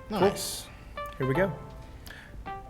Nice. Cool. Here we go.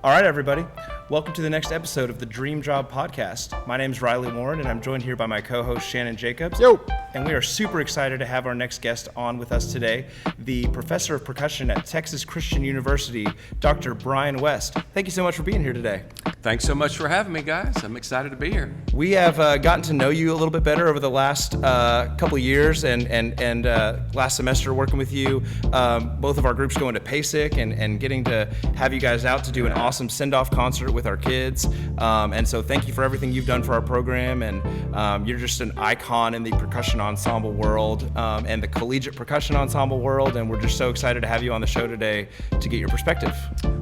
All right, everybody. Welcome to the next episode of the Dream Job Podcast. My name is Riley Warren, and I'm joined here by my co-host, Shannon Jacobs. Yo! And we are super excited to have our next guest on with us today, the Professor of Percussion at Texas Christian University, Dr. Brian West. Thank you so much for being here today. Thanks so much for having me, guys. I'm excited to be here. We have gotten to know you a little bit better over the last couple of years and last semester working with you. Both of our groups going to PASIC and getting to have you guys out to do an awesome send-off concert with our kids. And so thank you for everything you've done for our program. And you're just an icon in the percussion ensemble world and the collegiate percussion ensemble world. And we're just so excited to have you on the show today to get your perspective.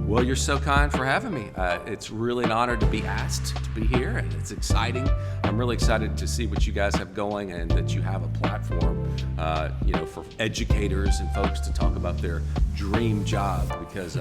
Well, you're so kind for having me. It's really an honor to be asked to be here, and it's exciting. I'm really excited to see what you guys have going and that you have a platform, for educators and folks to talk about their dream job, because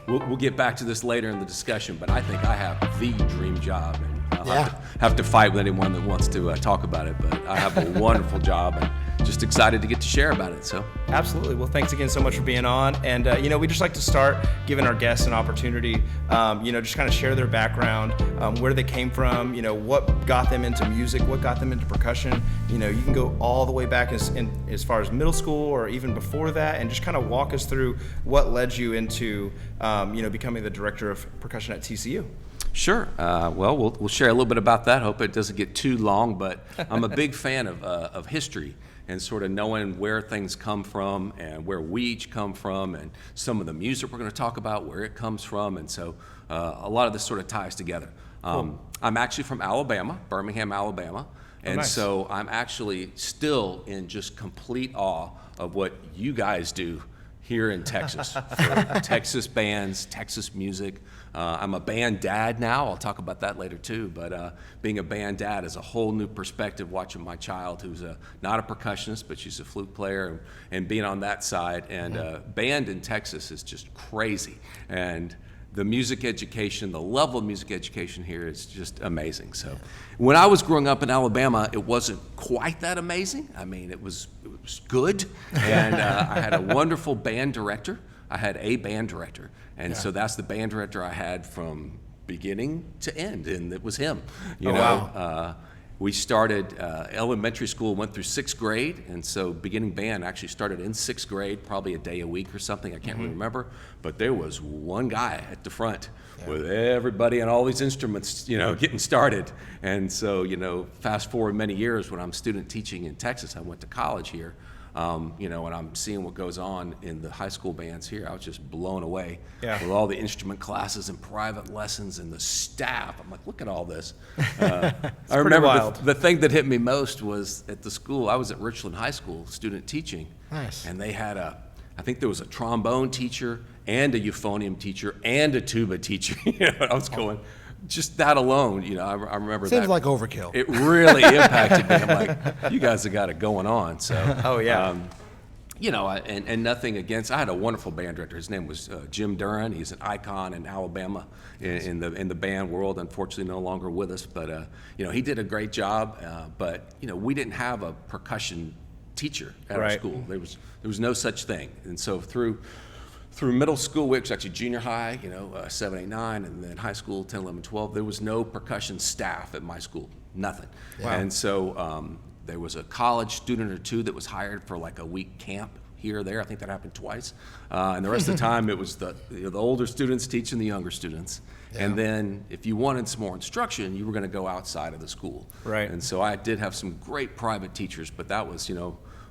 we'll get back to this later in the discussion, but I think I have the dream job, and I'll have to fight with anyone that wants to talk about it, but I have a wonderful job and just excited to get to share about it. So absolutely. Well, thanks again so much for being on. And we just like to start giving our guests an opportunity, just kind of share their background, where they came from, what got them into music, what got them into percussion. You can go all the way back as far as middle school or even before that, and just kind of walk us through what led you into, becoming the director of percussion at TCU. Sure. We'll share a little bit about that. Hope it doesn't get too long, but I'm a big fan of history and sort of knowing where things come from and where we each come from and some of the music we're going to talk about, where it comes from. And so a lot of this sort of ties together. Cool. I'm actually from Alabama, Birmingham, Alabama. And nice. So I'm actually still in just complete awe of what you guys do here in Texas, for Texas bands, Texas music. I'm a band dad now. I'll talk about that later too, but being a band dad is a whole new perspective, watching my child, who's not a percussionist, but she's a flute player, and being on that side. And band in Texas is just crazy. And the music education, the level of music education here is just amazing. So when I was growing up in Alabama, it wasn't quite that amazing. I mean, it was good. And I had a wonderful band director. I had a band director. And so that's the band director I had from beginning to end, and it was him. Wow. We started elementary school, went through sixth grade, and so beginning band actually started in sixth grade, probably a day a week or something, I can't really remember, but there was one guy at the front with everybody and all these instruments, getting started. And so, fast forward many years, when I'm student teaching in Texas, I went to college here, and I'm seeing what goes on in the high school bands here. I was just blown away with all the instrument classes and private lessons and the staff. I'm like, look at all this. I remember the thing that hit me most was at the school. I was at Richland High School, student teaching. Nice. And they had I think there was a trombone teacher and a euphonium teacher and a tuba teacher. I was going, just that alone, I remember Seems that. like overkill. It really impacted me. I'm like, you guys have got it going on. So, and nothing against. I had a wonderful band director. His name was Jim Duran. He's an icon in Alabama in the band world. Unfortunately, no longer with us. But he did a great job. But we didn't have a percussion teacher at our school. There was no such thing. And so through middle school, which was actually junior high, 7, 8, 9, and then high school, 10, 11, 12, there was no percussion staff at my school, nothing. Wow. And so there was a college student or two that was hired for like a week camp here or there. I think that happened twice. And the rest of the time, it was the older students teaching the younger students. Yeah. And then if you wanted some more instruction, you were going to go outside of the school. Right. And so I did have some great private teachers, but that was,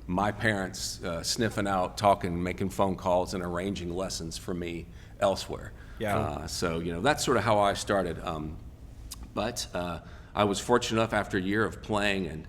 my parents sniffing out, talking, making phone calls, and arranging lessons for me elsewhere. Yeah. So that's sort of how I started. But I was fortunate enough after a year of playing, and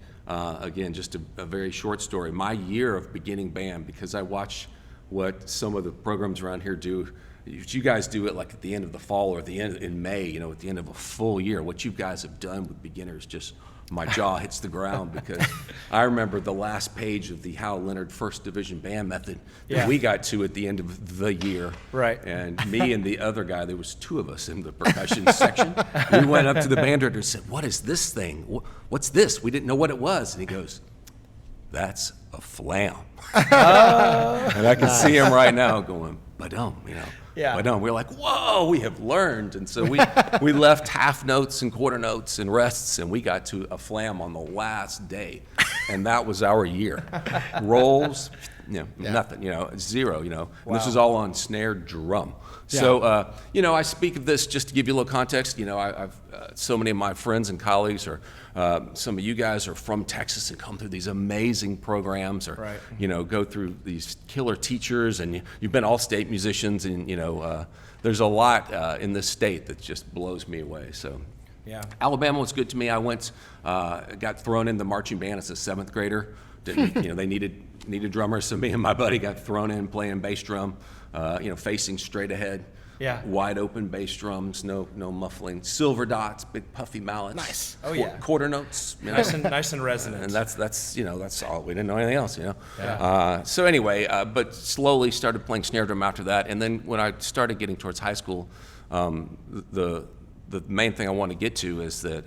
again, just a very short story, my year of beginning band, because I watch what some of the programs around here do. You guys do it like at the end of the fall or at the end in May, at the end of a full year. What you guys have done with beginners, just my jaw hits the ground, because I remember the last page of the Hal Leonard First Division Band Method that we got to at the end of the year. Right. And me and the other guy, there was two of us in the percussion section. We went up to the band director and said, "What is this thing? What's this?" We didn't know what it was. And he goes, "That's a flam." And I can see him right now going, ba-dum, you know. Yeah. Ba-dum. We're like, whoa, we have learned. And so we left half notes and quarter notes and rests, and we got to a flam on the last day. And that was our year. Rolls, nothing, zero, And this is all on snare drum. Yeah. So, I speak of this just to give you a little context. I've so many of my friends and colleagues are, some of you guys are from Texas and come through these amazing programs, or Right. Go through these killer teachers, and you've been all-state musicians, and there's a lot in this state that just blows me away. So. Yeah. Alabama was good to me. I went, got thrown in the marching band as a 7th grader. They needed drummers, so me and my buddy got thrown in playing bass drum, facing straight ahead. Yeah. Wide open bass drums, no muffling, silver dots, big puffy mallets. Nice. Oh, yeah. Quarter notes. Nice and resonant. And that's all. We didn't know anything else, Yeah. So anyway, but slowly started playing snare drum after that. And then when I started getting towards high school, the main thing I want to get to is that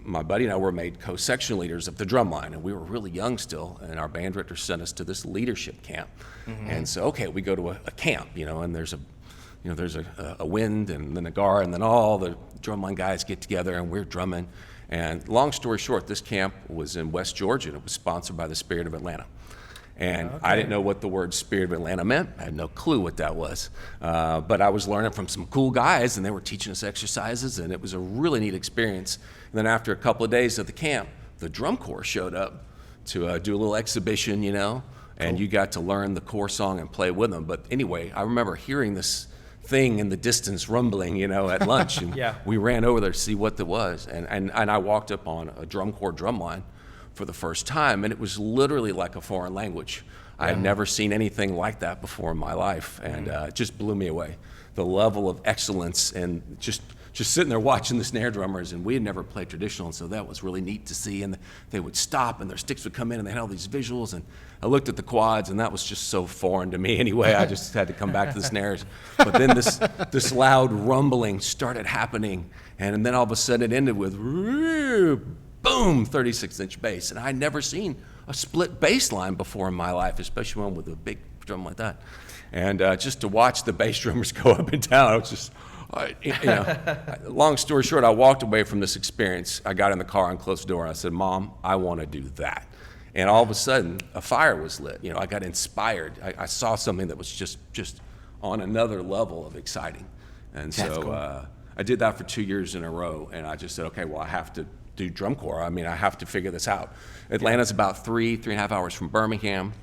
my buddy and I were made co-section leaders of the Drumline, and we were really young still, and our band director sent us to this leadership camp. Mm-hmm. And so, okay, we go to a camp, and there's a wind and then a gar, and then all the Drumline guys get together and we're drumming. And long story short, this camp was in West Georgia, and it was sponsored by the Spirit of Atlanta. And I didn't know what the word Spirit of Atlanta meant. I had no clue what that was. But I was learning from some cool guys, and they were teaching us exercises, and it was a really neat experience. And then after a couple of days at the camp, the drum corps showed up to do a little exhibition, and you got to learn the corps song and play with them. But anyway, I remember hearing this thing in the distance rumbling, at lunch, and we ran over there to see what it was. And I walked up on a drum corps drum line for the first time, and it was literally like a foreign language. I had never seen anything like that before in my life, and it just blew me away. The level of excellence, and just sitting there watching the snare drummers, and we had never played traditional, and so that was really neat to see. And they would stop, and their sticks would come in, and they had all these visuals, and I looked at the quads, and that was just so foreign to me anyway. I just had to come back to the snares. But then this loud rumbling started happening, and then all of a sudden it ended with boom, 36-inch bass. And I'd never seen a split bass line before in my life, especially one with a big drum like that. And just to watch the bass drummers go up and down, it was just, long story short, I walked away from this experience. I got in the car and closed the door, and I said, Mom, I want to do that. And all of a sudden, a fire was lit. I got inspired. I saw something that was just on another level of exciting. And so cool. I did that for 2 years in a row, and I just said, okay, well, I have to do drum corps. I mean, I have to figure this out. Atlanta's about 3.5 hours from Birmingham.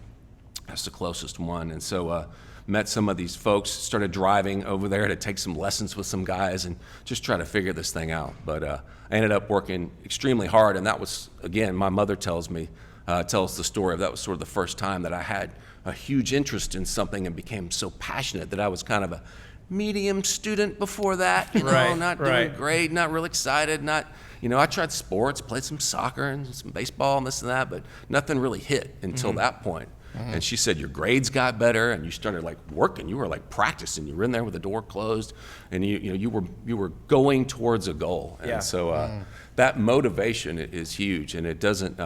That's the closest one. And so met some of these folks, started driving over there to take some lessons with some guys and just try to figure this thing out. But I ended up working extremely hard, and that was, again, my mother tells the story of that was sort of the first time that I had a huge interest in something and became so passionate that I was kind of a medium student before that, not doing great, not real excited, I tried sports, played some soccer and some baseball and this and that, but nothing really hit until that point. Mm-hmm. And she said, your grades got better, and you started working. You were practicing. You were in there with the door closed, and you were going towards a goal. And so that motivation is huge, and it doesn't.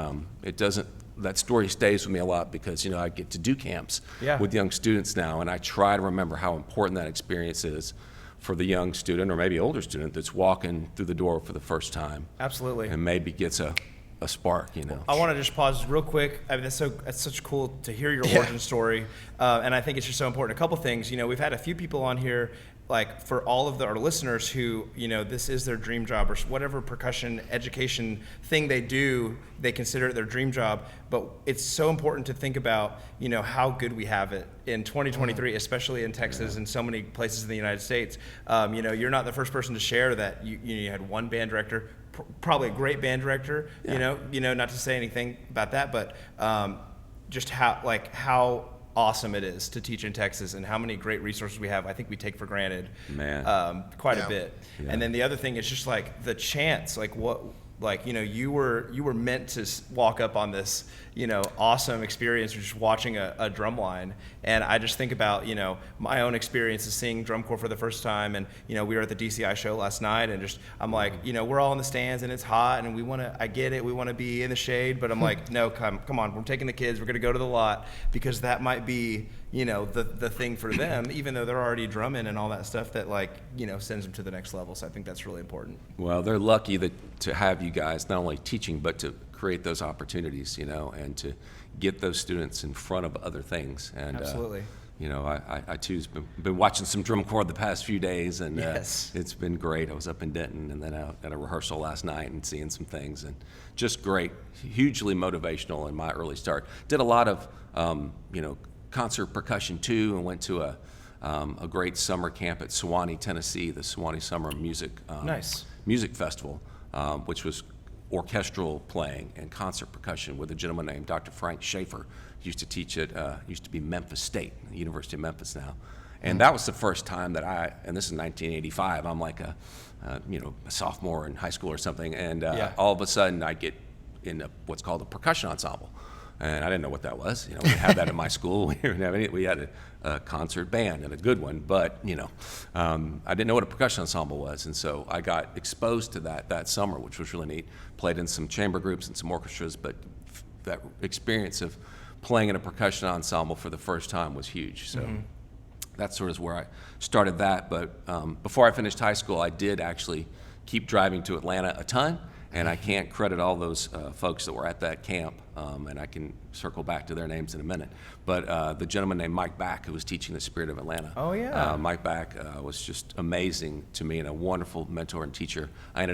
That story stays with me a lot because I get to do camps with young students now, and I try to remember how important that experience is for the young student or maybe older student that's walking through the door for the first time. Absolutely. And maybe gets a spark, I want to just pause real quick. I mean, that's such cool to hear your origin story, and I think it's just so important. A couple things. We've had a few people on here, for all of our listeners who, this is their dream job or whatever percussion education thing they do, they consider it their dream job. But it's so important to think about, how good we have it in 2023, especially in Texas and so many places in the United States. You're not the first person to share that you had one band director, probably a great band director, not to say anything about that, but just how awesome it is to teach in Texas and how many great resources we have. I think we take for granted quite a bit. Yeah. And then the other thing is just the chance, you were meant to walk up on this, awesome experience of just watching a drum line. And I just think about, my own experience of seeing drum corps for the first time. And, we were at the DCI show last night, and I'm like, we're all in the stands and it's hot and I get it. We want to be in the shade, but I'm like, no, come on. We're taking the kids. We're going to go to the lot because that might be, the thing for them, even though they're already drumming and all that stuff that sends them to the next level. So I think that's really important. Well, they're lucky to have you guys not only teaching, but to create those opportunities, and to get those students in front of other things. And Absolutely. I too's been watching some drum corps the past few days, and Yes. it's been great. I was up in Denton and then out at a rehearsal last night and seeing some things, and just great, hugely motivational in my early start. Did a lot of concert percussion too, and went to a great summer camp at Sewanee, Tennessee, the Sewanee Summer Music Nice. Music Festival, which was orchestral playing and concert percussion with a gentleman named Dr. Frank Schaefer. Used to teach at used to be Memphis State, the University of Memphis now, and that was the first time that and this is 1985. I'm like a sophomore in high school or something, and all of a sudden I get in what's called a percussion ensemble. And I didn't know what that was. We didn't have that in my school. We didn't have any. We had a concert band and a good one, but I didn't know what a percussion ensemble was, and so I got exposed to that summer, which was really neat. Played in some chamber groups and some orchestras, but that experience of playing in a percussion ensemble for the first time was huge. So that sort of is where I started that. But before I finished high school, I did actually keep driving to Atlanta a ton. And I can't credit all those folks that were at that camp, and I can circle back to their names in a minute. But the gentleman named Mike Back, who was teaching the Spirit of Atlanta. Oh, yeah. Mike Back was just amazing to me and a wonderful mentor and teacher. I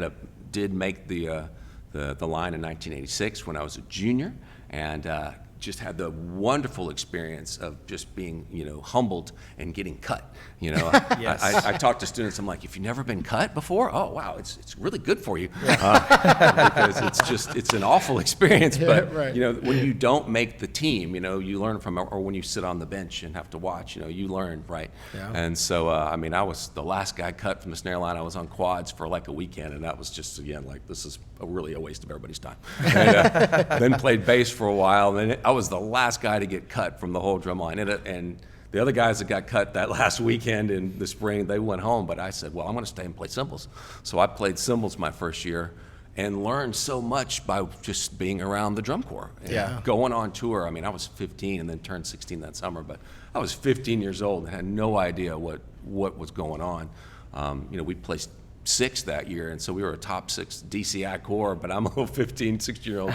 did make the line in 1986 when I was a junior, and just had the wonderful experience of just being, humbled and getting cut. Yes. I talk to students. I'm like, if you've never been cut before, oh wow, it's really good for you, because it's an awful experience. But right. When you don't make the team, you learn from it, or when you sit on the bench and have to watch, you learn, right? Yeah. And so I was the last guy cut from the snare line. I was on quads for like a weekend, and that was just this is really a waste of everybody's time. And, then played bass for a while, and then I was the last guy to get cut from the whole drum line. And the other guys that got cut that last weekend in the spring, they went home, but I said, well, I'm going to stay and play cymbals. So I played cymbals my first year and learned so much by just being around the drum corps. And going on tour. I was 15 and then turned 16 that summer, but I was 15 years old and had no idea what was going on. We placed 6th that year, and so we were a top 6 DCI corps, but I'm a little 15, 16-year-old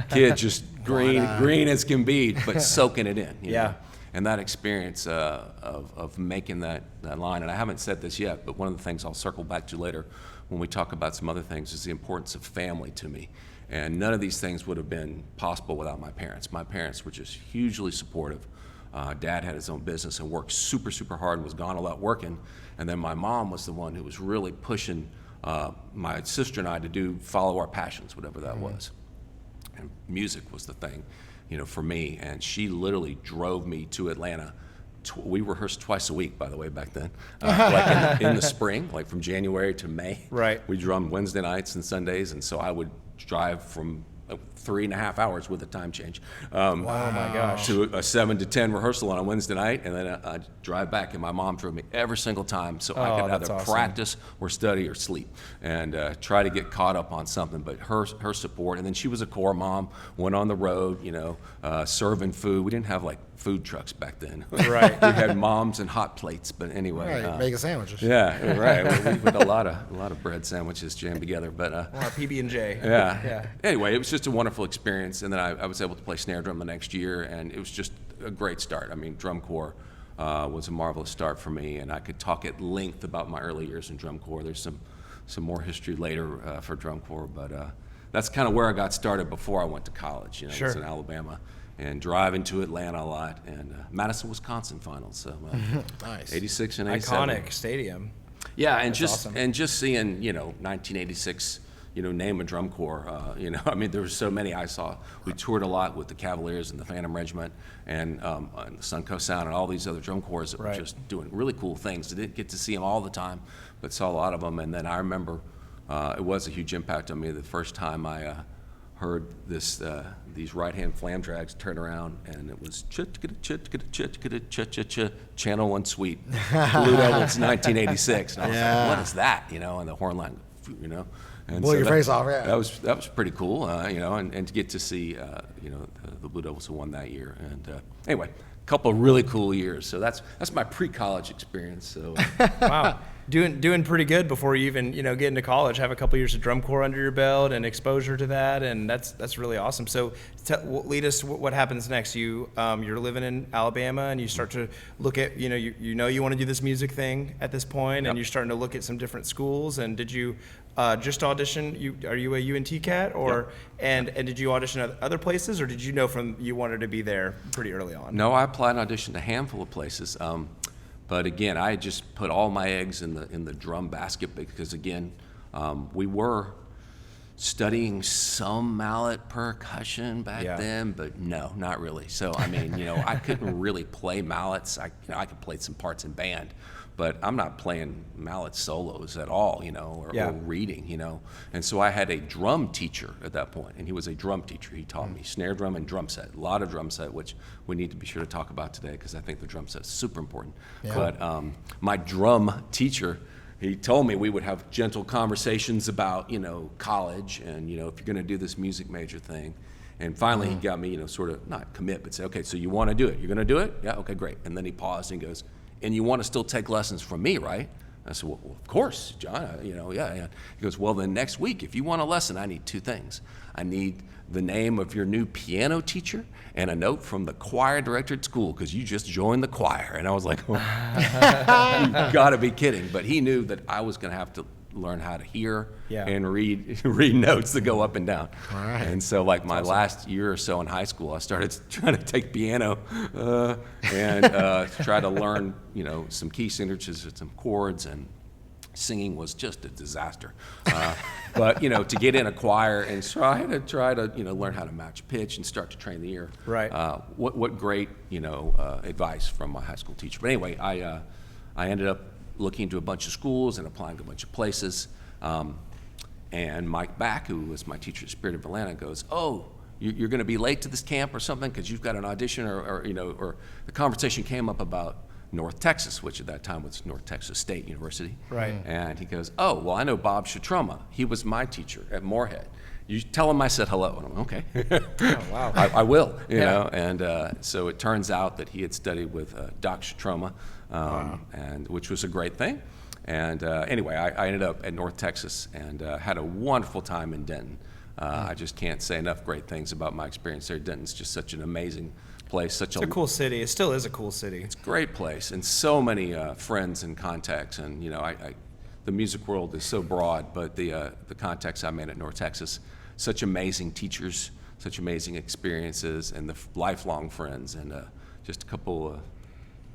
kid, just green as can be, but soaking it in. You know? And that experience of making that line, and I haven't said this yet, but one of the things I'll circle back to later when we talk about some other things is the importance of family to me. And none of these things would have been possible without my parents. My parents were just hugely supportive. Dad had his own business and worked super, super hard and was gone a lot working. And then my mom was the one who was really pushing my sister and I to follow our passions, whatever that was. And music was the thing, for me. And she literally drove me to Atlanta. We rehearsed twice a week, by the way, back then. Like in the spring, like from January to May. Right. We drummed Wednesday nights and Sundays, and so I would drive from 3.5 hours with a time change. Oh my gosh. To a 7 to 10 rehearsal on a Wednesday night, and then I'd drive back, and my mom drove me every single time so I could that's either awesome. practice or study or sleep, and try to get caught up on something. But her support, and then she was a corps mom, went on the road, serving food. We didn't have like food trucks back then. Right. We had moms and hot plates, but anyway. Right, making sandwiches. Yeah, right. We had a lot of bread sandwiches jammed together, but Or PB&J. yeah. Anyway, it was just a wonderful experience, and then I was able to play snare drum the next year, and it was just a great start. Drum corps was a marvelous start for me, and I could talk at length about my early years in drum corps. There's some more history later for drum corps, but that's kind of where I got started before I went to college. Sure. I was in Alabama, and driving to Atlanta a lot, and Madison, Wisconsin finals. So Nice. 86 and 87. Iconic stadium. Yeah, and That's just seeing 1986. Name a drum corps. There were so many I saw. We toured a lot with the Cavaliers and the Phantom Regiment and the Suncoast Sound and all these other drum corps that were just doing really cool things. I didn't get to see them all the time, but saw a lot of them. And then I remember it was a huge impact on me the first time I heard these right-hand flam drags turn around, and it was Channel 1 Suite, Blue Devils 1986. And I was like, what is that? And the horn line, And Blow your face off, yeah. That was pretty cool, and to get to see, the Blue Devils who won that year. And anyway, couple of really cool years. So that's my pre-college experience. So Wow. Doing pretty good before you even, get into college. Have a couple years of drum corps under your belt and exposure to that, and that's really awesome. So lead us. What happens next? You're living in Alabama, and you start to look at, you want to do this music thing at this point, and you're starting to look at some different schools. And did you just audition? Are you a UNT cat, or and did you audition at other places, or did you know from you wanted to be there pretty early on? No, I applied and auditioned a handful of places. But again, I just put all my eggs in the drum basket because, again, we were studying some mallet percussion back then, but no, not really. So, I mean, I couldn't really play mallets. I could play some parts in band, but I'm not playing mallet solos at all, or reading, And so I had a drum teacher at that point, and he was a drum teacher. He taught me snare drum and drum set, a lot of drum set, which we need to be sure to talk about today because I think the drum set is super important. Yeah. But my drum teacher, he told me we would have gentle conversations about, college and, if you're going to do this music major thing. And finally he got me, sort of not commit, but say, okay, so you want to do it. You're going to do it? Yeah, okay, great. And then he paused and he goes, and you want to still take lessons from me, right? I said, well, of course, John, yeah. He goes, well, then next week, if you want a lesson, I need two things. I need the name of your new piano teacher and a note from the choir director at school because you just joined the choir. And I was like, oh, you got to be kidding. But he knew that I was going to have to learn how to hear and read notes that go up and down. Right. And so like my last year or so in high school, I started trying to take piano and try to learn, some key signatures and some chords, and singing was just a disaster. But, to get in a choir, and so I had to try to, learn how to match pitch and start to train the ear. Right. What great, advice from my high school teacher. But anyway, I ended up looking into a bunch of schools and applying to a bunch of places. And Mike Back, who was my teacher at Spirit of Atlanta, goes, oh, you're going to be late to this camp or something because you've got an audition, or the conversation came up about North Texas, which at that time was North Texas State University. Right. And he goes, oh, well, I know Bob Shatruma. He was my teacher at Moorhead. You tell him I said hello. And I'm like, okay. Oh, wow. I will, know. And so it turns out that he had studied with Doc Shatruma, and which was a great thing. And anyway, I ended up at North Texas and had a wonderful time in Denton. I just can't say enough great things about my experience there. Denton's just such an amazing place. It's a cool city. It still is a cool city. It's a great place, and so many friends and contacts. And the music world is so broad, but the contacts I made at North Texas, such amazing teachers, such amazing experiences, and the lifelong friends. And just a couple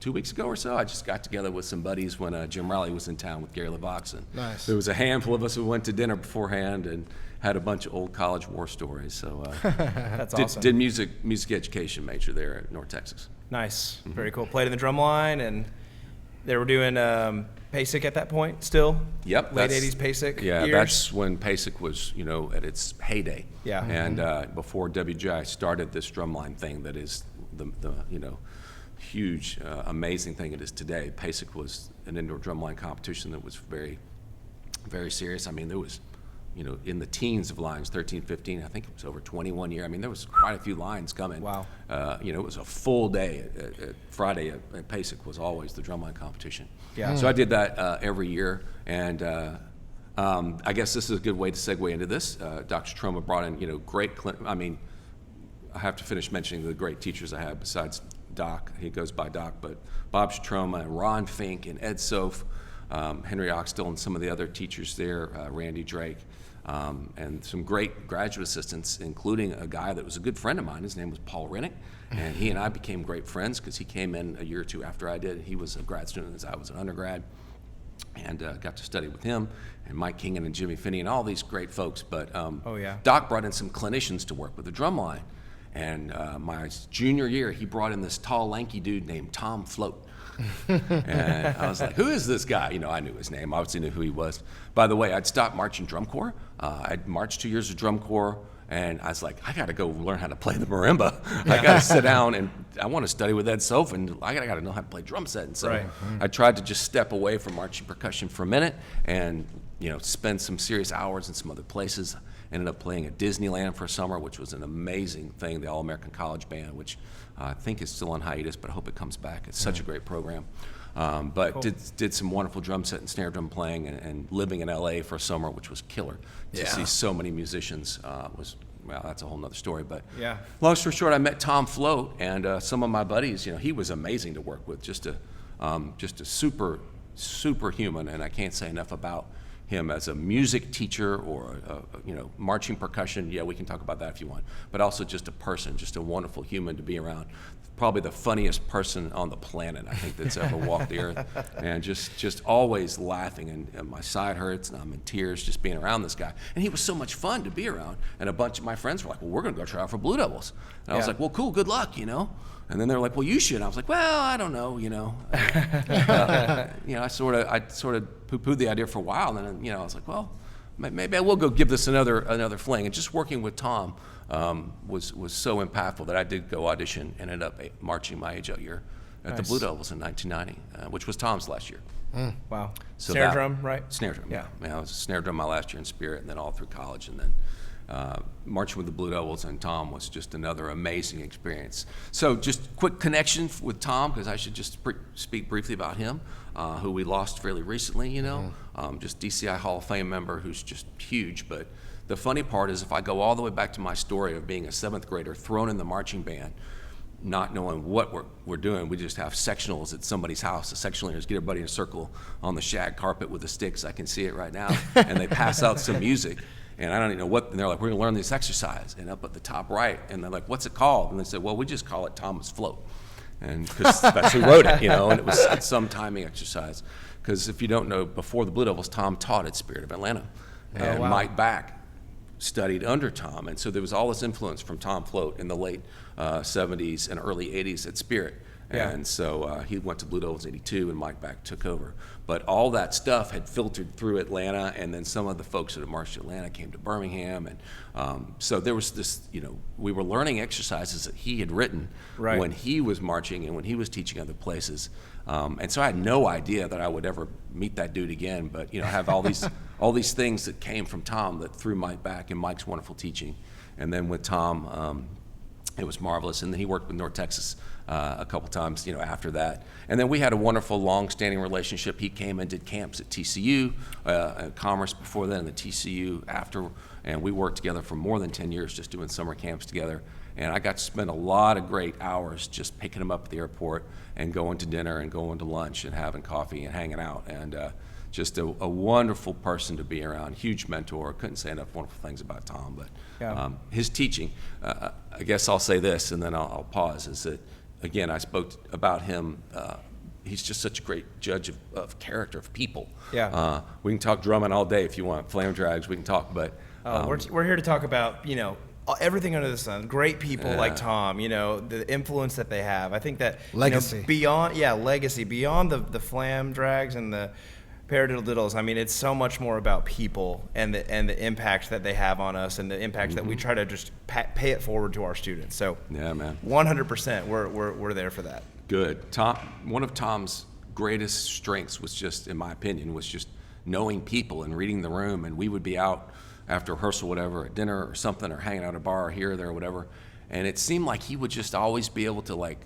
2 weeks ago or so, I just got together with some buddies when Jim Riley was in town with Gary LaVox. And nice. There was a handful of us who went to dinner beforehand and had a bunch of old college war stories. So that's awesome. Did music education major there at North Texas. Nice. Mm-hmm. Very cool. Played in the Drumline, and they were doing PASIC at that point still? Yep. Late 80s PASIC years? That's when PASIC was, at its heyday. Yeah. And before WGI started this Drumline thing that is the huge, amazing thing it is today. PASIC was an indoor drumline competition that was very, very serious. I mean, there was, in the teens of lines, 13, 15, I think it was over 21 year. I mean, there was quite a few lines coming. Wow. It was a full day. Friday at PASIC was always the drumline competition. Yeah. So I did that every year, and I guess this is a good way to segue into this. Dr. Troma brought in, great, I have to finish mentioning the great teachers I had besides Doc. He goes by Doc, but Bob Shatroma and Ron Fink and Ed Soph, Henry Oxtel and some of the other teachers there, Randy Drake, and some great graduate assistants, including a guy that was a good friend of mine. His name was Paul Rennick, and he and I became great friends because he came in a year or two after I did. He was a grad student as I was an undergrad, and got to study with him, and Mike Kingen and Jimmy Finney and all these great folks. But Doc brought in some clinicians to work with the Drumline. And my junior year, he brought in this tall, lanky dude named Tom Float. And I was like, who is this guy? I knew his name. I obviously knew who he was. By the way, I'd stopped marching drum corps. I'd marched 2 years of drum corps, And I was like, I got to go learn how to play the marimba. I got to sit down, and I want to study with Ed Sof, and I got to know how to play drum set. And so I tried to just step away from marching percussion for a minute and, spend some serious hours in some other places. Ended up playing at Disneyland for a summer, which was an amazing thing, the All-American College Band, which I think is still on hiatus, but I hope it comes back. It's such a great program. But cool. did some wonderful drum set and snare drum playing, and living in LA for a summer, which was killer. To see so many musicians that's a whole nother story. But long story short, I met Tom Float, and some of my buddies. He was amazing to work with, just a super human, and I can't say enough about him as a music teacher or marching percussion. Yeah, we can talk about that if you want, but also just a person, just a wonderful human to be around. Probably the funniest person on the planet, I think, that's ever walked the earth, and just always laughing, and my side hurts and I'm in tears just being around this guy. And he was so much fun to be around, and a bunch of my friends were like, well, we're gonna go try out for Blue Devils. And I was like, well, cool, good luck, And then they were like, well, you should. And I was like, well, I don't know, I sort of poo-pooed the idea for a while, and then I was like, well, maybe I will go give this another fling. And just working with Tom was so impactful that I did go audition and ended up marching my age out year at the Blue Devils in 1990, which was Tom's last year. Wow. So snare drum, right? Snare drum. Yeah. I was a snare drum my last year in Spirit, and then all through college, and then marching with the Blue Devils and Tom was just another amazing experience. So just quick connection with Tom, because I should just speak briefly about him, who we lost fairly recently, just DCI Hall of Fame member who's just huge. But the funny part is, if I go all the way back to my story of being a 7th grader thrown in the marching band, not knowing what we're doing, we just have sectionals at somebody's house. The sectional leaders get everybody in a circle on the shag carpet with the sticks. I can see it right now. And they pass out some music. And I don't even know what, and they're like, we're gonna learn this exercise. And up at the top right, and they're like, what's it called? And they said, well, we just call it Thomas Float. And because that's who wrote it, and it was some timing exercise. Because if you don't know, before the Blue Devils, Tom taught at Spirit of Atlanta. And Mike Back studied under Tom. And so there was all this influence from Tom Float in the late 70s and early 80s at Spirit. And so he went to Blue Devils in '82, and Mike Back took over. But all that stuff had filtered through Atlanta, and then some of the folks that had marched Atlanta came to Birmingham. And so there was this, we were learning exercises that he had written when he was marching and when he was teaching other places. And so I had no idea that I would ever meet that dude again, but have all these things that came from Tom that threw Mike Back and Mike's wonderful teaching. And then with Tom, it was marvelous. And then he worked with North Texas a couple times, after that. And then we had a wonderful, long-standing relationship. He came and did camps at TCU, Commerce before then, and the TCU after. And we worked together for more than 10 years, just doing summer camps together. And I got to spend a lot of great hours just picking him up at the airport and going to dinner and going to lunch and having coffee and hanging out. And just a wonderful person to be around, huge mentor. Couldn't say enough wonderful things about Tom, but his teaching, I guess I'll say this and then I'll pause, is that, again, I spoke about him, he's just such a great judge of character, of people. We can talk drumming all day if you want, flame drags, we can talk, but. We're here to talk about, everything under the sun. Great people like Tom, the influence that they have. I think that legacy beyond legacy beyond the flam drags and the paradiddles. I mean, it's so much more about people and the impact that they have on us and the impact that we try to just pay it forward to our students. So yeah, man, 100%, we're there for that. Good. Tom, one of Tom's greatest strengths was just, in my opinion, was just knowing people and reading the room. And we would be out after rehearsal, whatever, at dinner or something, or hanging out at a bar or here or there or whatever. And it seemed like he would just always be able to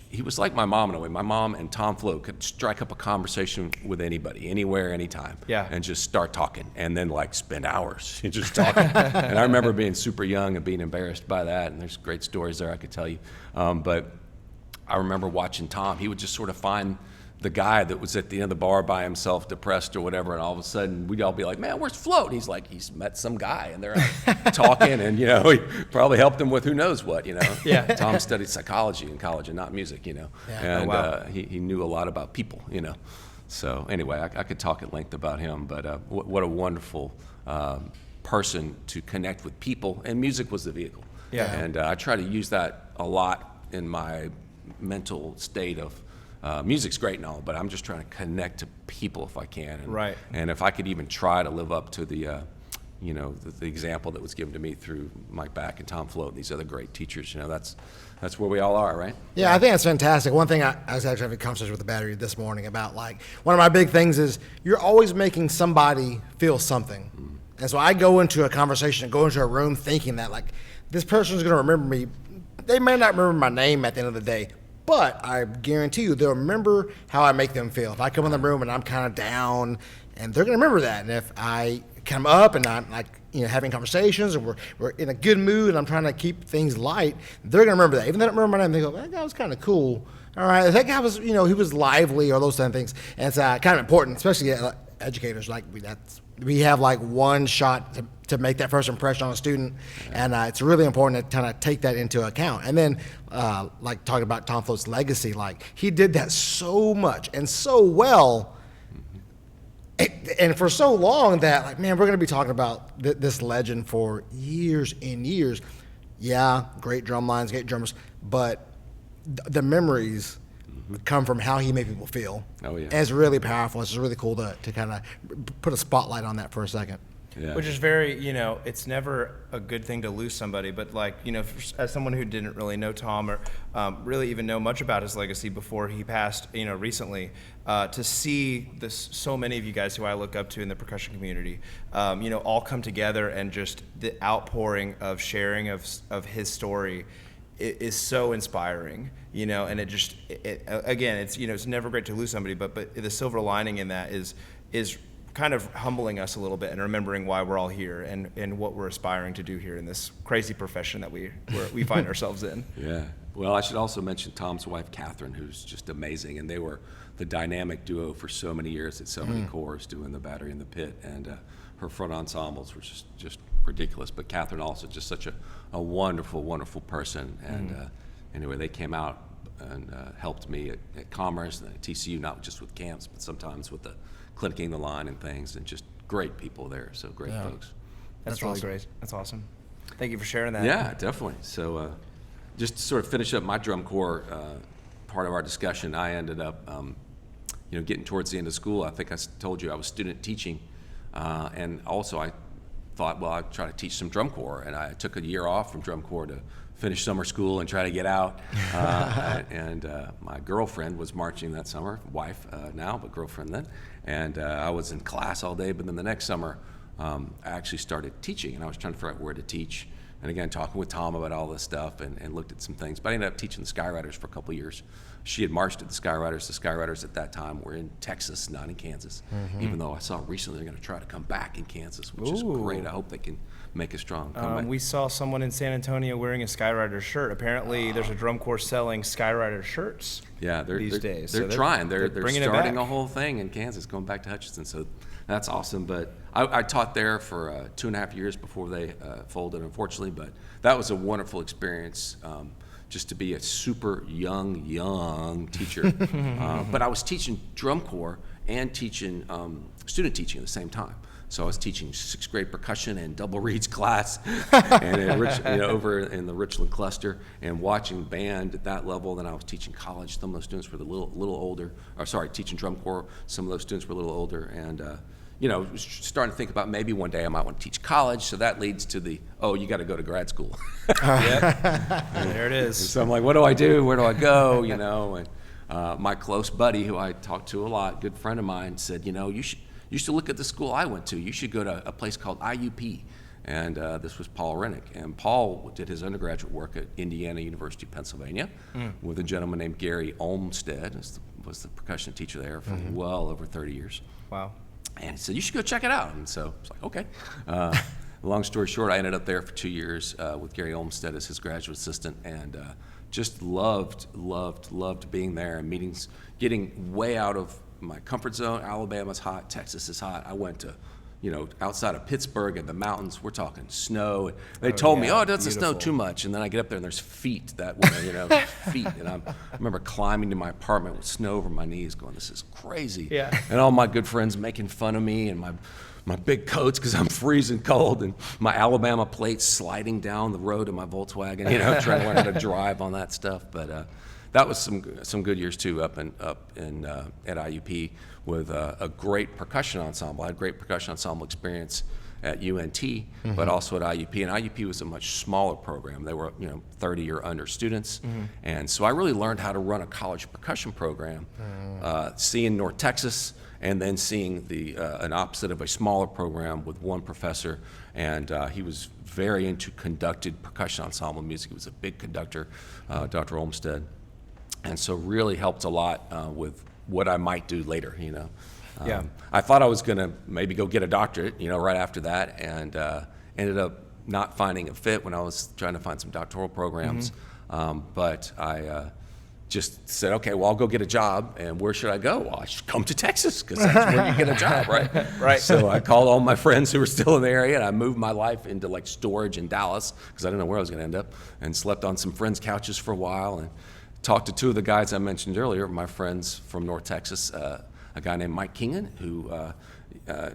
he was like my mom in a way. My mom and Tom Float could strike up a conversation with anybody, anywhere, anytime, and just start talking, and then spend hours just talking. And I remember being super young and being embarrassed by that, and there's great stories there I could tell you. But I remember watching Tom. He would just sort of find the guy that was at the end of the bar by himself, depressed or whatever, and all of a sudden we'd all be like, man, where's Float? And he's like, he's met some guy, and they're talking, and he probably helped him with who knows what, Tom studied psychology in college and not music, and he knew a lot about people, So anyway, I could talk at length about him, but what a wonderful person to connect with people, and music was the vehicle. And I try to use that a lot in my mental state of, music's great and all, but I'm just trying to connect to people if I can. And if I could even try to live up to the the example that was given to me through Mike Back and Tom Float and these other great teachers. That's where we all are, right? Yeah, I think that's fantastic. One thing I was actually having a conversation with the battery this morning about, like, one of my big things is you're always making somebody feel something. And so I go into a conversation and go into a room thinking that, like, this person's going to remember me. They may not remember my name at the end of the day, but I guarantee you they'll remember how I make them feel. If I come in the room and I'm kind of down, and they're going to remember that. And if I come up and I'm, like, having conversations and we're in a good mood and I'm trying to keep things light, they're going to remember that. Even though they don't remember my name, they go, that guy was kind of cool. All right, that guy was, he was lively, or those kind of things. And it's kind of important, especially educators. Like, we have like one shot to make that first impression on a student, and it's really important to kind of take that into account. And then, like, talking about Tom Float's legacy, like, he did that so much and so well, and for so long that, like, man, we're going to be talking about this legend for years and years. Yeah, great drum lines, great drummers, but the memories come from how he made people feel. Oh, yeah. And it's really powerful. It's just really cool to kind of put a spotlight on that for a second. Yeah. Which is very, it's never a good thing to lose somebody, but, like, as someone who didn't really know Tom or really even know much about his legacy before he passed, recently, to see so many of you guys who I look up to in the percussion community, all come together, and just the outpouring of sharing of his story is so inspiring, and it just, again, it's, it's never great to lose somebody, but the silver lining in that is kind of humbling us a little bit and remembering why we're all here and what we're aspiring to do here in this crazy profession that we find ourselves in. Yeah. Well, I should also mention Tom's wife, Catherine, who's just amazing, and they were the dynamic duo for so many years at so many corps, doing the battery and the pit, and her front ensembles were just ridiculous. But Catherine also just such a wonderful, wonderful person, and anyway, they came out and helped me at Commerce and at TCU, not just with camps, but sometimes with the clinicking the line and things, and just great people there. So great folks. That's really awesome. great. That's awesome. Thank you for sharing that. Yeah, definitely. So just to sort of finish up my drum corps part of our discussion, I ended up getting towards the end of school. I think I told you I was student teaching, and also I thought, well, I'd try to teach some drum corps, and I took a year off from drum corps to finish summer school and try to get out. And my girlfriend was marching that summer, wife now, but girlfriend then. And I was in class all day, but then the next summer, I actually started teaching, and I was trying to figure out where to teach. And again, talking with Tom about all this stuff and looked at some things. But I ended up teaching the Skyriders for a couple of years. She had marched at the Skyriders. The Skyriders at that time were in Texas, not in Kansas. Even though I saw recently they're going to try to come back in Kansas, which is great. I hope they can make a strong comeback. We saw someone in San Antonio wearing a Skyrider shirt. Apparently, there's a drum corps selling Skyrider shirts. Yeah, these days. They're trying. They're bringing starting it back. a whole thing in Kansas, going back to Hutchinson. So that's awesome. But I taught there for 2.5 years before they folded, unfortunately. But that was a wonderful experience, just to be a super young teacher. But I was teaching drum corps and teaching student teaching at the same time. So I was teaching 6th grade percussion and double reeds class, and over in the Richland cluster, and watching band at that level. Then I was teaching college. Some of those students were a little older. Or sorry, teaching drum corps. Some of those students were a little older, and was starting to think about maybe one day I might want to teach college. So that leads to you got to go to grad school. Yep, there it is. And so I'm like, what do I do? Where do I go? And my close buddy, who I talked to a lot, good friend of mine, said, you should look at the school I went to. You should go to a place called IUP. And this was Paul Rennick. And Paul did his undergraduate work at Indiana University, Pennsylvania, with a gentleman named Gary Olmsted, was the percussion teacher there for well over 30 years. Wow. And he said, you should go check it out. And so I was like, okay. Long story short, I ended up there for 2 years with Gary Olmsted as his graduate assistant, and just loved being there and meetings, getting way out of my comfort zone. Alabama's hot, Texas is hot. I went to, outside of Pittsburgh in the mountains, we're talking snow. And they told me, it doesn't snow too much. And then I get up there and there's feet that way, feet. And I remember climbing to my apartment with snow over my knees going, this is crazy. Yeah. And all my good friends making fun of me and my big coats because I'm freezing cold, and my Alabama plates sliding down the road in my Volkswagen, trying to learn how to drive on that stuff. But that was some good years too up in at IUP with a great percussion ensemble. I had great percussion ensemble experience at UNT, but also at IUP. And IUP was a much smaller program. They were 30 or under students. And so I really learned how to run a college percussion program, seeing North Texas, and then seeing an opposite of a smaller program with one professor. And he was very into conducted percussion ensemble music. He was a big conductor, Dr. Olmsted. And so really helped a lot with what I might do later, Yeah. I thought I was going to maybe go get a doctorate, right after that, and ended up not finding a fit when I was trying to find some doctoral programs. But I just said, okay, well, I'll go get a job, and where should I go? Well, I should come to Texas, because that's where you get a job, right? Right. So I called all my friends who were still in the area, and I moved my life into like storage in Dallas, because I didn't know where I was going to end up, and slept on some friends' couches for a while, and talked to two of the guys I mentioned earlier, my friends from North Texas, a guy named Mike Keenan, who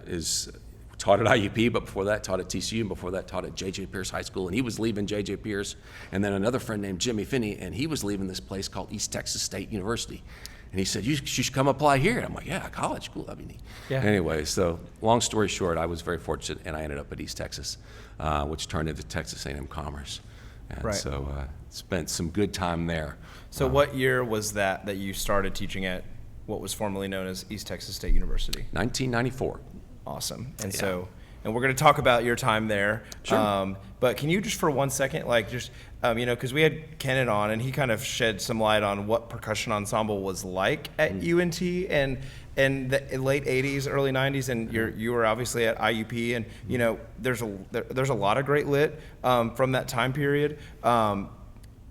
is taught at IUP, but before that taught at TCU, and before that taught at J.J. Pierce High School, and he was leaving J.J. Pierce, and then another friend named Jimmy Finney, and he was leaving this place called East Texas State University. And he said, you should come apply here. And I'm like, yeah, college, cool, that'd be neat. Yeah. Anyway, so long story short, I was very fortunate, and I ended up at East Texas, which turned into Texas A&M Commerce. And Right. so spent some good time there. So what year was that you started teaching at what was formerly known as East Texas State University? 1994. Awesome. And Yeah. so, and we're going to talk about your time there. Sure. But can you just for 1 second, because we had Kenan on, and he kind of shed some light on what percussion ensemble was like at UNT and the late 80s, early 90s, and you were obviously at IUP, and there's a lot of great lit from that time period.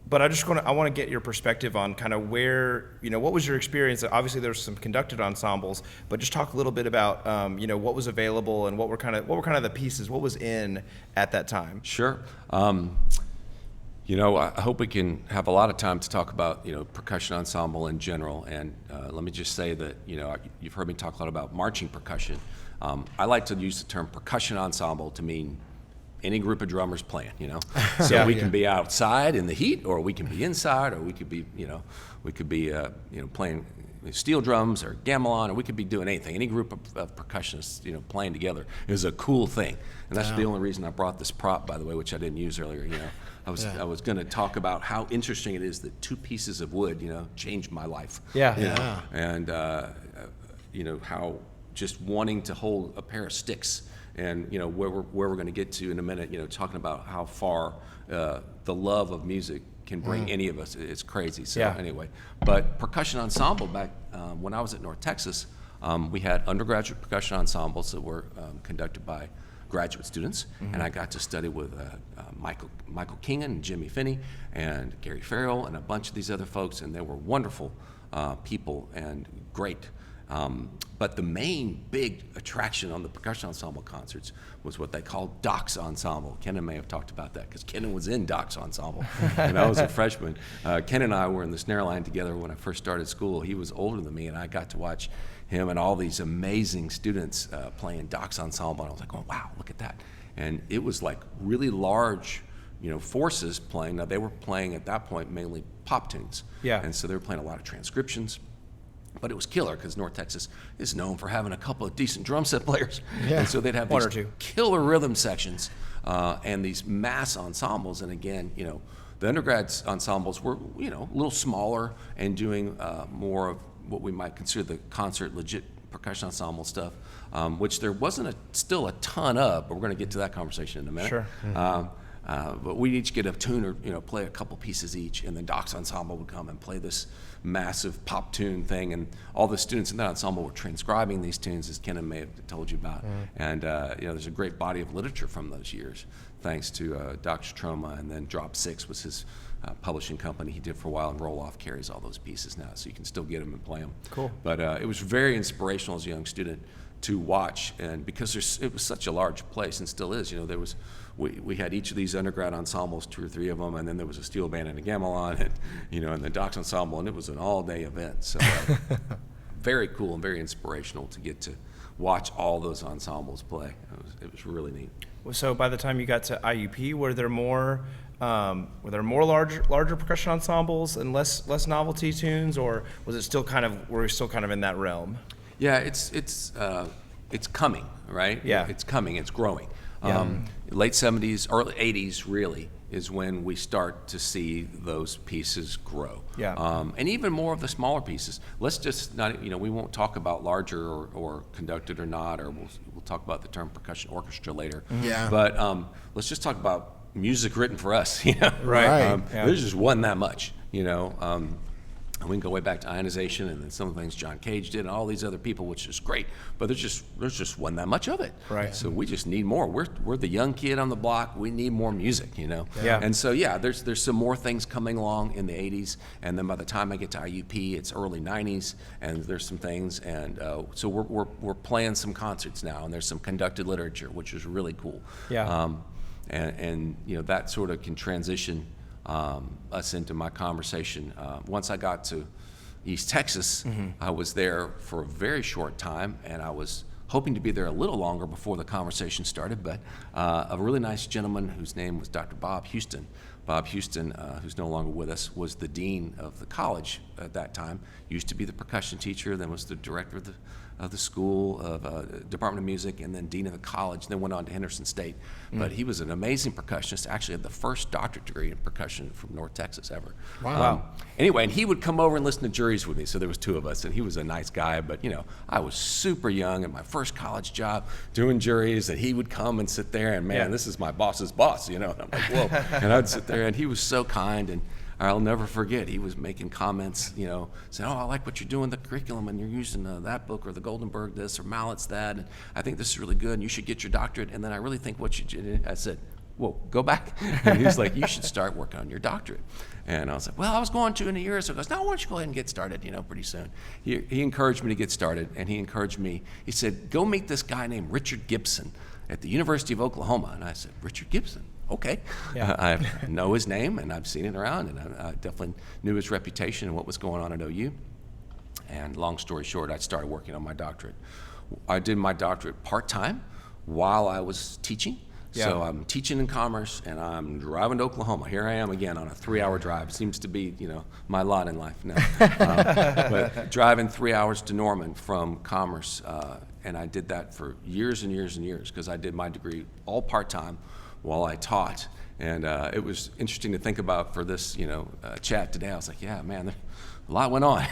But I want to get your perspective on kind of where, what was your experience? Obviously, there's some conducted ensembles, but just talk a little bit about, what was available and what were kind of the pieces, what was in at that time. Sure. I hope we can have a lot of time to talk about, percussion ensemble in general. And let me just say that, you've heard me talk a lot about marching percussion. I like to use the term percussion ensemble to mean any group of drummers playing, So Yeah. we can be outside in the heat, or we can be inside, or we could be, playing steel drums or gamelan, or we could be doing anything. Any group of percussionists, playing together is a cool thing. And that's the only reason I brought this prop, by the way, which I didn't use earlier. I was going to talk about how interesting it is that two pieces of wood, changed my life. Yeah. And how just wanting to hold a pair of sticks, and where we're going to get to in a minute, talking about how far the love of music can bring any of us. It's crazy. So Yeah. anyway, but percussion ensemble back when I was at North Texas, we had undergraduate percussion ensembles that were conducted by graduate students, and I got to study with Michael Keenan and Jimmy Finney and Gary Farrell and a bunch of these other folks, and they were wonderful people and great. But the main big attraction on the percussion ensemble concerts was what they called Doc's Ensemble. Kenan may have talked about that, because Kenan was in Doc's Ensemble when I was a freshman. Ken and I were in the snare line together when I first started school. He was older than me, and I got to watch him and all these amazing students playing Doc's Ensemble, and I was like, oh, wow, look at that. And it was like really large, forces playing. Now, they were playing at that point mainly pop tunes. Yeah. And so they were playing a lot of transcriptions. But it was killer, because North Texas is known for having a couple of decent drum set players. Yeah. And so they'd have One these or two. killer rhythm sections and these mass ensembles. And again, the undergrads ensembles were, a little smaller and doing more of what we might consider the concert legit percussion ensemble stuff, which there wasn't still a ton of, but we're going to get to that conversation in a minute. Sure. But we'd each get a tune or play a couple pieces each, and then Doc's Ensemble would come and play this massive pop tune thing, and all the students in that ensemble were transcribing these tunes, as Kenan may have told you about. And there's a great body of literature from those years, thanks to Dr. Troma, and then Drop 6 was his publishing company he did for a while, and Roll Off carries all those pieces now, so you can still get them and play them. Cool. But it was very inspirational as a young student to watch, and because it was such a large place, and still is, there was, we had each of these undergrad ensembles, 2 or 3 of them, and then there was a steel band and a gamelan, and and the Doc's Ensemble, and it was an all-day event. So very cool and very inspirational to get to watch all those ensembles play. It was really neat. So by the time you got to IUP, were there more larger percussion ensembles and less novelty tunes, or was it still were we still kind of in that realm? Yeah, it's coming, right? Yeah. It's coming, it's growing. Late 70s, early 80s really is when we start to see those pieces grow. And even more of the smaller pieces. Let's just not, we won't talk about larger or conducted or not, or we'll talk about the term percussion orchestra later. But let's just talk about music written for us, There's just wasn't that much, and we can go way back to ionization and then some of the things John Cage did and all these other people, which is great, but there's just wasn't that much of it. So we just need more. We're the young kid on the block. We need more music, And so there's some more things coming along in the 80s, and then by the time I get to IUP, it's early 90s, and there's some things, and so we're playing some concerts now, and there's some conducted literature, which is really cool. And that sort of can transition us into my conversation. Once I got to East Texas, I was there for a very short time, and I was hoping to be there a little longer before the conversation started, but a really nice gentleman whose name was Dr. Bob Houston. Bob Houston, who's no longer with us, was the dean of the college at that time, used to be the percussion teacher, then was the director of the school of Department of Music, and then dean of the college, then went on to Henderson State. But he was an amazing percussionist, actually had the first doctorate degree in percussion from North Texas ever. Anyway, and he would come over and listen to juries with me, so there was two of us, and he was a nice guy, but I was super young at my first college job doing juries, and he would come and sit there, and man, this is my boss's boss, and I'm like, whoa. And I'd sit there, and he was so kind, and I'll never forget, he was making comments, saying, I like what you're doing, the curriculum, and you're using that book or the Goldenberg this or Mallett's that, and I think this is really good, and you should get your doctorate, and then I really think what you did, I said, whoa, go back. And he was like, you should start working on your doctorate. And I was like, well, I was going to in a year or so. He goes, no, why don't you go ahead and get started, pretty soon. He encouraged me to get started, and he encouraged me, he said, go meet this guy named Richard Gibson at the University of Oklahoma. And I said, Richard Gibson? Okay. I know his name, and I've seen it around, and I definitely knew his reputation and what was going on at OU. And long story short, I started working on my doctorate. I did my doctorate part-time while I was teaching. So I'm teaching in commerce, and I'm driving to Oklahoma. Here I am again on a 3-hour drive. Seems to be, my lot in life now. But driving 3 hours to Norman from commerce, and I did that for years and years and years because I did my degree all part-time while I taught. And it was interesting to think about for this, chat today. I was like, yeah, man, a lot went on.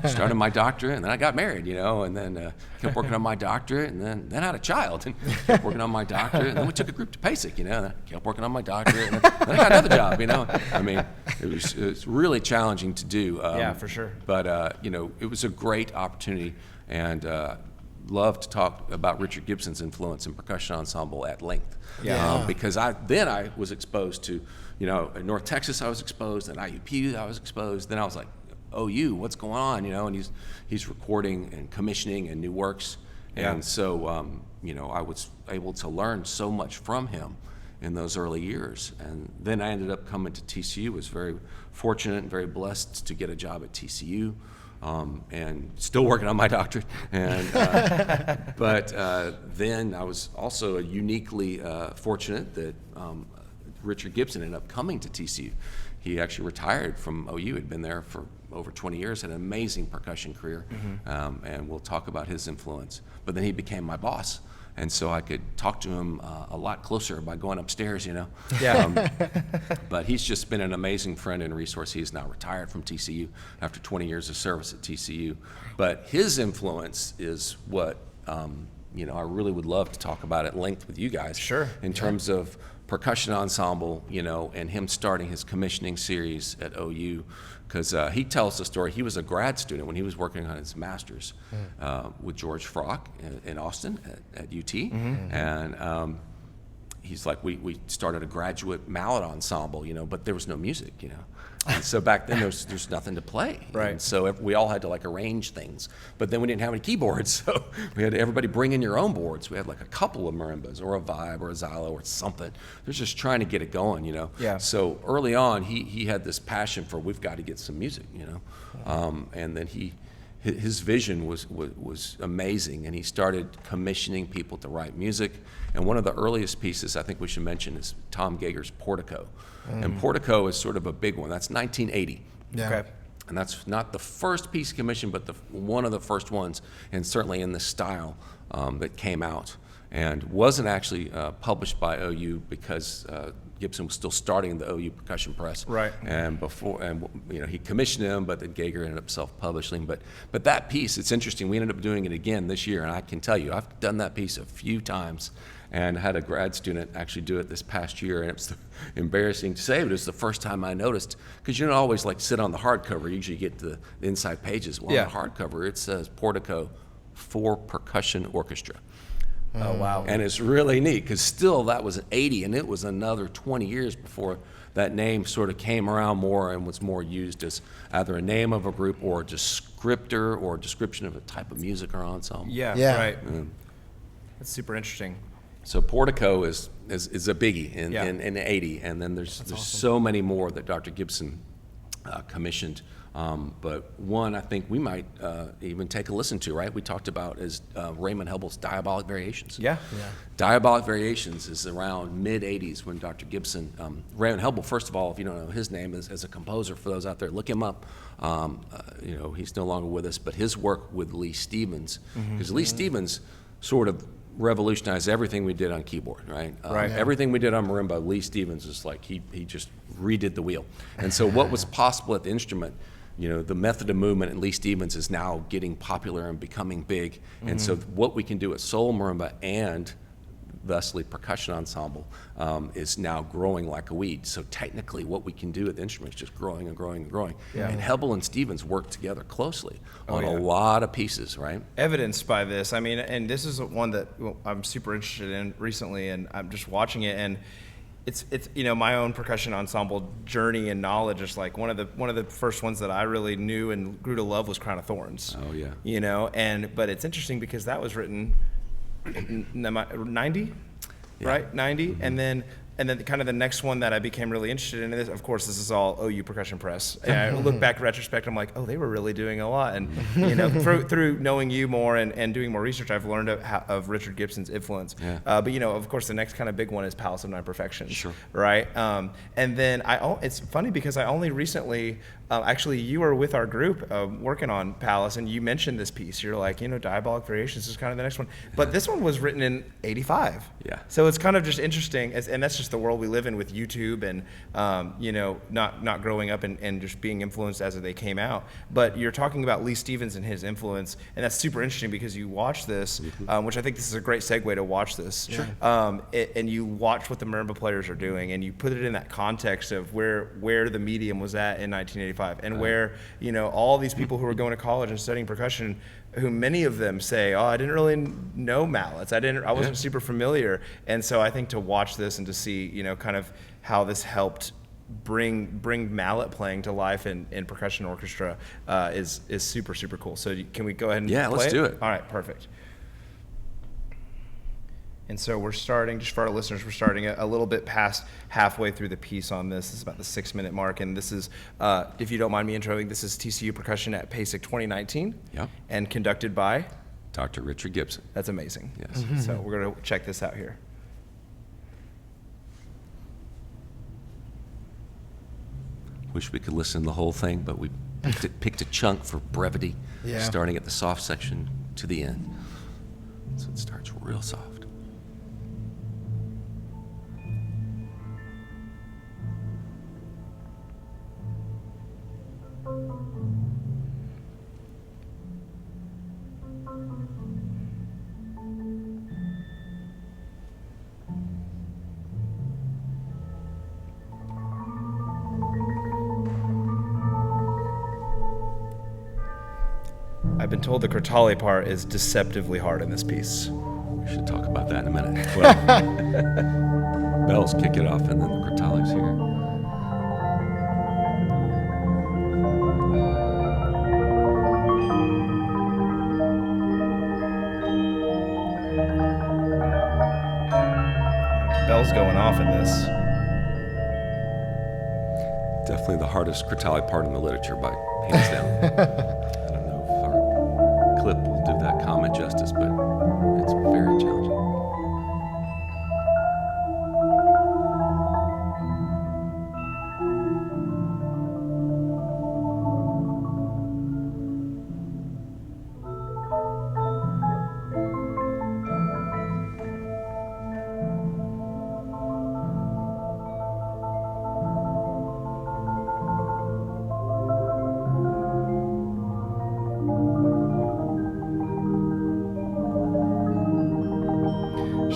Started my doctorate, and then I got married, and then kept working on my doctorate, and then had a child, and kept working on my doctorate, and then we took a group to PASIC, and I kept working on my doctorate, and then I got another job, I mean, it was really challenging to do. For sure. But, it was a great opportunity, and love to talk about Richard Gibson's influence in percussion ensemble at length. Because I was exposed to, in North Texas I was exposed, at IUP I was exposed, then I was like, OU, what's going on, and he's recording and commissioning and new works, and so, I was able to learn so much from him in those early years, and then I ended up coming to TCU, was very fortunate and very blessed to get a job at TCU, and still working on my doctorate, and but then I was also uniquely fortunate that Richard Gibson ended up coming to TCU. He actually retired from OU, had been there for over 20 years, had an amazing percussion career, and we'll talk about his influence. But then he became my boss, and so I could talk to him a lot closer by going upstairs, But he's just been an amazing friend and resource. He is now retired from TCU after 20 years of service at TCU. But his influence is what, I really would love to talk about at length with you guys. Sure. In terms of percussion ensemble, and him starting his commissioning series at OU, because he tells the story. He was a grad student when he was working on his master's with George Frock in Austin at UT, and he's like, we started a graduate mallet ensemble, but there was no music, And so back then there's nothing to play. Right. And so we all had to arrange things. But then we didn't have any keyboards, so we had everybody bring in your own boards. We had a couple of marimbas or a vibe or a xylo or something. They're just trying to get it going, So early on he had this passion for we've got to get some music, and then his vision was amazing, and he started commissioning people to write music. And one of the earliest pieces I think we should mention is Tom Gager's Portico. And Portico is sort of a big one. That's 1980. Okay. And that's not the first piece commissioned, but one of the first ones, and certainly in the style that came out. and wasn't actually published by OU because Gibson was still starting the OU Percussion Press. Right. And he commissioned him, but then Gager ended up self-publishing. But that piece, it's interesting. We ended up doing it again this year, and I can tell you, I've done that piece a few times, and had a grad student actually do it this past year, and it was embarrassing to say, but it was the first time I noticed, because you don't always like sit on the hardcover. You usually get the inside pages. Well, Yeah. on the hardcover, it says Portico for Percussion Orchestra. Oh, wow. And it's really neat because still that was an 80, and it was another 20 years before that name sort of came around more and was more used as either a name of a group or a descriptor or a description of a type of music or ensemble. Yeah, Yeah. right. That's super interesting. So Portico is a biggie in, Yeah. in 80, and then there's so many more that Dr. Gibson commissioned. But one I think we might even take a listen to, right? We talked about is Raymond Helbel's Diabolic Variations. Yeah. Diabolic Variations is around mid-'80s when Dr. Gibson, Raymond Helbel, first of all, if you don't know his name, as a composer, for those out there, look him up. He's no longer with us, but his work with Lee Stevens, because Lee Stevens sort of revolutionized everything we did on keyboard, right? Right. Everything we did on marimba, Lee Stevens is like, he just redid the wheel. And so what was possible at the instrument, the method of movement at Lee Stevens is now getting popular and becoming big. And so what we can do at solo marimba and thusly percussion ensemble is now growing like a weed. So technically what we can do at the instrument is just growing and growing and growing. Yeah. And Helbel and Stevens work together closely on yeah. a lot of pieces, right? Evidenced by this. I mean, and this is one that I'm super interested in recently, and I'm just watching it, and it's my own percussion ensemble journey and knowledge is like one of the first ones that I really knew and grew to love was Crown of Thorns. Oh yeah. But it's interesting because that was written in 90, Yeah. right? 90, and then kind of the next one that I became really interested in, this, of course, this is all OU Percussion Press. And I look back in retrospect, I'm like, oh, they were really doing a lot. And through knowing you more and doing more research, I've learned of Richard Gibson's influence. Yeah. But of course, the next kind of big one is Palace of Nine Perfections. Sure. Right. And then it's funny because I only recently. Actually, you were with our group working on Palace, and you mentioned this piece. You're like, Diabolic Variations is kind of the next one. But this one was written in 85. Yeah. So it's kind of just interesting, and that's just the world we live in with YouTube and, not growing up and just being influenced as they came out. But you're talking about Lee Stevens and his influence, and that's super interesting because you watch this, which I think this is a great segue to watch this. Sure. And you watch what the marimba players are doing, and you put it in that context of where the medium was at in 1985. And where, all these people who are going to college and studying percussion, who many of them say, oh, I didn't really know mallets. I wasn't super familiar. And so I think to watch this and to see, kind of how this helped bring mallet playing to life in percussion orchestra is super, super cool. So can we go ahead and Yeah, play let's do it. All right, perfect. And so we're starting, just for our listeners, we're starting a little bit past halfway through the piece on this. This is about the 6-minute mark. And this is, if you don't mind me introing, this is TCU Percussion at PASIC 2019. Yep. And conducted by? Dr. Richard Gibson. That's amazing. Yes. So we're going to check this out here. Wish we could listen to the whole thing, but we picked a chunk for brevity, Yeah. starting at the soft section to the end. So it starts real soft. I've been told the Kurtali part is deceptively hard in this piece. We should talk about that in a minute. Well, bells kick it off, and then the Kurtali's here. Bells going off in this. Definitely the hardest Kurtali part in the literature by hands down. I don't know if our clip will do that comment justice, but it's very challenging.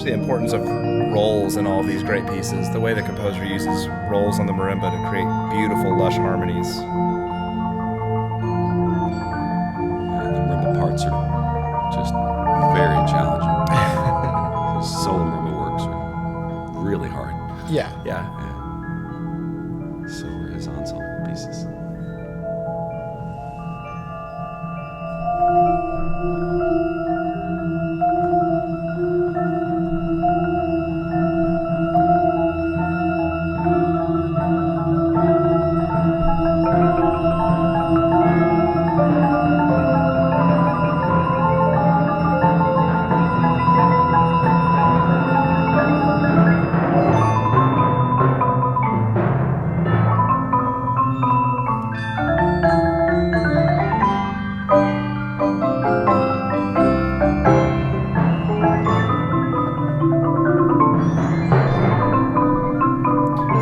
just the importance of rolls in all of these great pieces. The way the composer uses rolls on the marimba to create beautiful, lush harmonies. And the marimba parts are just very challenging. The solo marimba works are really hard. Yeah. Yeah. And so are his ensemble pieces.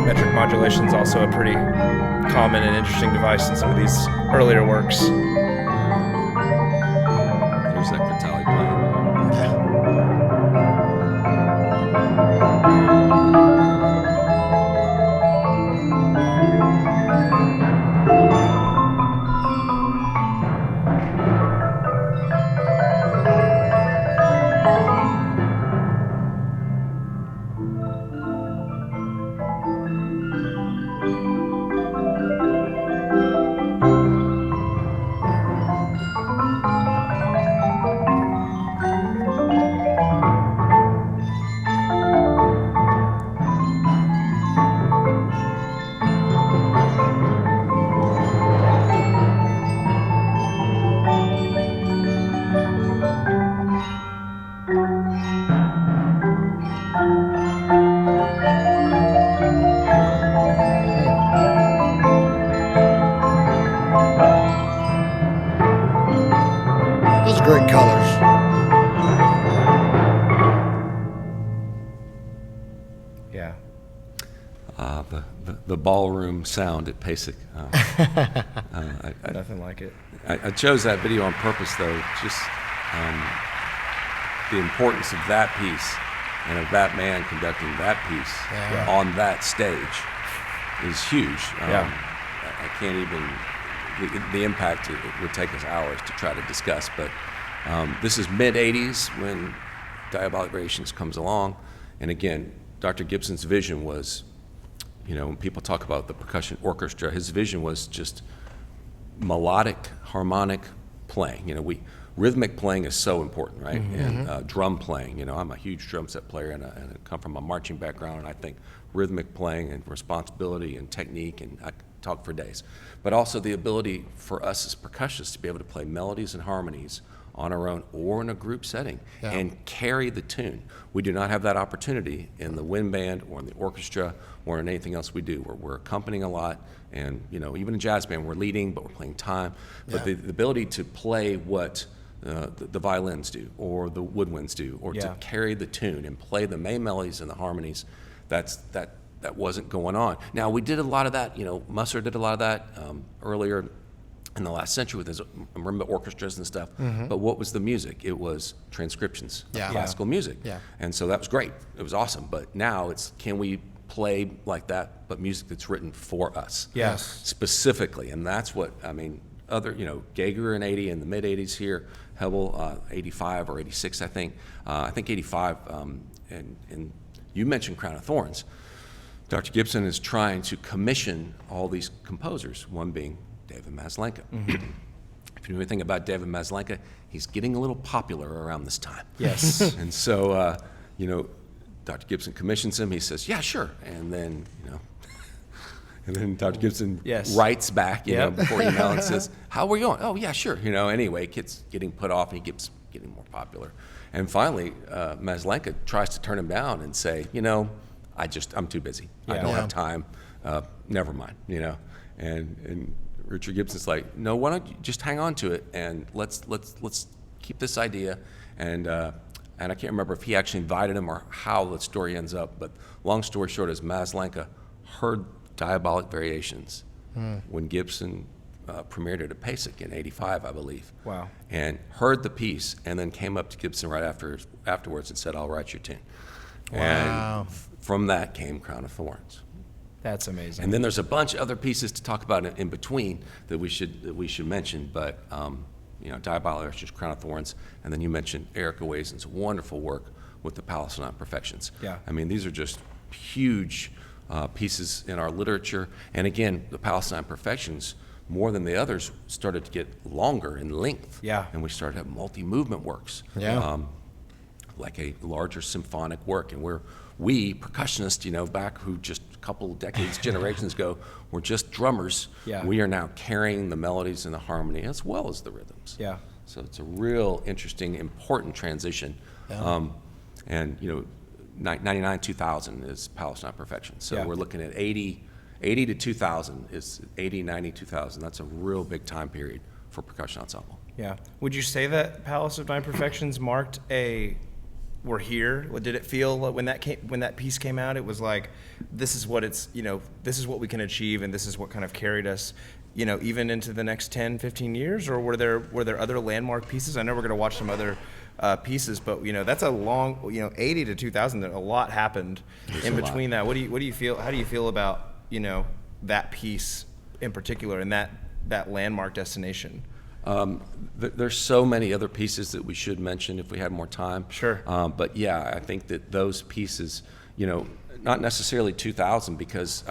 Metric modulation is also a pretty common and interesting device in some of these earlier works. There's that Vitali playing. Those are great colors. Yeah. The ballroom sound at PASIC. Nothing like it. I chose that video on purpose, though. Just the importance of that piece and of that man conducting that piece on that stage is huge. I can't even, the impact, it would take us hours to try to discuss, but this is mid-'80s when Diabolic Variations comes along. And again, Dr. Gibson's vision was, when people talk about the percussion orchestra, his vision was just melodic, harmonic playing. Rhythmic playing is so important, right? Mm-hmm. And drum playing. I'm a huge drum set player, and I come from a marching background, and I think rhythmic playing and responsibility and technique, and I could talk for days. But also the ability for us as percussionists to be able to play melodies and harmonies on our own or in a group setting and carry the tune. We do not have that opportunity in the wind band or in the orchestra or in anything else we do. We're accompanying a lot, and even in jazz band we're leading, but we're playing time. But the ability to play what the violins do or the woodwinds do, or to carry the tune and play the main melodies and the harmonies, that wasn't going on. Now, we did a lot of that, Musser did a lot of that earlier in the last century with his marimba orchestras and stuff. Mm-hmm. But what was the music? It was transcriptions of classical music. Yeah. And so that was great. It was awesome. But now it's, can we play like that, but music that's written for us? Yes. Specifically. And that's what, other, Gager in 80, in the mid-'80s here, Hebel, 85 or 86, I think. I think 85, and you mentioned Crown of Thorns. Dr. Gibson is trying to commission all these composers, one being David Maslenka. Mm-hmm. If you know anything about David Maslenka, he's getting a little popular around this time. Yes. And so, Dr. Gibson commissions him. He says, "Yeah, sure." And then, and then Dr. Gibson writes back, before email and says, "How are we going?" "Oh, yeah, sure." Anyway, it gets getting put off, and he keeps getting more popular. And finally, Maslenka tries to turn him down and say, I'm too busy. I don't have time. Never mind, And Richard Gibson's like, "No, why don't you just hang on to it and let's keep this idea." And I can't remember if he actually invited him or how the story ends up, but long story short is Maslenka heard Diabolic Variations when Gibson premiered it at PASIC in 85, I believe. Wow. And heard the piece and then came up to Gibson right afterwards and said, "I'll write your tune." Wow. And from that came Crown of Thorns. That's amazing. And then there's a bunch of other pieces to talk about in between that we should mention, but Diabolical Orchestra's Crown of Thorns, and then you mentioned Erica Wazen's wonderful work with the Palestine Perfections. Yeah. I mean, these are just huge pieces in our literature, and again, the Palestine Perfections, more than the others, started to get longer in length. Yeah. And we started to have multi-movement works. Yeah. Like a larger symphonic work, and we percussionists, back who just a couple decades, generations ago, were just drummers. Yeah. We are now carrying the melodies and the harmony as well as the rhythms. Yeah. So it's a real interesting, important transition. Yeah. And 99, 2000 is Palestine Perfection. So Yeah. we're looking at 80 to 2000 is 80, 90, 2000. That's a real big time period for percussion ensemble. Yeah. Would you say that Palestine Perfections marked we're here? Did it feel like when that piece came out, it was like, this is what this is what we can achieve, and this is what kind of carried us, even into the next 10, 15 years? Or were there other landmark pieces? I know we're going to watch some other pieces, but that's a long, 80 to 2000. A lot happened in between that. What do you feel? How do you feel about that piece in particular and that landmark destination? There's so many other pieces that we should mention if we had more time. Sure. But yeah, I think that those pieces, not necessarily 2000, because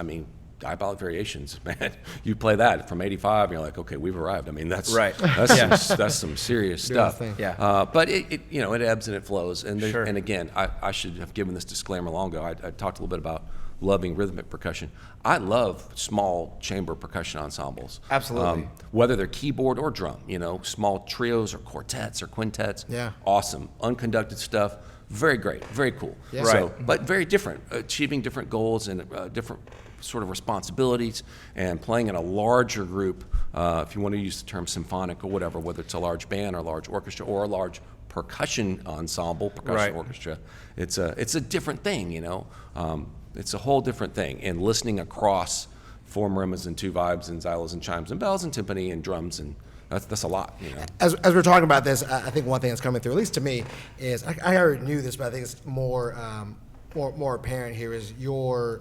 Diabolic Variations, man, you play that from 85 and you're like, okay, we've arrived. That's right. That's some serious stuff. thing. Yeah. But it ebbs and it flows. And Sure. and again, I should have given this disclaimer long ago. I talked a little bit about loving rhythmic percussion. I love small chamber percussion ensembles. Absolutely. Whether they're keyboard or drum, small trios or quartets or quintets. Yeah. Awesome. Unconducted stuff. Very great. Very cool. Yeah. So, Right. but very different, achieving different goals and different sort of responsibilities, and playing in a larger group, if you want to use the term symphonic or whatever, whether it's a large band or a large orchestra or a large percussion ensemble, percussion Right. orchestra. It's a different thing, it's a whole different thing. And listening across 4 marimbas and 2 vibes and xylos and chimes and bells and timpani and drums, and that's a lot, As we're talking about this, I think one thing that's coming through, at least to me, is I already knew this, but I think it's more apparent here is your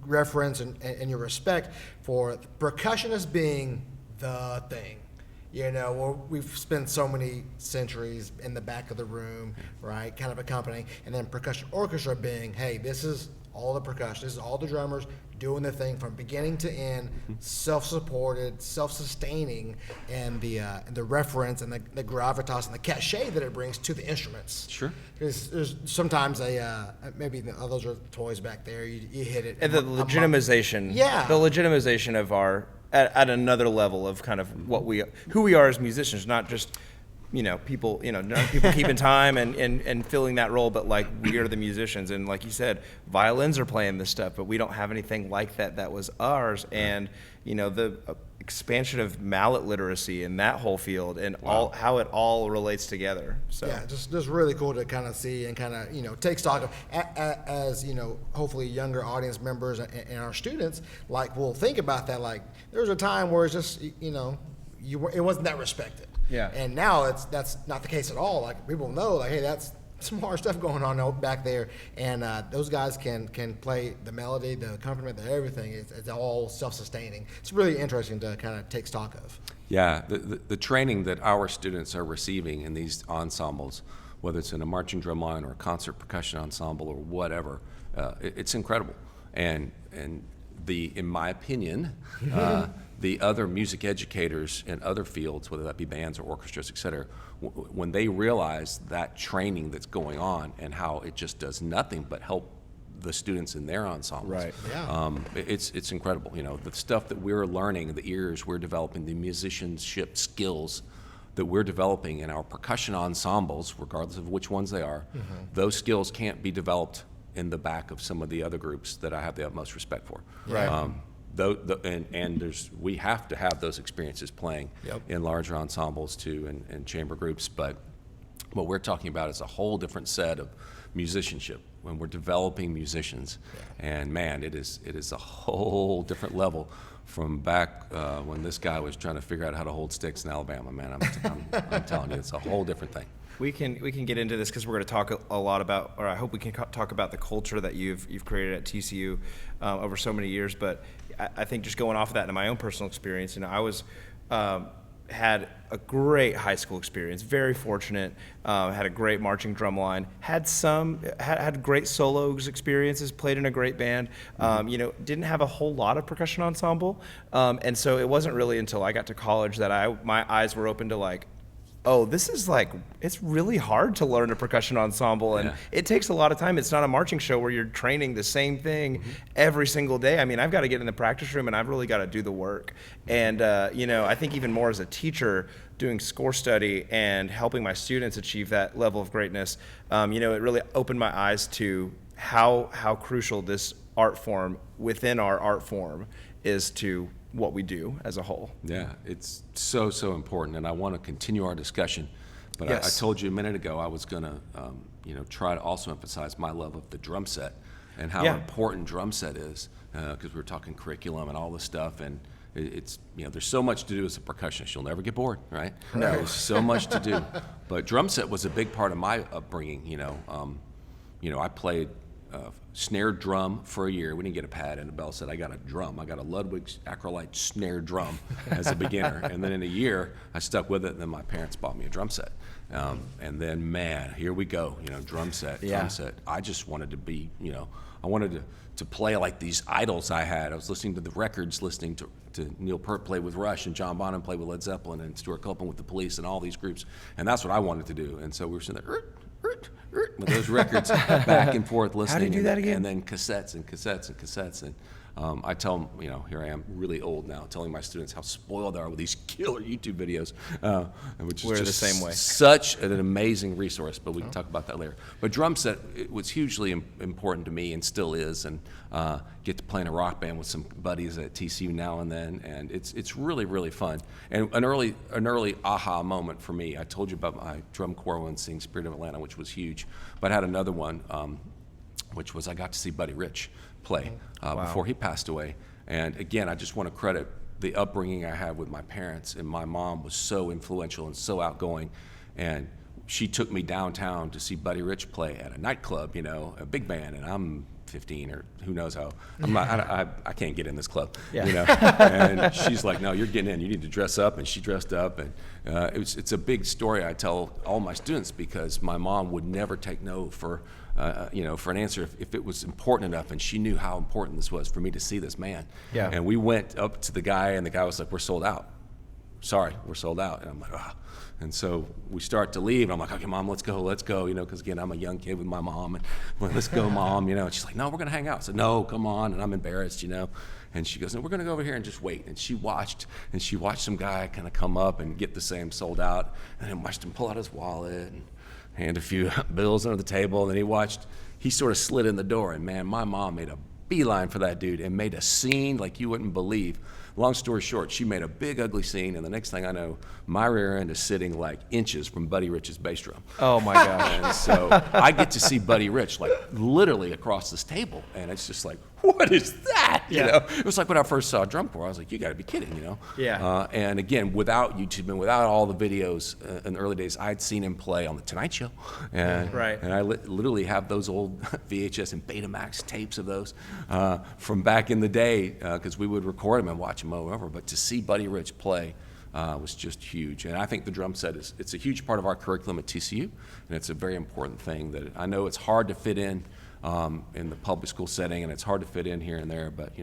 reference and your respect for percussionists being the thing. We've spent so many centuries in the back of the room, right, kind of accompanying, and then percussion orchestra being, hey, this is all the percussion, this is all the drummers doing the thing from beginning to end, self-supported, self-sustaining, and the reference and the gravitas and the cachet that it brings to the instruments. Sure. Because there's sometimes maybe those are toys back there, you hit it. And the legitimization. Yeah. The legitimization of our at another level of kind of who we are as musicians, not just people not people keeping time and filling that role, but like we are the musicians, and like you said, violins are playing this stuff, but we don't have anything like that was ours. And the expansion of mallet literacy in that whole field and how it all relates together. So yeah, just really cool to kind of see and kind of take stock of as hopefully younger audience members and our students will think about that. Like there was a time where it's just it wasn't that respected. Yeah. And now that's not the case at all. Like people know, hey, that's some hard stuff going on back there, and those guys can play the melody, the accompaniment, everything. It's all self-sustaining. It's really interesting to kind of take stock of. Yeah, the training that our students are receiving in these ensembles, whether it's in a marching drum line or a concert percussion ensemble or whatever, it's incredible. And in my opinion, the other music educators in other fields, whether that be bands or orchestras, et cetera, when they realize that training that's going on and how it just does nothing but help the students in their ensembles. Right. Yeah. It's incredible. The stuff that we're learning, the ears we're developing, the musicianship skills that we're developing in our percussion ensembles, regardless of which ones they are, those skills can't be developed in the back of some of the other groups that I have the utmost respect for. Right. We have to have those experiences playing Yep. in larger ensembles too, and chamber groups. But what we're talking about is a whole different set of musicianship when we're developing musicians. And man, it is a whole different level from back when this guy was trying to figure out how to hold sticks in Alabama. Man, I'm telling you, it's a whole different thing. We can get into this because we're going to talk a lot about, or I hope we can talk about the culture that you've created at TCU over so many years. But I think just going off of that in my own personal experience, I was had a great high school experience, very fortunate, had a great marching drum line, had great solos experiences, played in a great band, didn't have a whole lot of percussion ensemble. And so it wasn't really until I got to college that my eyes were open to like, oh, this is like, it's really hard to learn a percussion ensemble, and it takes a lot of time. It's not a marching show where you're training the same thing every single day. I mean, I've got to get in the practice room and I've really got to do the work. And, I think even more as a teacher, doing score study and helping my students achieve that level of greatness, it really opened my eyes to how crucial this art form within our art form is to what we do as a whole. Yeah, it's so important, and I want to continue our discussion. But Yes. I told you a minute ago I was going to, try to also emphasize my love of the drum set and how important drum set is, because we were talking curriculum and all this stuff, and it's there's so much to do as a percussionist. You'll never get bored, right? No. There's so much to do. But drum set was a big part of my upbringing. I played snare drum for a year. We didn't get a pad and a bell set. I got a drum. I got a Ludwig's Acrolite snare drum as a beginner. And then in a year, I stuck with it, and then my parents bought me a drum set. And then, man, here we go, drum set. I just wanted to be, I wanted to play like these idols I had. I was listening to the records, listening to Neil Peart play with Rush, and John Bonham play with Led Zeppelin, and Stuart Copeland with the Police, and all these groups. And that's what I wanted to do. And so we were sitting there, with those records back and forth listening. How do you do that again? And then cassettes. And I tell them, here I am, really old now, telling my students how spoiled they are with these killer YouTube videos, which is We're just the same way. such an amazing resource, but we can talk about that later. But drum set, it was hugely important to me and still is, and get to play in a rock band with some buddies at TCU now and then, and it's really, really fun. And an early aha moment for me, I told you about my drum corps one seeing Spirit of Atlanta, which was huge, but I had another one, which was I got to see Buddy Rich play before he passed away. And again, I just want to credit the upbringing I had with my parents, and my mom was so influential and so outgoing, and she took me downtown to see Buddy Rich play at a nightclub, a big band, and I'm 15 or who knows how. I can't get in this club, And she's like, no, you're getting in. You need to dress up, and she dressed up, and it's a big story I tell all my students, because my mom would never take no for an answer if it was important enough, and she knew how important this was for me to see this man. Yeah. And we went up to the guy, and the guy was like, we're sold out. Sorry, we're sold out. And I'm like, ah. And so we start to leave, and I'm like, okay, Mom, let's go, because again, I'm a young kid with my mom, and I'm like, let's go, Mom, and she's like, no, we're gonna hang out. I said, no, come on, and I'm embarrassed, and she goes, no, we're gonna go over here and just wait. And she watched some guy kind of come up and get the same sold out, and then watched him pull out his wallet and hand a few bills under the table, and then he sort of slid in the door, and man, my mom made a beeline for that dude and made a scene like you wouldn't believe. Long story short, she made a big ugly scene, and the next thing I know, my rear end is sitting like inches from Buddy Rich's bass drum. Oh my gosh. And so I get to see Buddy Rich like literally across this table, and it's just like, what is that? It was like when I first saw drum corps, I was like, you got to be kidding, Yeah. And again, without YouTube and without all the videos in the early days, I'd seen him play on the Tonight Show, and Right. and I literally have those old VHS and Betamax tapes of those from back in the day, because we would record them and watch them over. But to see Buddy Rich play was just huge, and I think the drum set it's a huge part of our curriculum at TCU, and it's a very important thing that I know it's hard to fit in the public school setting, and it's hard to fit in here and there, but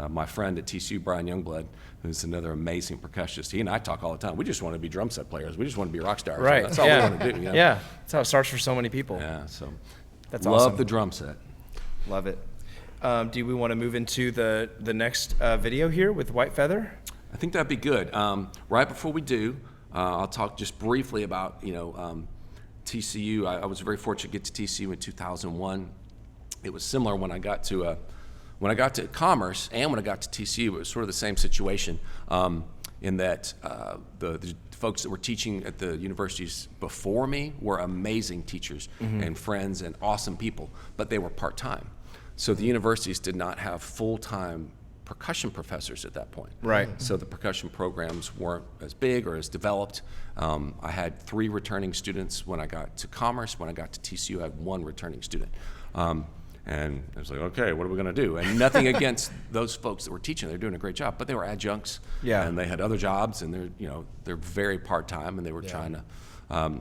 my friend at TCU, Brian Youngblood, who's another amazing percussionist, he and I talk all the time. We just want to be drum set players. We just want to be rock stars. Right. That's all we want to do. Yeah. That's how it starts for so many people. Yeah. So That's love awesome. the drum set. Love it. Do we want to move into the next video here with White Feather? I think that'd be good. Right before we do, I'll talk just briefly about TCU. I was very fortunate to get to TCU in 2001. It was similar when I got to Commerce and when I got to TCU. It was sort of the same situation in that the folks that were teaching at the universities before me were amazing teachers and friends and awesome people, but they were part-time. So the universities did not have full-time percussion professors at that point. Right. So the percussion programs weren't as big or as developed. I had 3 returning students when I got to Commerce. When I got to TCU, I had 1 returning student. And I was like, okay, what are we going to do? And nothing against those folks that were teaching; they're doing a great job. But they were adjuncts, Yeah. and they had other jobs, and they're very part time, and they were trying to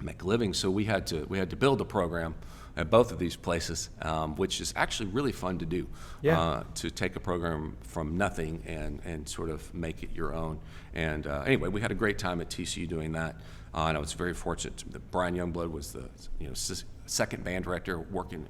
make a living. So we had to build a program at both of these places, which is actually really fun to do. Yeah. To take a program from nothing and sort of make it your own. And anyway, we had a great time at TCU doing that. And I was very fortunate that Brian Youngblood was the second band director,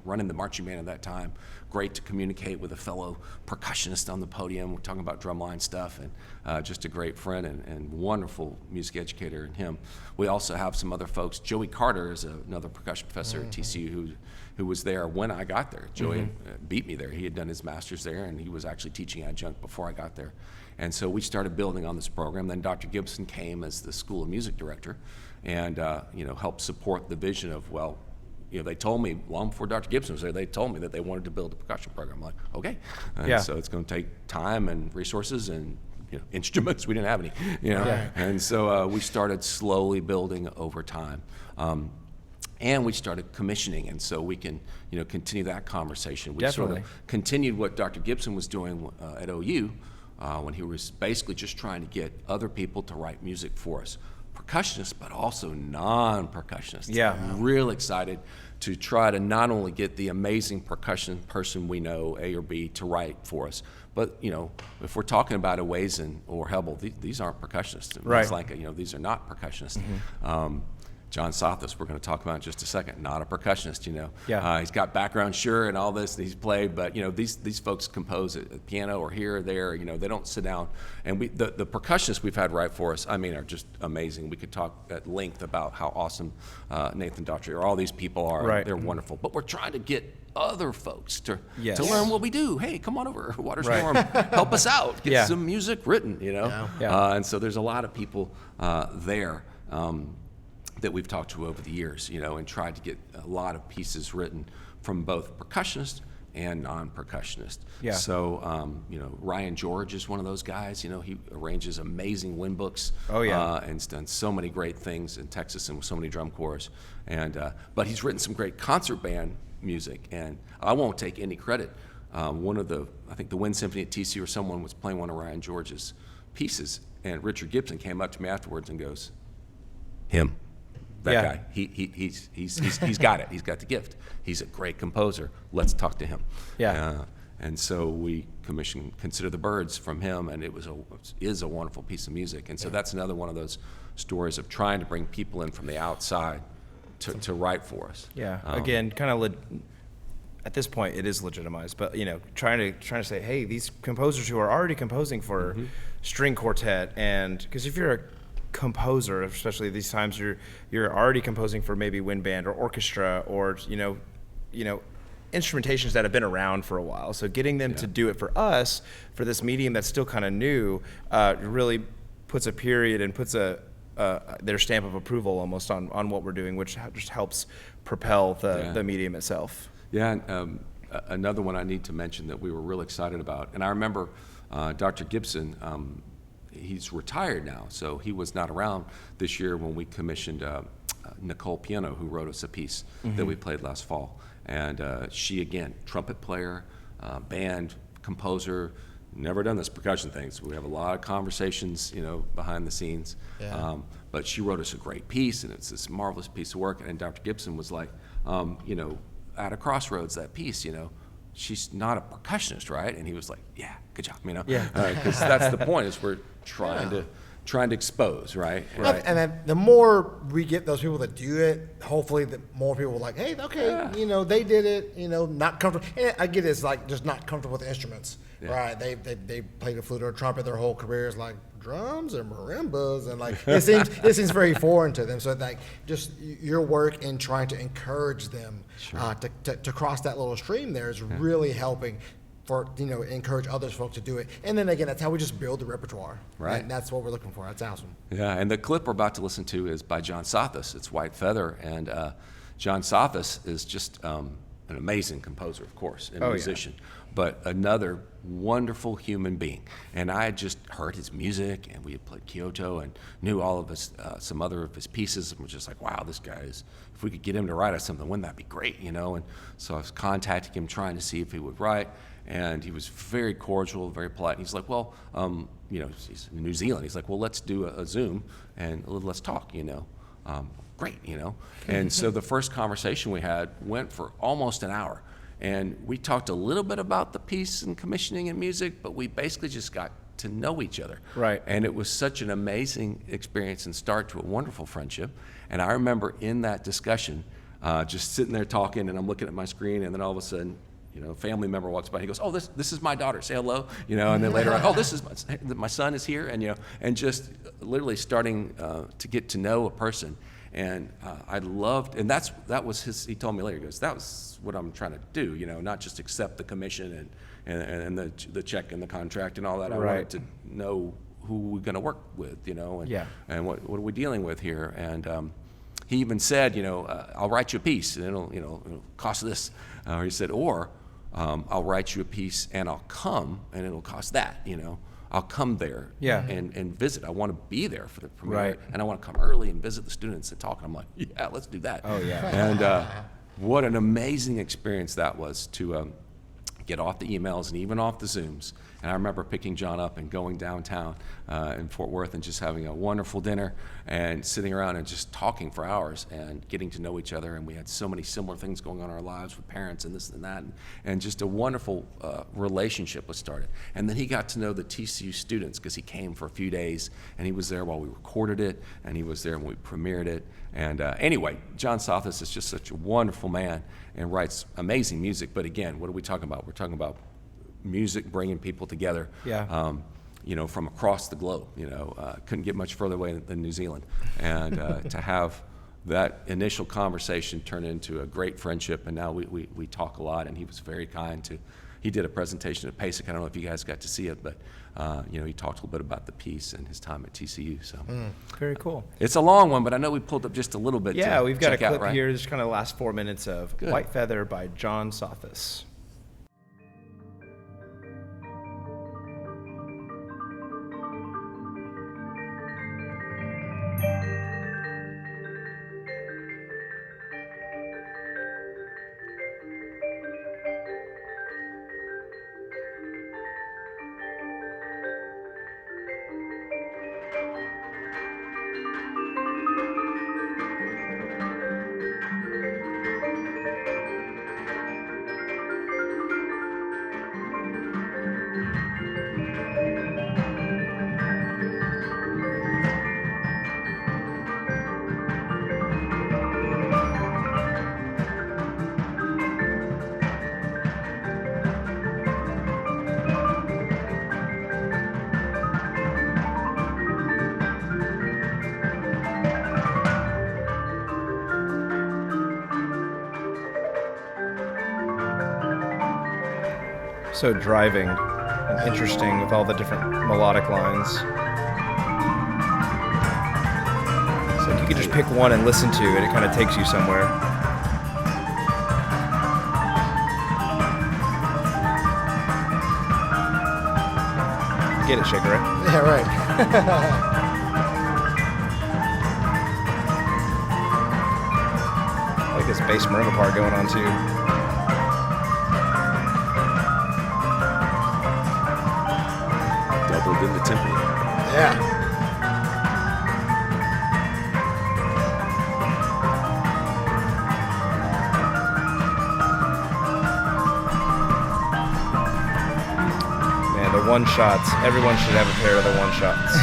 running the marching band at that time. Great to communicate with a fellow percussionist on the podium. We're talking about drumline stuff, and just a great friend and wonderful music educator in him. We also have some other folks. Joey Carter is another percussion professor at TCU who was there when I got there. Joey beat me there. He had done his master's there, and he was actually teaching adjunct before I got there. And so we started building on this program. Then Dr. Gibson came as the School of Music director, and helped support the vision of, they told me long before Dr. Gibson was there, they told me that they wanted to build a percussion program. I'm like, okay. And so it's going to take time and resources and instruments. We didn't have any, And so we started slowly building over time. And we started commissioning, and so we can, continue that conversation. We Definitely. sort of continued what Dr. Gibson was doing at OU when he was basically just trying to get other people to write music for us. Percussionists, but also non-percussionists. Yeah. I'm real excited to try to not only get the amazing percussion person we know, A or B, to write for us, but if we're talking about a Wazen or Hebel, these aren't percussionists. Right. It's like these are not percussionists. John Sothis, we're going to talk about in just a second, not a percussionist, Yeah. He's got background, sure, and all this, and he's played, but, these folks compose at the piano or here or there, they don't sit down. And the percussionists we've had write for us, are just amazing. We could talk at length about how awesome Nathan Daughtry or all these people are. Right. They're wonderful. But we're trying to get other folks to Yes. learn what we do. Hey, come on over, Waterstorm, Right. help us out, get Yeah. some music written, Yeah. And so there's a lot of people there. That we've talked to over the years, and tried to get a lot of pieces written from both percussionists and non-percussionists. Yeah. So, Ryan George is one of those guys. He arranges amazing wind books. Oh, yeah. And has done so many great things in Texas and with so many drum corps. And but he's written some great concert band music, and I won't take any credit. I think the Wind Symphony at TCU or someone was playing one of Ryan George's pieces, and Richard Gibson came up to me afterwards and goes, "Him." That Yeah. guy, he's got it. He's got the gift. He's a great composer. Let's talk to him. Yeah. And so we commissioned "Consider the Birds" from him, and it is a wonderful piece of music. And so that's another one of those stories of trying to bring people in from the outside to write for us. Yeah. Again, kind of at this point, it is legitimized, but trying to say, hey, these composers who are already composing for string quartet, and because if you're a composer, especially these times, you're already composing for maybe wind band or orchestra or instrumentations that have been around for a while. So getting them to do it for us, for this medium that's still kind of new, really puts a period and puts their stamp of approval almost on what we're doing, which just helps propel the medium itself. Yeah, and another one I need to mention that we were real excited about, and I remember Dr. Gibson, he's retired now, so he was not around this year when we commissioned Nicole Piano, who wrote us a piece that we played last fall. And she, again, trumpet player, band, composer, never done this percussion thing, so we have a lot of conversations, behind the scenes. Yeah. But she wrote us a greght piece, and it's this marvelous piece of work. And Dr. Gibson was like, at a crossroads, that piece, she's not a percussionist, right? And he was like, yeah, good job, Yeah. Because that's the point, is we're trying to expose, right? And then the more we get those people that do it, hopefully the more people are like, hey, okay, they did it, not comfortable. And I get it's like just not comfortable with the instruments, right? They played a flute or a trumpet their whole careers, like drums and marimbas, and like it seems very foreign to them. So like just your work in trying to encourage them to cross that little stream there is really helping. For encourage other folks to do it, and then again, that's how we just build the repertoire. Right. And that's what we're looking for. That's awesome. Yeah, and the clip we're about to listen to is by John Sothis. It's White Feather, and John Sothis is just an amazing composer, of course, and Oh, yeah. musician, but another wonderful human being. And I had just heard his music, and we had played Kyoto and knew all of his, some other of his pieces, and was just like, wow, this guy is, if we could get him to write us something, wouldn't that be great, you know? And so I was contacting him, trying to see if he would write, and he was very cordial, very polite. And he's like, well, you know, he's in New Zealand. He's like, well, let's do a Zoom, and let's talk, you know? Great, you know? And so the first conversation we had went for almost an hour. And we talked a little bit about the piece and commissioning and music, but we basically just got to know each other. Right. And it was such an amazing experience and start to a wonderful friendship. And I remember in that discussion, just sitting there talking, and I'm looking at my screen, and then all of a sudden, you know, a family member walks by. He goes, "Oh, this is my daughter. Say hello." You know, and then later on, "Oh, this is my son is here," and you know, and just literally starting to get to know a person. And I loved, and that was his. He told me later, he goes, "That was what I'm trying to do. You know, not just accept the commission and the check and the contract and all that. I Right. wanted to know who we're going to work with. You know, and Yeah. and what are we dealing with here?" And he even said, you know, "I'll write you a piece, and it'll cost this." Or he said, "Or I'll write you a piece, and I'll come, and it'll cost that. You know, I'll come there, Yeah. and visit. I want to be there for the premiere, Right. and I want to come early and visit the students and talk." And I'm like, "Yeah, let's do that." Oh, yeah. And what an amazing experience that was to get off the emails and even off the Zooms. And I remember picking John up and going downtown in Fort Worth and just having a wonderful dinner and sitting around and just talking for hours and getting to know each other. And we had so many similar things going on in our lives with parents and this and that. And just a wonderful relationship was started. And then he got to know the TCU students because he came for a few days, and he was there while we recorded it, and he was there when we premiered it. And anyway, John Sothis is just such a wonderful man and writes amazing music. But again, what are we talking about? We're talking about music bringing people together, Yeah. you know, from across the globe. You know, couldn't get much further away than New Zealand. And to have that initial conversation turn into a great friendship, and now we talk a lot, and he was very kind to, he did a presentation at PASIC. I don't know if you guys got to see it, but, you know, he talked a little bit about the piece and his time at TCU, so. Very cool. It's a long one, but I know we pulled up just a little bit Yeah, to we've got a check out, clip right? here. This is kind of the last 4 minutes of Good. White Feather by John Sothis. So driving and interesting with all the different melodic lines. It's like you could just pick one and listen to, and it kind of takes you somewhere. Get it, Shaker, right? Yeah, right. Like this bass marimba part going on too. Doubled in the tempo. Yeah. Man, the one shots. Everyone should have a pair of the one shots.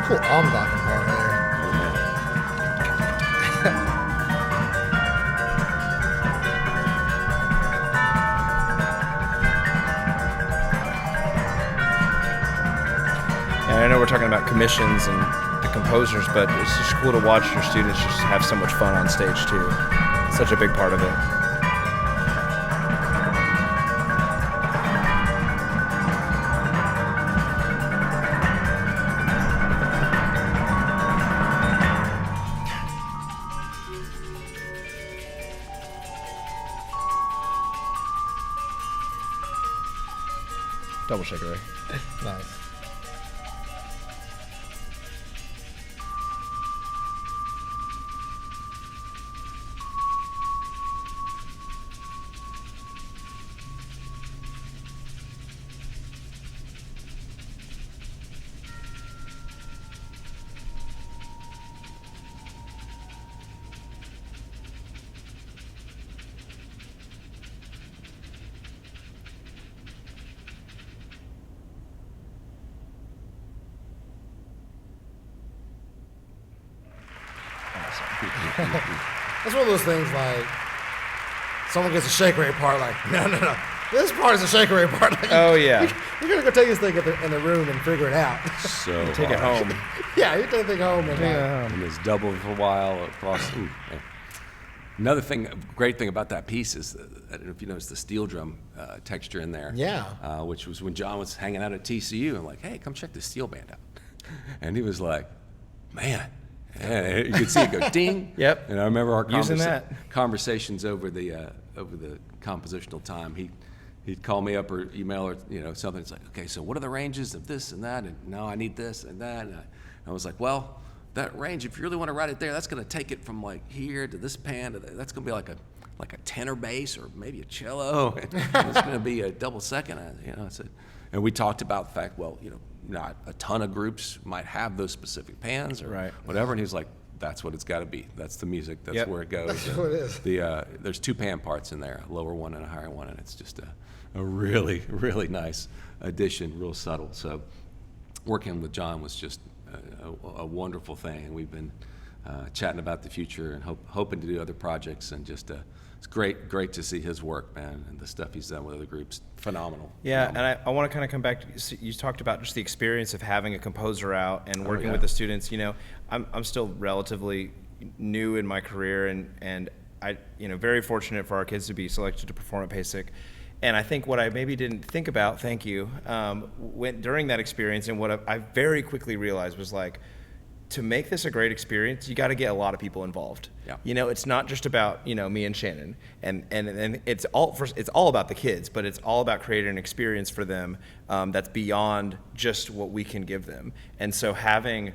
Cool arm-docking part there. And I know we're talking about commissions and the composers, but it's just cool to watch your students just have so much fun on stage too. It's such a big part of it. Double shaker, right? Nice. That's one of those things like someone gets a shaker rate part, like, no. This part is a shaker rate part. Like, Oh, yeah. You're going to go take this thing in the room and figure it out. So Take it hard. home. Yeah, you take the thing home and And it's double for a while across. Ooh, yeah. Another thing, great thing about that piece is, I don't know if you noticed the steel drum texture in there. Yeah. Which was when John was hanging out at TCU. I'm like, hey, come check the steel band out. And he was like, man. And you could see it go ding. Yep. And I remember our Using that. conversations over the compositional time. He'd call me up or email or something. It's like, okay, so what are the ranges of this and that? And no, I need this and that. And I was like, well, that range, if you really want to write it there, that's going to take it from like here to this pan. That's going to be like a tenor bass or maybe a cello. And it's going to be a double second. I said, and we talked about the fact, well, not a ton of groups might have those specific pans or Right. whatever. And he was like, that's what it's got to be. That's the music. That's Yep. where it goes. That's what it is. There's 2 pan parts in there, a lower one and a higher one, and it's just a really, really nice addition, real subtle. So working with John was just a wonderful thing, and we've been chatting about the future and hoping to do other projects, and just it's great to see his work, man, and the stuff he's done with other groups. Phenomenal. Yeah, Phenomenal. and I want to kind of come back to, you talked about just the experience of having a composer out and working yeah. with the students. I'm still relatively new in my career, and I very fortunate for our kids to be selected to perform at PASIC. And I think what I maybe didn't think about, thank you, during that experience, and what I very quickly realized was like, to make this a great experience, you got to get a lot of people involved. Yeah. It's not just about me and Shannon, and it's all about the kids, but it's all about creating an experience for them that's beyond just what we can give them. And so having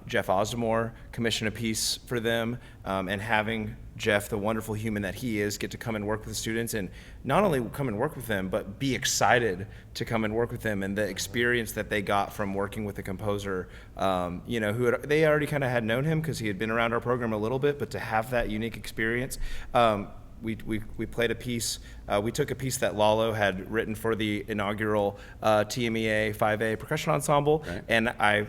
Jeff Osdemore commission a piece for them, and having Jeff, the wonderful human that he is, get to come and work with the students, and not only come and work with them, but be excited to come and work with them, and the experience that they got from working with a composer, they already kind of had known him because he had been around our program a little bit, but to have that unique experience. We played a piece. We took a piece that Lalo had written for the inaugural TMEA 5A percussion ensemble, Right. and I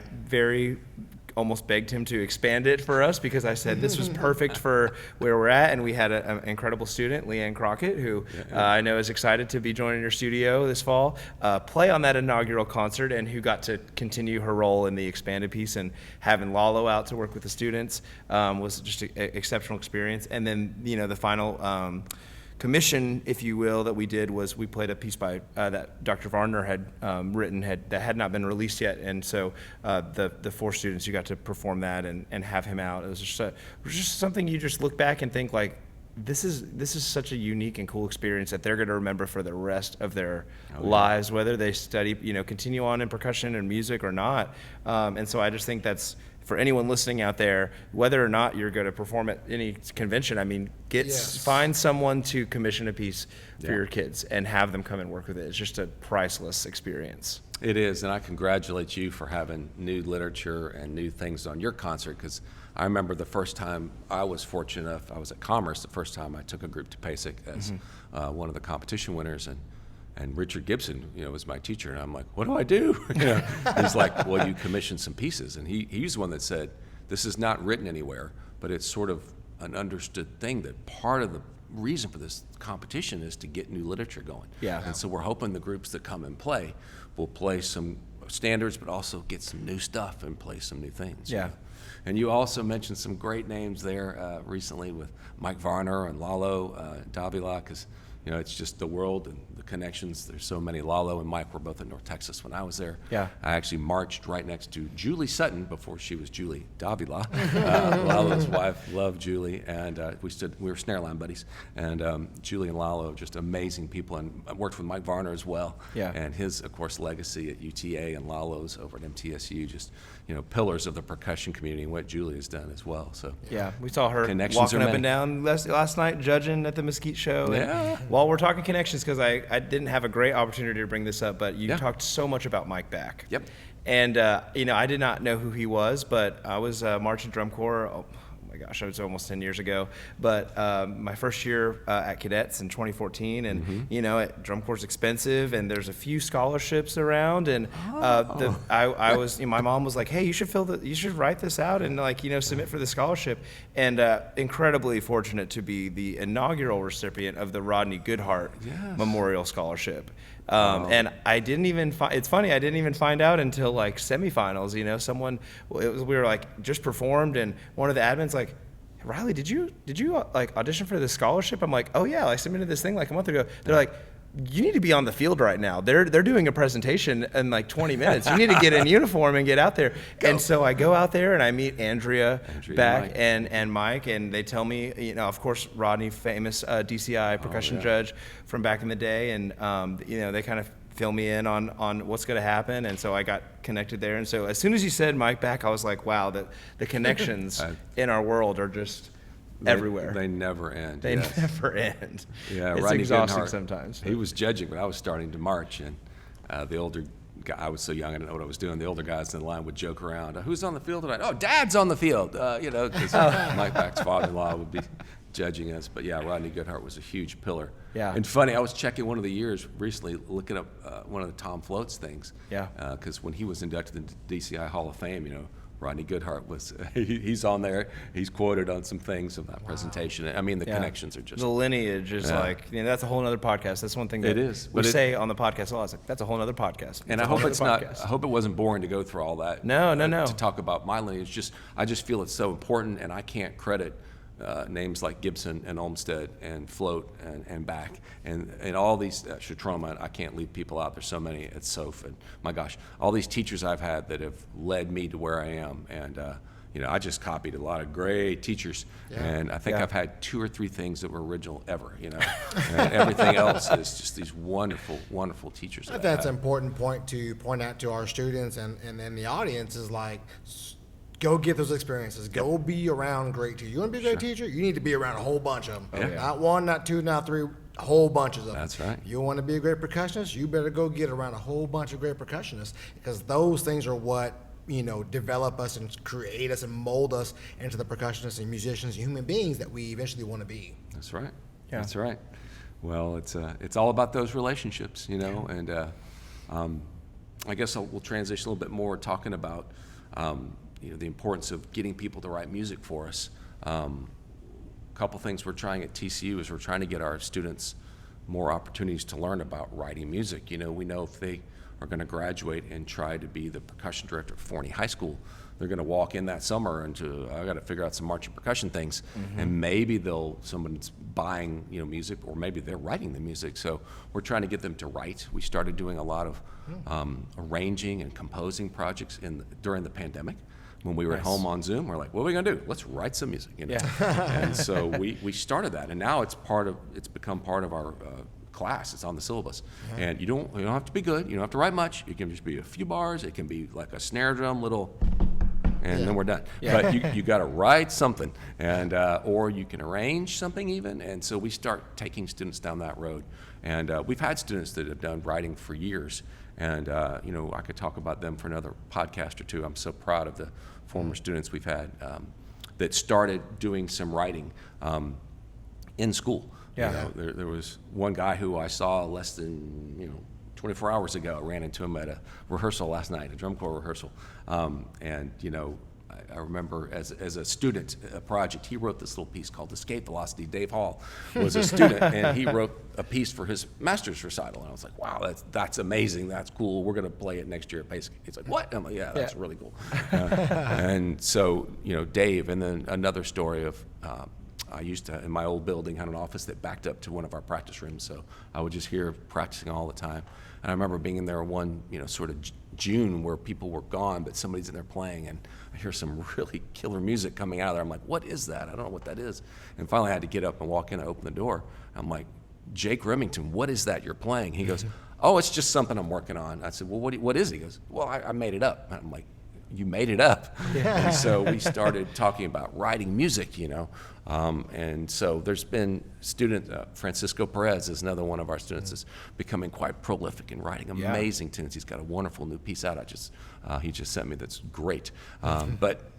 almost begged him to expand it for us, because I said this was perfect for where we're at, and we had an incredible student, Leanne Crockett, who I know is excited to be joining your studio this fall, play on that inaugural concert, and who got to continue her role in the expanded piece. And having Lalo out to work with the students was just an exceptional experience. And then the final commission, if you will, that we did was we played a piece by that Dr. Varner had written that had not been released yet, and so the 4 students who got to perform that and have him out, it was just something you just look back and think like, this is such a unique and cool experience that they're going to remember for the rest of their lives, whether they study, continue on in percussion and music or not. And so I just think that's, for anyone listening out there, whether or not you're going to perform at any convention, find someone to commission a piece for your kids and have them come and work with it. It's just a priceless experience. It is, and I congratulate you for having new literature and new things on your concert, because I remember the first time I was fortunate enough, I was at Commerce, the first time I took a group to PASIC as one of the competition winners, and Richard Gibson, was my teacher, and I'm like, what do I do? He's like, well, you commission some pieces, and he's the one that said, this is not written anywhere, but it's sort of an understood thing that part of the reason for this competition is to get new literature going. Yeah. And so we're hoping the groups that come and play will play some standards, but also get some new stuff and play some new things. Yeah. And you also mentioned some great names there recently with Mike Varner and Lalo Davila, because it's just the world and the connections. There's so many. Lalo and Mike were both in North Texas when I was there. Yeah. I actually marched right next to Julie Sutton before she was Julie Davila. Lalo's wife loved Julie, and we were snare line buddies. And Julie and Lalo, just amazing people, and I worked with Mike Varner as well. Yeah. And his, of course, legacy at UTA and Lalo's over at MTSU, just pillars of the percussion community, and what Julie has done as well. So Yeah, we saw her Connections walking are up many. and down last night, judging at the Mesquite show. And Yeah. while we're talking connections, because I didn't have a great opportunity to bring this up, but you Yeah. talked so much about Mike Back. Yep. And, I did not know who he was, but I was marching drum corps. Oh my gosh, it was almost 10 years ago. But my first year at Cadets in 2014, and drum corps is expensive, and there's a few scholarships around, and I was, my mom was like, hey, you should write this out and submit for the scholarship, and incredibly fortunate to be the inaugural recipient of the Rodney Goodhart Yes. Memorial Scholarship. And I didn't even it's funny, I didn't even find out until like semifinals, we were like just performed, and one of the admins like, Riley, did you like audition for this scholarship? I'm like, oh yeah, I submitted this thing like a month ago. They're like, you need to be on the field right now. They're doing a presentation in like 20 minutes. You need to get in uniform and get out there. And so I go out there and I meet Andrea Back and Mike, and they tell me, of course, Rodney, famous DCI percussion judge from back in the day, and they kind of fill me in on what's going to happen, and so I got connected there. And so as soon as you said Mike Back, I was like, wow, the connections in our world are just everywhere. They never end. They yes. never end. Yeah, It's Rodney exhausting Goodhart, sometimes. He was judging when I was starting to march, and the older guy, I was so young, I didn't know what I was doing. The older guys in the line would joke around, who's on the field tonight? Oh, Dad's on the field, because Mike Back's father-in-law would be judging us. But yeah, Rodney Goodhart was a huge pillar. Yeah. And funny, I was checking one of the years recently, looking up one of the Tom Floats things. Yeah. Because when he was inducted into the DCI Hall of Fame, Rodney Goodhart was, he's on there. He's quoted on some things of that presentation. I mean, the connections are just. The lineage is like, that's a whole nother podcast. That's one thing that It is, we but say on the podcast a lot. It's like, that's a whole other podcast. And I hope it's not. I hope it wasn't boring to go through all that. No. To talk about my lineage, I just feel it's so important, and I can't credit names like Gibson and Olmsted and Float and Back and all these Shatroma. I can't leave people out. There's so many at Soph, and my gosh, all these teachers I've had that have led me to where I am. And I just copied a lot of great teachers, and I think I've had 2 or 3 things that were original ever. And everything else is just these wonderful, wonderful teachers. I think that's an important point to point out to our students and the audience is like, go get those experiences. Go be around great teachers. You want to be a great teacher? You need to be around a whole bunch of them. Yeah. Not 1, not 2, not 3, a whole bunch of them. That's right. You want to be a great percussionist? You better go get around a whole bunch of great percussionists, because those things are what develop us and create us and mold us into the percussionists and musicians and human beings that we eventually want to be. That's right. Yeah. That's right. Well, it's all about those relationships, and I guess we'll transition a little bit more talking about the importance of getting people to write music for us. A couple things we're trying at TCU is we're trying to get our students more opportunities to learn about writing music. We know if they are going to graduate and try to be the percussion director at Forney High School, they're going to walk in that summer into, I got to figure out some marching percussion things, and maybe someone's buying music, or maybe they're writing the music. So we're trying to get them to write. We started doing a lot of arranging and composing projects during the pandemic. When we were at home on Zoom, we're like, what are we gonna do? Let's write some music. And so we started that, and now it's become part of our class. It's on the syllabus. And you don't have to be good. You don't have to write much. It can just be a few bars. It can be like a snare drum, and then we're done. But you got to write something, and or you can arrange something even. And so we start taking students down that road. And we've had students that have done writing for years. And I could talk about them for another podcast or two. I'm so proud of the former students we've had that started doing some writing in school. Yeah. There was one guy who I saw less than 24 hours ago. I ran into him at a rehearsal last night, a drum corps rehearsal, and I remember as a student project, he wrote this little piece called Escape Velocity. Dave Hall was a student, and he wrote a piece for his master's recital. And I was like, wow, that's amazing. That's cool. We're going to play it next year at PASIC. He's like, what? I'm like, yeah, that's really cool. And so, Dave, and then another story of, I used to, in my old building, had an office that backed up to one of our practice rooms, so I would just hear practicing all the time. And I remember being in there one, sort of June where people were gone, but somebody's in there playing, and I hear some really killer music coming out of there. I'm like, what is that? I don't know what that is. And finally I had to get up and walk in and open the door. I'm like, Jake Remington, what is that you're playing? He goes, oh, it's just something I'm working on. I said, well, what is it? He goes, well, I made it up. And I'm like, you made it up. And so we started talking about writing music, and so there's been Francisco Perez is another one of our students that's becoming quite prolific in writing amazing tunes. He's got a wonderful new piece out. He just sent me that's great. But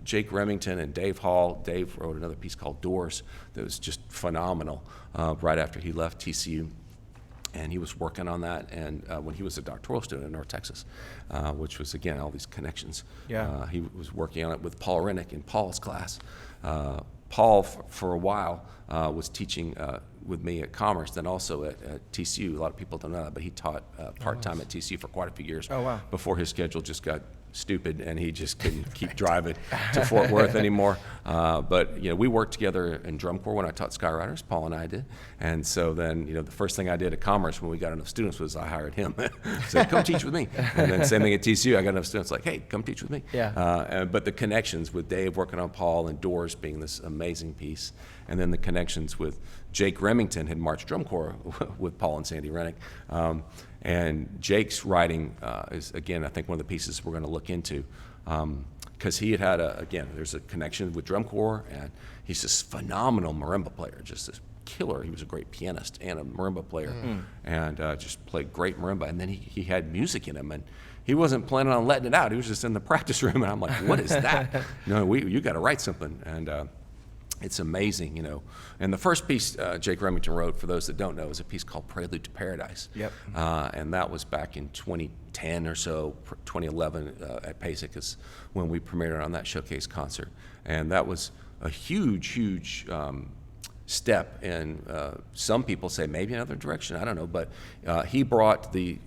Jake Remington and Dave Hall. Dave wrote another piece called Doors that was just phenomenal right after he left TCU. And he was working on that, and when he was a doctoral student in North Texas, which was, again, all these connections. He was working on it with Paul Rennick in Paul's class. Paul, for a while, was teaching with me at Commerce, then also at TCU. A lot of people don't know that, but he taught part-time at TCU for quite a few years before his schedule just got stupid and he just couldn't keep driving to Fort Worth anymore. But we worked together in drum corps when I taught Skywriters, Paul and I did. And so then the first thing I did at Commerce when we got enough students was I hired him. Said, come teach with me. And then same thing at TCU, I got enough students like, hey, come teach with me. But the connections with Dave working on Paul and Doors being this amazing piece, and then the connections with Jake Remington had marched drum corps with Paul and Sandy Rennick. And Jake's writing is, again, I think one of the pieces we're going to look into, because he had there's a connection with drum corps, and he's this phenomenal marimba player, just this killer. He was a great pianist and a marimba player, and just played great marimba. And then he had music in him, and he wasn't planning on letting it out. He was just in the practice room, and I'm like, what is that? No, you got to write something. And it's amazing, And the first piece Jake Remington wrote, for those that don't know, is a piece called Prelude to Paradise. And that was back in 2010 or so, 2011 at PASIC is when we premiered it on that showcase concert. And that was a huge step in, some people say maybe another direction, I don't know, but he brought the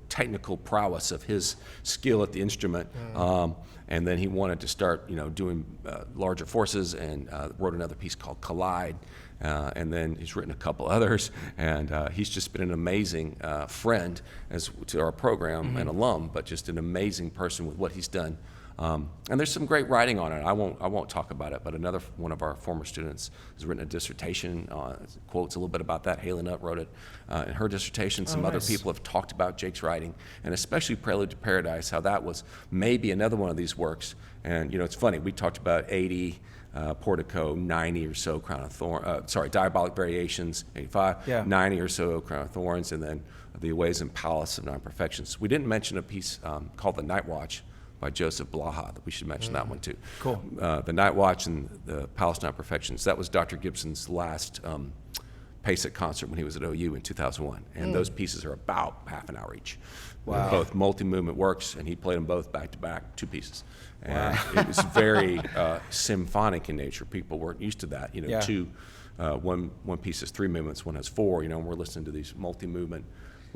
technical prowess of his skill at the instrument, and then he wanted to start, doing larger forces, and wrote another piece called Collide, and then he's written a couple others, and he's just been an amazing friend to our program and alum, but just an amazing person with what he's done. And there's some great writing on it. I won't talk about it, but another one of our former students has written a dissertation, quotes a little bit about that. Haley Nutt wrote it in her dissertation. Some other people have talked about Jake's writing, and especially Prelude to Paradise, how that was maybe another one of these works. And it's funny, we talked about 80, Portico, 90 or so Crown of Thorns, Diabolic Variations, 85, 90 or so Crown of Thorns, and then the Aways and Palace of Non-Perfections. We didn't mention a piece called The Night Watch by Joseph Blaha, that we should mention that one too. Cool. The Night Watch and the Palace of Non-Perfections, that was Dr. Gibson's last PASIC concert when he was at OU in 2001. And those pieces are about half an hour each. Wow. Both multi-movement works, and he played them both back to back, 2 pieces. And it was very symphonic in nature. People weren't used to that. One piece has 3 movements, one has 4, and we're listening to these multi-movement,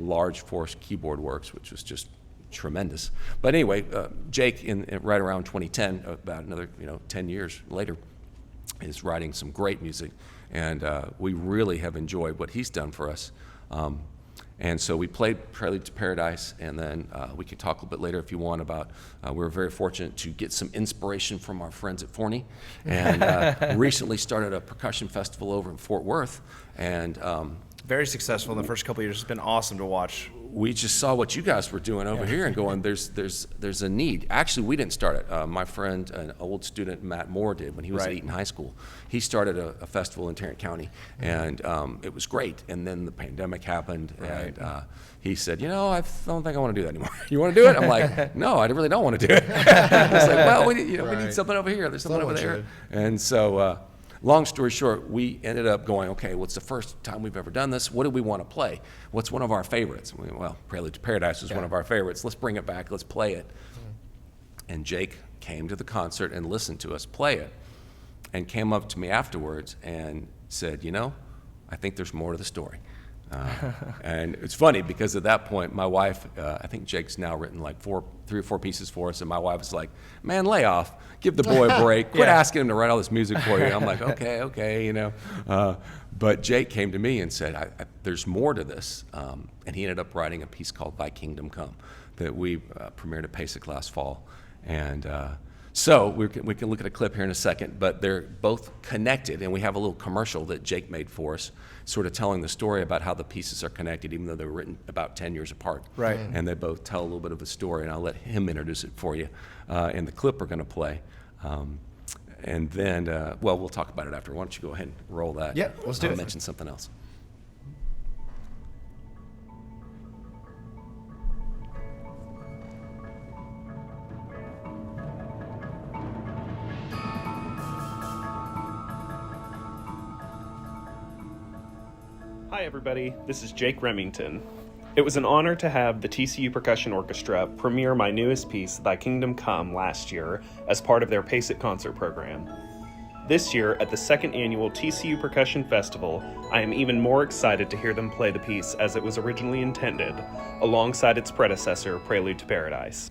large force keyboard works, which was just tremendous. But anyway, Jake, right around 2010, about another 10 years later, is writing some great music, and we really have enjoyed what he's done for us. And so we played Prelude to Paradise, and then we can talk a little bit later if you want about, we were very fortunate to get some inspiration from our friends at Forney, and recently started a percussion festival over in Fort Worth, and very successful in the first couple of years. It's been awesome to watch. We just saw what you guys were doing over here and going, there's a need. Actually, we didn't start it. My friend, an old student, Matt Moore, did when he was at Eaton High School. He started a festival in Tarrant County, and it was great. And then the pandemic happened, and he said, I don't think I want to do that anymore. You want to do it? I'm like, no, I really don't want to do it. It's like, well, we need something over here. There's something over there. And so, long story short, we ended up going, okay, what's the first time we've ever done this? What do we want to play? What's one of our favorites? Well, Prelude to Paradise was one of our favorites. Let's bring it back. Let's play it. And Jake came to the concert and listened to us play it, and came up to me afterwards and said, I think there's more to the story. And it's funny because at that point, my wife, I think Jake's now written like 3 or 4 pieces for us, and my wife was like, man, lay off, give the boy a break, quit asking him to write all this music for you. And I'm like, okay. But Jake came to me and said, there's more to this. And he ended up writing a piece called Thy Kingdom Come that we premiered at PASIC last fall. And so we can look at a clip here in a second, but they're both connected, and we have a little commercial that Jake made for us, sort of telling the story about how the pieces are connected, even though they were written about 10 years apart. Right. And they both tell a little bit of a story, and I'll let him introduce it for you in the clip we're going to play. And then, we'll talk about it after. Why don't you go ahead and roll that? Yeah, let's do it. I'll mention something else. Hi everybody, this is Jake Remington. It was an honor to have the TCU Percussion Orchestra premiere my newest piece, Thy Kingdom Come, last year as part of their PASIC concert program. This year, at the 2nd annual TCU Percussion Festival, I am even more excited to hear them play the piece as it was originally intended, alongside its predecessor, Prelude to Paradise.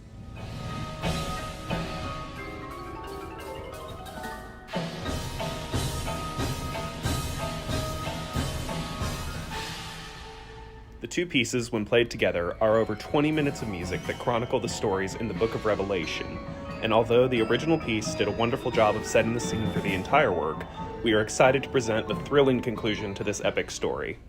The 2 pieces, when played together, are over 20 minutes of music that chronicle the stories in the Book of Revelation, and although the original piece did a wonderful job of setting the scene for the entire work, we are excited to present the thrilling conclusion to this epic story.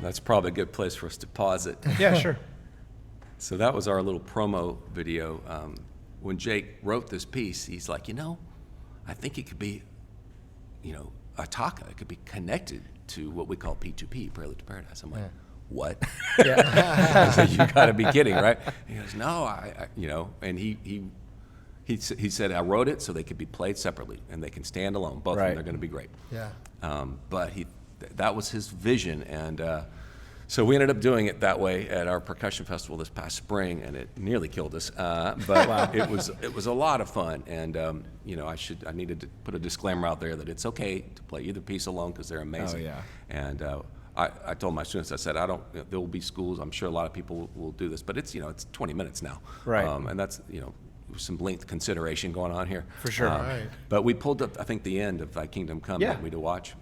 That's probably a good place for us to pause it. Yeah, sure. So that was our little promo video. When Jake wrote this piece, he's like, I think it could be, a taka. It could be connected to what we call P2P, Prelude to Paradise. I'm like, what? I said, you got to be kidding, right? He goes, no, and he said, I wrote it so they could be played separately and they can stand alone. Both of them are going to be great. Yeah. But that was his vision, and so we ended up doing it that way at our percussion festival this past spring, and it nearly killed us. But it was a lot of fun, and I needed to put a disclaimer out there that it's okay to play either piece alone because they're amazing. Oh, yeah. And I told my students, I said, there will be schools. I'm sure a lot of people will do this, but it's 20 minutes now. Right. And that's some length consideration going on here. For sure. Right. But we pulled up, I think, the end of Thy Kingdom Come that we to watch.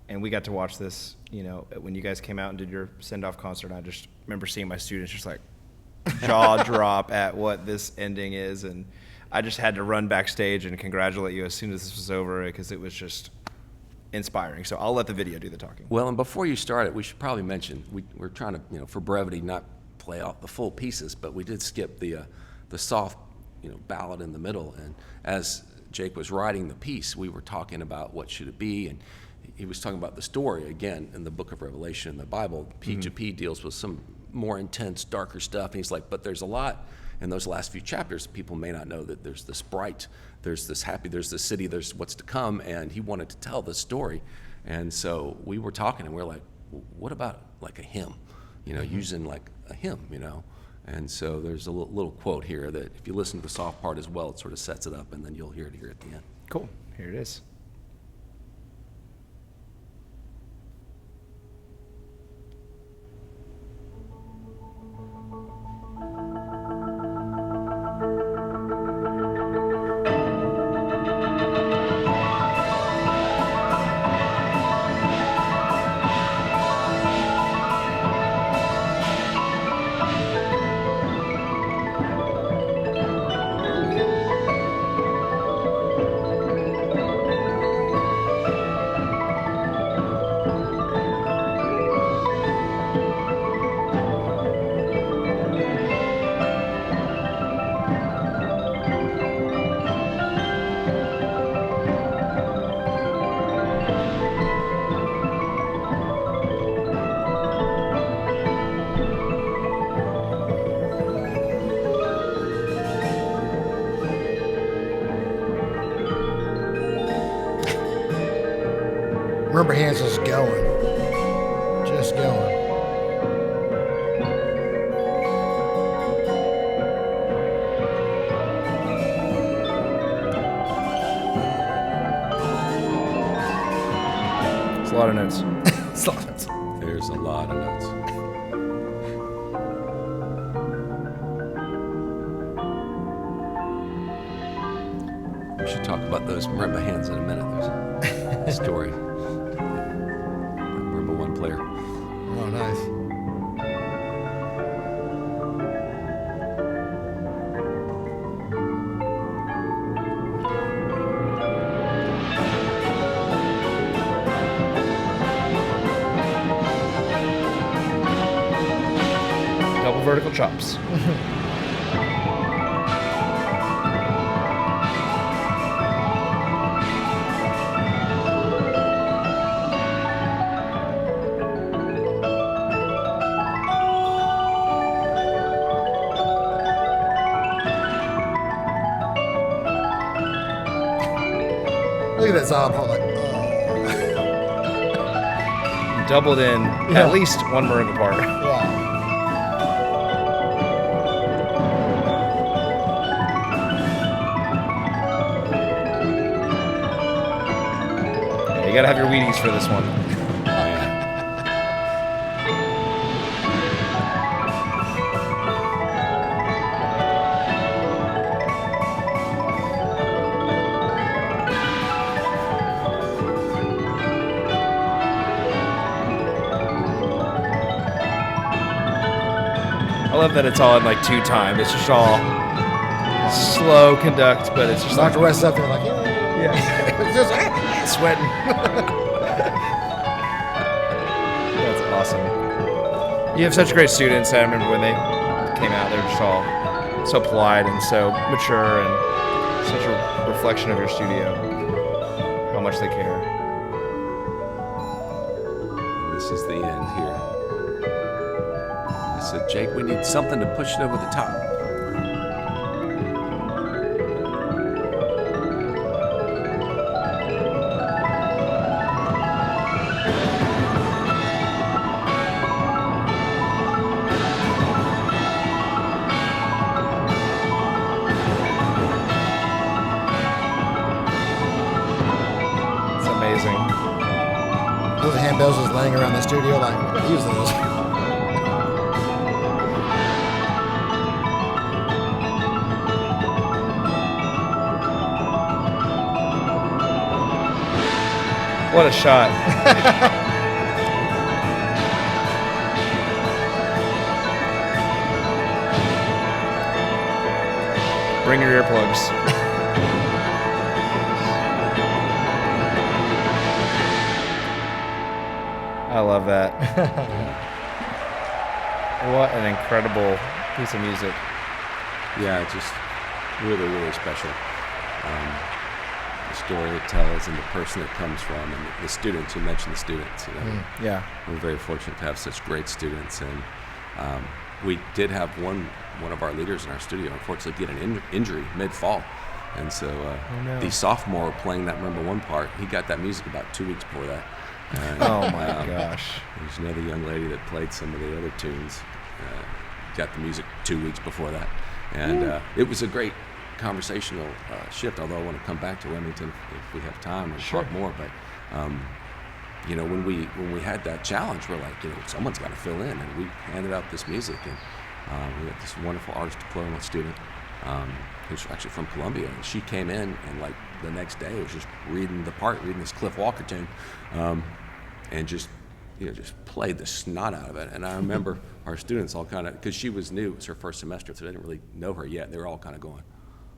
And we got to watch this, when you guys came out and did your send-off concert. And I just remember seeing my students just like jaw drop at what this ending is. And I just had to run backstage and congratulate you as soon as this was over because it was just inspiring. So I'll let the video do the talking. Well, and before you start it, we should probably mention, we're trying to, for brevity, not play off the full pieces, but we did skip the soft, ballad in the middle. And as Jake was writing the piece, we were talking about what should it be, and he was talking about the story, again, in the Book of Revelation, in the Bible. P2P deals with some more intense, darker stuff. And he's like, but there's a lot in those last few chapters. People may not know that there's this bright, there's this happy, there's this city, there's what's to come. And he wanted to tell this story. And so we were talking, and we were like, what about like a hymn? Using like a hymn, And so there's a little quote here that if you listen to the soft part as well, it sort of sets it up, and then you'll hear it here at the end. Cool. Here it is. marimba hands just going. Just going. It's a lot of notes. It's a lot of notes. There's a lot of notes. We should talk about those marimba hands in a minute. There's a story. Marimba One player. Oh, nice. Double vertical chops. Look at that solid part, like, Doubled in Yeah. at least one marimba part. wow. Yeah, you gotta have your Wheaties for this one. I love that it's all in like 2 time. It's just all slow conduct, but it's just like, Dr. West's up there like, yeah. It's just sweating. that's awesome. You have such great students. I remember when they came out, they were just all so polite and so mature and such a reflection of your studio, how much they care. This is the end here. I said, Jake, we need something to push it over the top. It's amazing. Those handbells just laying around the studio, like, use those. What a shot. Bring your earplugs. I love that. What an incredible piece of music. Yeah, just really, really special. The story it tells and the person it comes from, and the students. You mentioned the students. You know, Yeah. we're very fortunate to have such great students, and we did have one of our leaders in our studio unfortunately get an injury mid-fall, and so no. the sophomore playing that Marimba One part, he got that music about 2 weeks before that. And, Oh my gosh. There's another young lady that played some of the other tunes, got the music 2 weeks before that, and it was a great conversational shift. Although I want to come back to Remington if we have time and talk more, but you know, when we had that challenge, we're like, you know, someone's got to fill in, and we handed out this music, and we had this wonderful artist diploma student who's actually from Columbia, and she came in and like the next day was just reading this Cliff Walker tune, and just, you know, just played the snot out of it. And I remember our students all kind of, because she was new, it was her first semester, so they didn't really know her yet. They were all kind of going,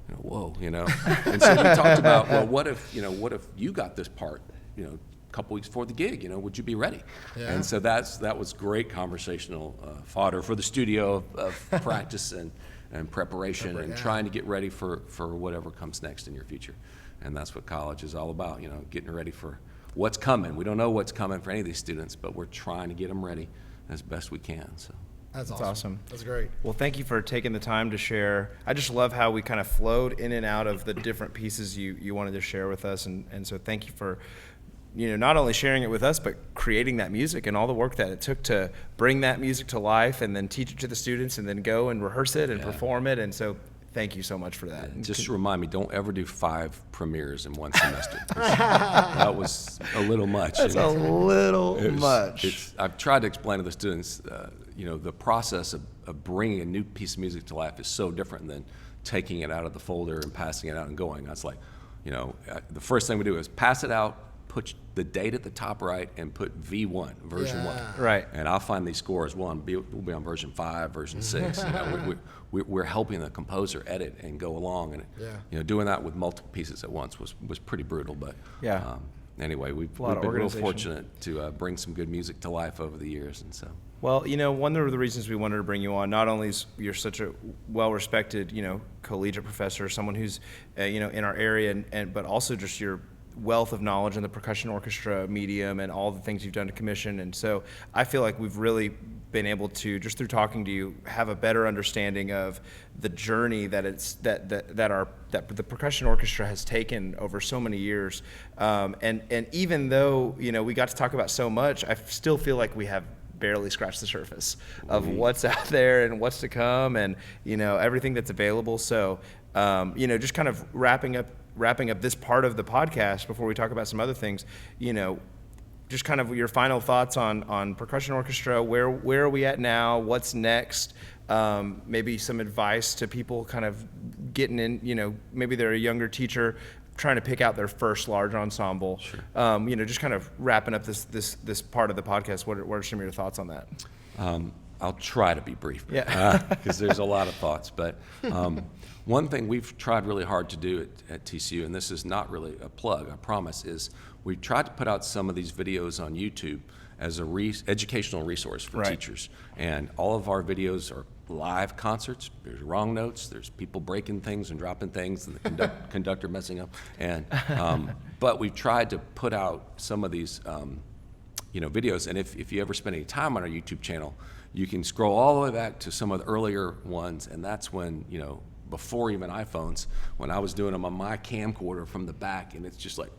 you know, whoa, you know. And so we talked about, well, what if you got this part, you know, a couple weeks before the gig, you know, would you be ready? Yeah. And so that was great conversational fodder for the studio of practice and preparation and trying to get ready for whatever comes next in your future. And that's what college is all about, you know, getting ready for what's coming. We don't know what's coming for any of these students, but we're trying to get them ready as best we can. So That's That's awesome. awesome. That's great. Well, thank you for taking the time to share. I just love how we kind of flowed in and out of the different pieces you wanted to share with us. And so thank you for not only sharing it with us, but creating that music and all the work that it took to bring that music to life and then teach it to the students and then go and rehearse it and perform it. And so thank you so much for that. Just remind me, don't ever do 5 premieres in one semester. That was a little much. That's a little much. I've tried to explain to the students, the process of bringing a new piece of music to life is so different than taking it out of the folder and passing it out and going. That's like, the first thing we do is pass it out, put the date at the top right, and put V1, version 1. Right. And I'll find these scores. We'll be on version 5, version 6. We're helping the composer edit and go along. And doing that with multiple pieces at once was pretty brutal. But anyway, we've been real fortunate to bring some good music to life over the years. And so. Well, one of the reasons we wanted to bring you on, not only is you're such a well-respected, collegiate professor, someone who's, in our area, but also just your wealth of knowledge in the percussion orchestra medium and all the things you've done to commission. And so I feel like we've really been able to, just through talking to you, have a better understanding of the journey that the percussion orchestra has taken over so many years. And even though, we got to talk about so much, I still feel like we have barely scratched the surface of what's out there and what's to come and, everything that's available. So, just kind of wrapping up this part of the podcast before we talk about some other things, just kind of your final thoughts on percussion orchestra. Where are we at now? What's next? Maybe some advice to people kind of getting in, maybe they're a younger teacher trying to pick out their first large ensemble. Sure. Just kind of wrapping up this part of the podcast. What are some of your thoughts on that? I'll try to be brief. Yeah. Because there's a lot of thoughts. But one thing we've tried really hard to do at TCU, and this is not really a plug, I promise, is we tried to put out some of these videos on YouTube as a educational resource for teachers. And all of our videos are live concerts. There's wrong notes. There's people breaking things and dropping things, and the conductor messing up. And but we've tried to put out some of these videos. And if you ever spend any time on our YouTube channel, you can scroll all the way back to some of the earlier ones, and that's when, before even iPhones, when I was doing them on my camcorder from the back, and it's just like,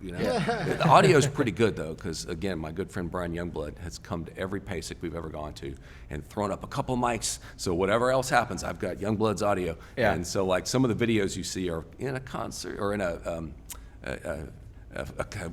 The audio is pretty good, though, because, again, my good friend Brian Youngblood has come to every PASIC we've ever gone to and thrown up a couple mics, so whatever else happens, I've got Youngblood's audio. Yeah. And so, like, some of the videos you see are in a concert or in a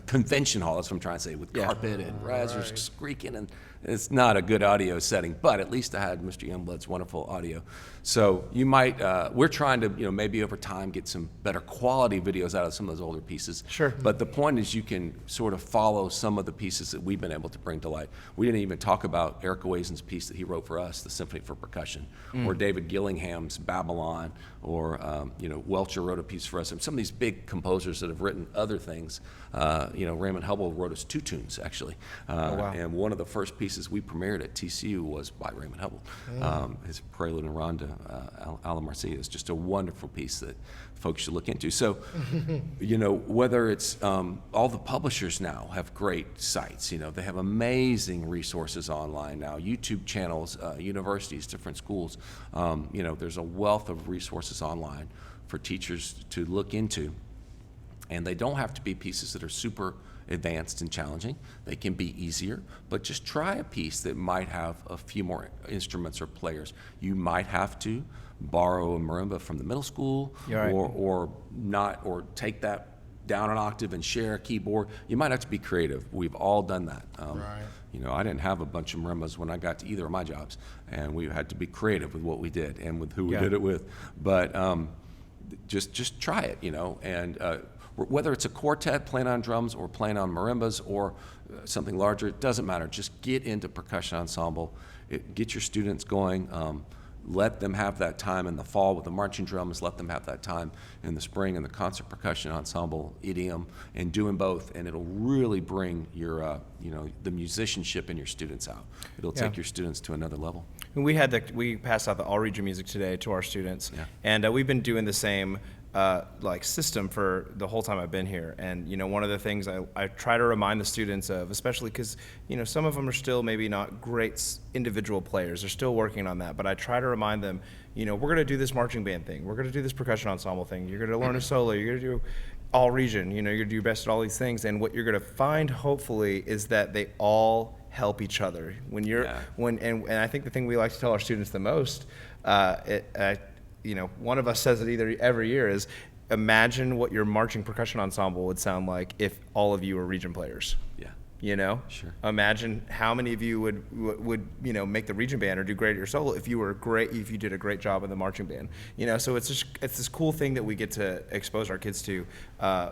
convention hall, that's what I'm trying to say, with carpet and risers squeaking, and it's not a good audio setting, but at least I had Mr. Youngblood's wonderful audio. So you might, we're trying to, maybe over time get some better quality videos out of some of those older pieces. Sure. But the point is you can sort of follow some of the pieces that we've been able to bring to light. We didn't even talk about Eric Oasen's piece that he wrote for us, the Symphony for Percussion, or David Gillingham's Babylon, or, Welcher wrote a piece for us, and some of these big composers that have written other things. Raymond Hubble wrote us 2 tunes, actually. And one of the first pieces we premiered at TCU was by Raymond Hubble. His Prelude and Ronda, Alla Marcia, is just a wonderful piece that folks should look into. So, whether it's all the publishers now have great sites. They have amazing resources online now, YouTube channels, universities, different schools. There's a wealth of resources online for teachers to look into. And they don't have to be pieces that are super advanced and challenging. They can be easier, but just try a piece that might have a few more instruments or players. You might have to borrow a marimba from the middle school, or not, or take that down an octave and share a keyboard. You might have to be creative. We've all done that. I didn't have a bunch of marimbas when I got to either of my jobs, and we had to be creative with what we did and with who we did it with. But just try it, and whether it's a quartet playing on drums or playing on marimbas or something larger, it doesn't matter. Just get into percussion ensemble. Get your students going. Let them have that time in the fall with the marching drums. Let them have that time in the spring in the concert percussion ensemble idiom, and doing both. And it'll really bring your, the musicianship in your students out. It'll take your students to another level. And we passed out the all region music today to our students, and we've been doing the same system for the whole time I've been here. And one of the things I try to remind the students of, especially because some of them are still maybe not great individual players, they're still working on that, but I try to remind them, we're going to do this marching band thing, we're going to do this percussion ensemble thing, you're going to learn a solo, you're going to do all region, you're gonna do your best at all these things, and what you're gonna find hopefully is that they all help each other. And I think the thing we like to tell our students the most, one of us says it either every year, is imagine what your marching percussion ensemble would sound like if all of you were region players. Sure. Imagine how many of you would make the region band or do great at your solo if you did a great job in the marching band. So it's this cool thing that we get to expose our kids to,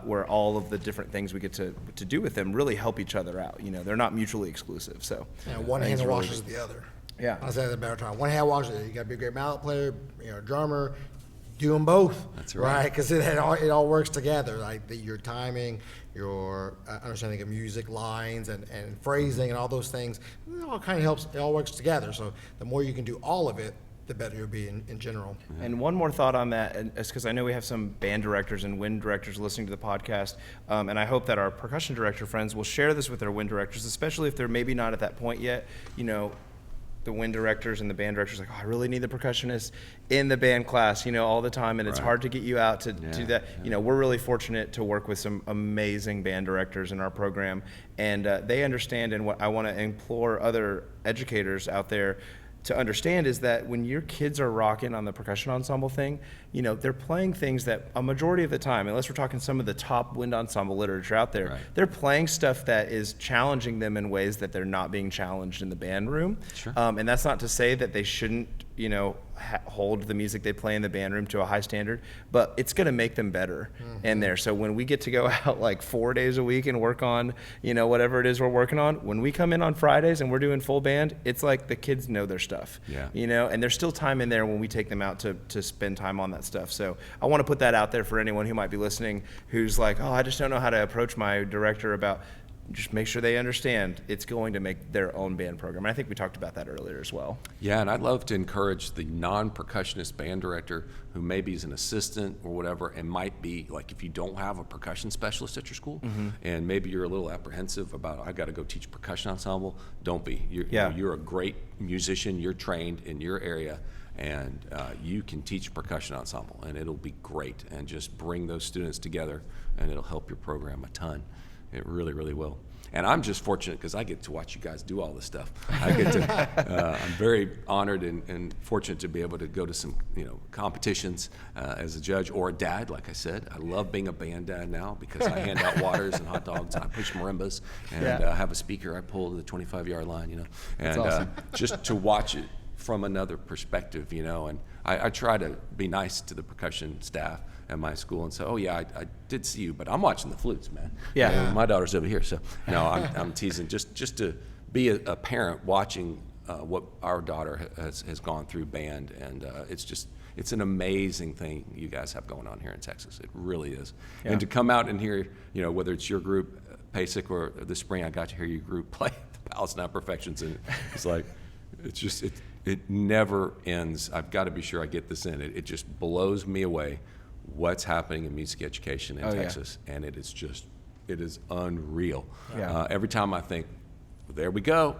where all of the different things we get to do with them really help each other out. They're not mutually exclusive. So one hand washes the other. Yeah. I say that a better time. One hand washes it. You got to be a great mallet player, drummer. Do them both. That's right. Because it all works together. Like your timing, your understanding of music lines and phrasing and all those things, it all kind of helps. It all works together. So the more you can do all of it, the better you'll be in general. And one more thought on that, and it's because I know we have some band directors and wind directors listening to the podcast, and I hope that our percussion director friends will share this with their wind directors, especially if they're maybe not at that point yet. The wind directors and the band directors I really need the percussionist in the band class, all the time, and it's hard to get you out to do that. We're really fortunate to work with some amazing band directors in our program, and they understand, and what I want to implore other educators out there to understand is that when your kids are rocking on the percussion ensemble thing, they're playing things that a majority of the time, unless we're talking some of the top wind ensemble literature out there, they're playing stuff that is challenging them in ways that they're not being challenged in the band room. Sure. And that's not to say that they shouldn't, hold the music they play in the band room to a high standard, but it's going to make them better in there. So when we get to go out 4 days a week and work on, whatever it is we're working on, when we come in on Fridays and we're doing full band, it's like the kids know their stuff, and there's still time in there when we take them out to spend time on that stuff. So I want to put that out there for anyone who might be listening who's like, I just don't know how to approach my director about. Just make sure they understand it's going to make their own band program. And I think we talked about that earlier as well. Yeah, and I'd love to encourage the non-percussionist band director who maybe is an assistant or whatever and might be, if you don't have a percussion specialist at your school and maybe you're a little apprehensive about, I got to go teach percussion ensemble, don't be. You're a great musician, you're trained in your area, and you can teach percussion ensemble, and it'll be great. And just bring those students together, and it'll help your program a ton. It really, really will. And I'm just fortunate because I get to watch you guys do all this stuff. I get to. I'm very honored and fortunate to be able to go to some, competitions as a judge or a dad. Like I said, I love being a band dad now because I hand out waters and hot dogs and I push marimbas and have a speaker I pull to the 25-yard line. And awesome. Just to watch it from another perspective, And I try to be nice to the percussion staff at my school and say, I did see you, but I'm watching the flutes, man. My daughter's over here, so no, I'm teasing. Just to be a parent watching what our daughter has gone through band, and it's an amazing thing you guys have going on here in Texas. It really is. Yeah. And to come out and hear, whether it's your group, PASIC, or this spring I got to hear your group play the Palestine Perfections, and it's like, it never ends. I've got to be sure I get this in. It just blows me away what's happening in music education in Texas, and it is unreal. Every time I think, there we go,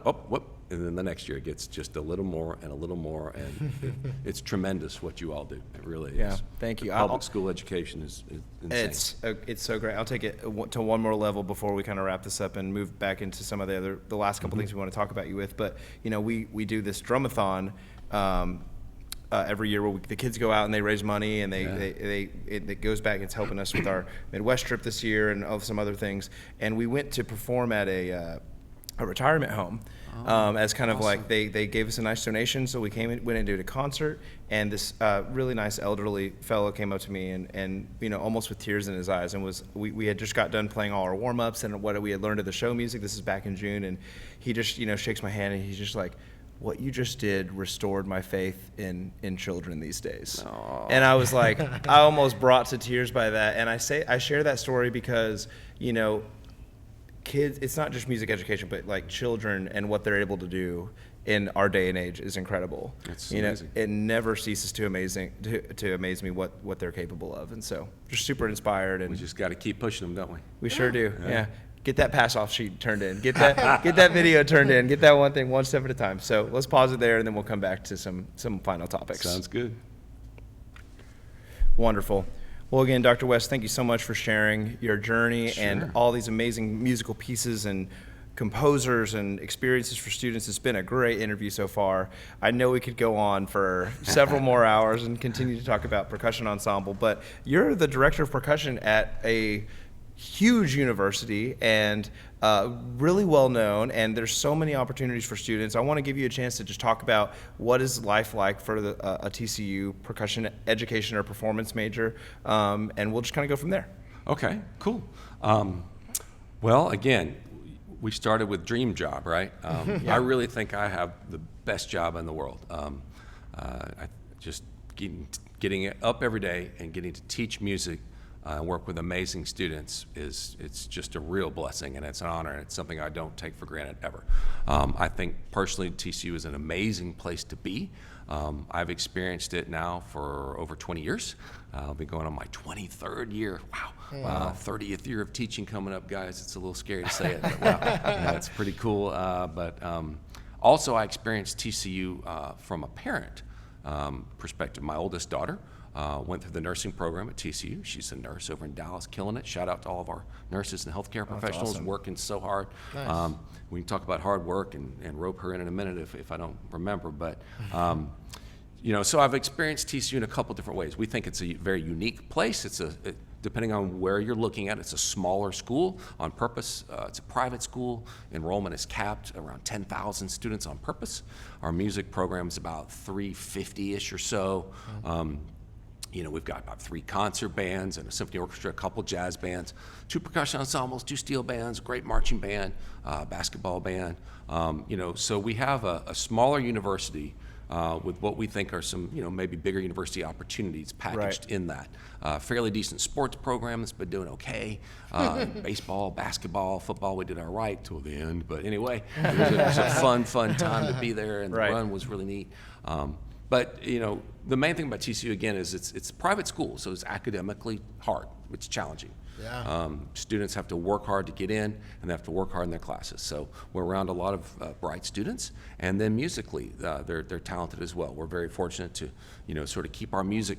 and then the next year it gets just a little more and a little more, and it's tremendous what you all do. It really is. Thank you. Public school education is insane. It's so great. I'll take it to one more level before we kind of wrap this up and move back into some of the last couple things we want to talk about you with. But we do this drumathon every year where the kids go out and they raise money, and it goes back. It's helping us with our Midwest trip this year and some other things. And we went to perform at a retirement home as kind of like they gave us a nice donation, so we went and did a concert, and this really nice elderly fellow came up to me and almost with tears in his eyes, and we had just got done playing all our warm-ups and what we had learned of the show music. This is back in June, and he just shakes my hand and he's just like, what you just did restored my faith in children these days. Aww. And I was like, I almost brought to tears by that. And I share that story because, kids, it's not just music education, but like children and what they're able to do in our day and age is incredible. It's amazing. It never ceases to amaze me what they're capable of. And so just super inspired. And we just got to keep pushing them, don't we? We sure do. Yeah. Get that pass-off sheet turned in. Get that video turned in. Get that one thing one step at a time. So let's pause it there, and then we'll come back to some final topics. Sounds good. Wonderful. Well, again, Dr. West, thank you so much for sharing your journey and Sure. all these amazing musical pieces and composers and experiences for students. It's been a great interview so far. I know we could go on for several more hours and continue to talk about percussion ensemble, but you're the director of percussion at a huge university and really well known, and there's so many opportunities for students. I want to give you a chance to just talk about what is life like for a TCU percussion education or performance major, and we'll just kind of go from there. Okay, cool. Well, again, we started with dream job, right? I really think I have the best job in the world. I just getting up every day and getting to teach music and work with amazing students it's just a real blessing, and it's an honor, and it's something I don't take for granted ever. I think personally TCU is an amazing place to be. I've experienced it now for over 20 years. I'll be going on my 23rd year. Wow. 30th year of teaching coming up, guys. It's a little scary to say it, but wow. Yeah, it's pretty cool. But also I experienced TCU from a parent perspective. My oldest daughter went through the nursing program at TCU. She's a nurse over in Dallas, killing it. Shout out to all of our nurses and healthcare professionals awesome. working so hard. Nice. We can talk about hard work and rope her in a minute if I don't remember. But, so I've experienced TCU in a couple different ways. We think it's a very unique place. Depending on where you're looking at, it's a smaller school on purpose. It's a private school. Enrollment is capped around 10,000 students on purpose. Our music program is about 350-ish or so. We've got about 3 concert bands and a symphony orchestra, a couple jazz bands, 2 percussion ensembles, 2 steel bands, a great marching band, basketball band. So we have a smaller university with what we think are some, maybe bigger university opportunities packaged in that. Fairly decent sports program that's been doing okay. Baseball, basketball, football, we did all right till the end. But anyway, it was a fun time to be there, and the run was really neat. But the main thing about TCU again is it's a private school, so it's academically hard. It's challenging. Yeah. Students have to work hard to get in, and they have to work hard in their classes. So we're around a lot of bright students, and then musically, they're talented as well. We're very fortunate to sort of keep our music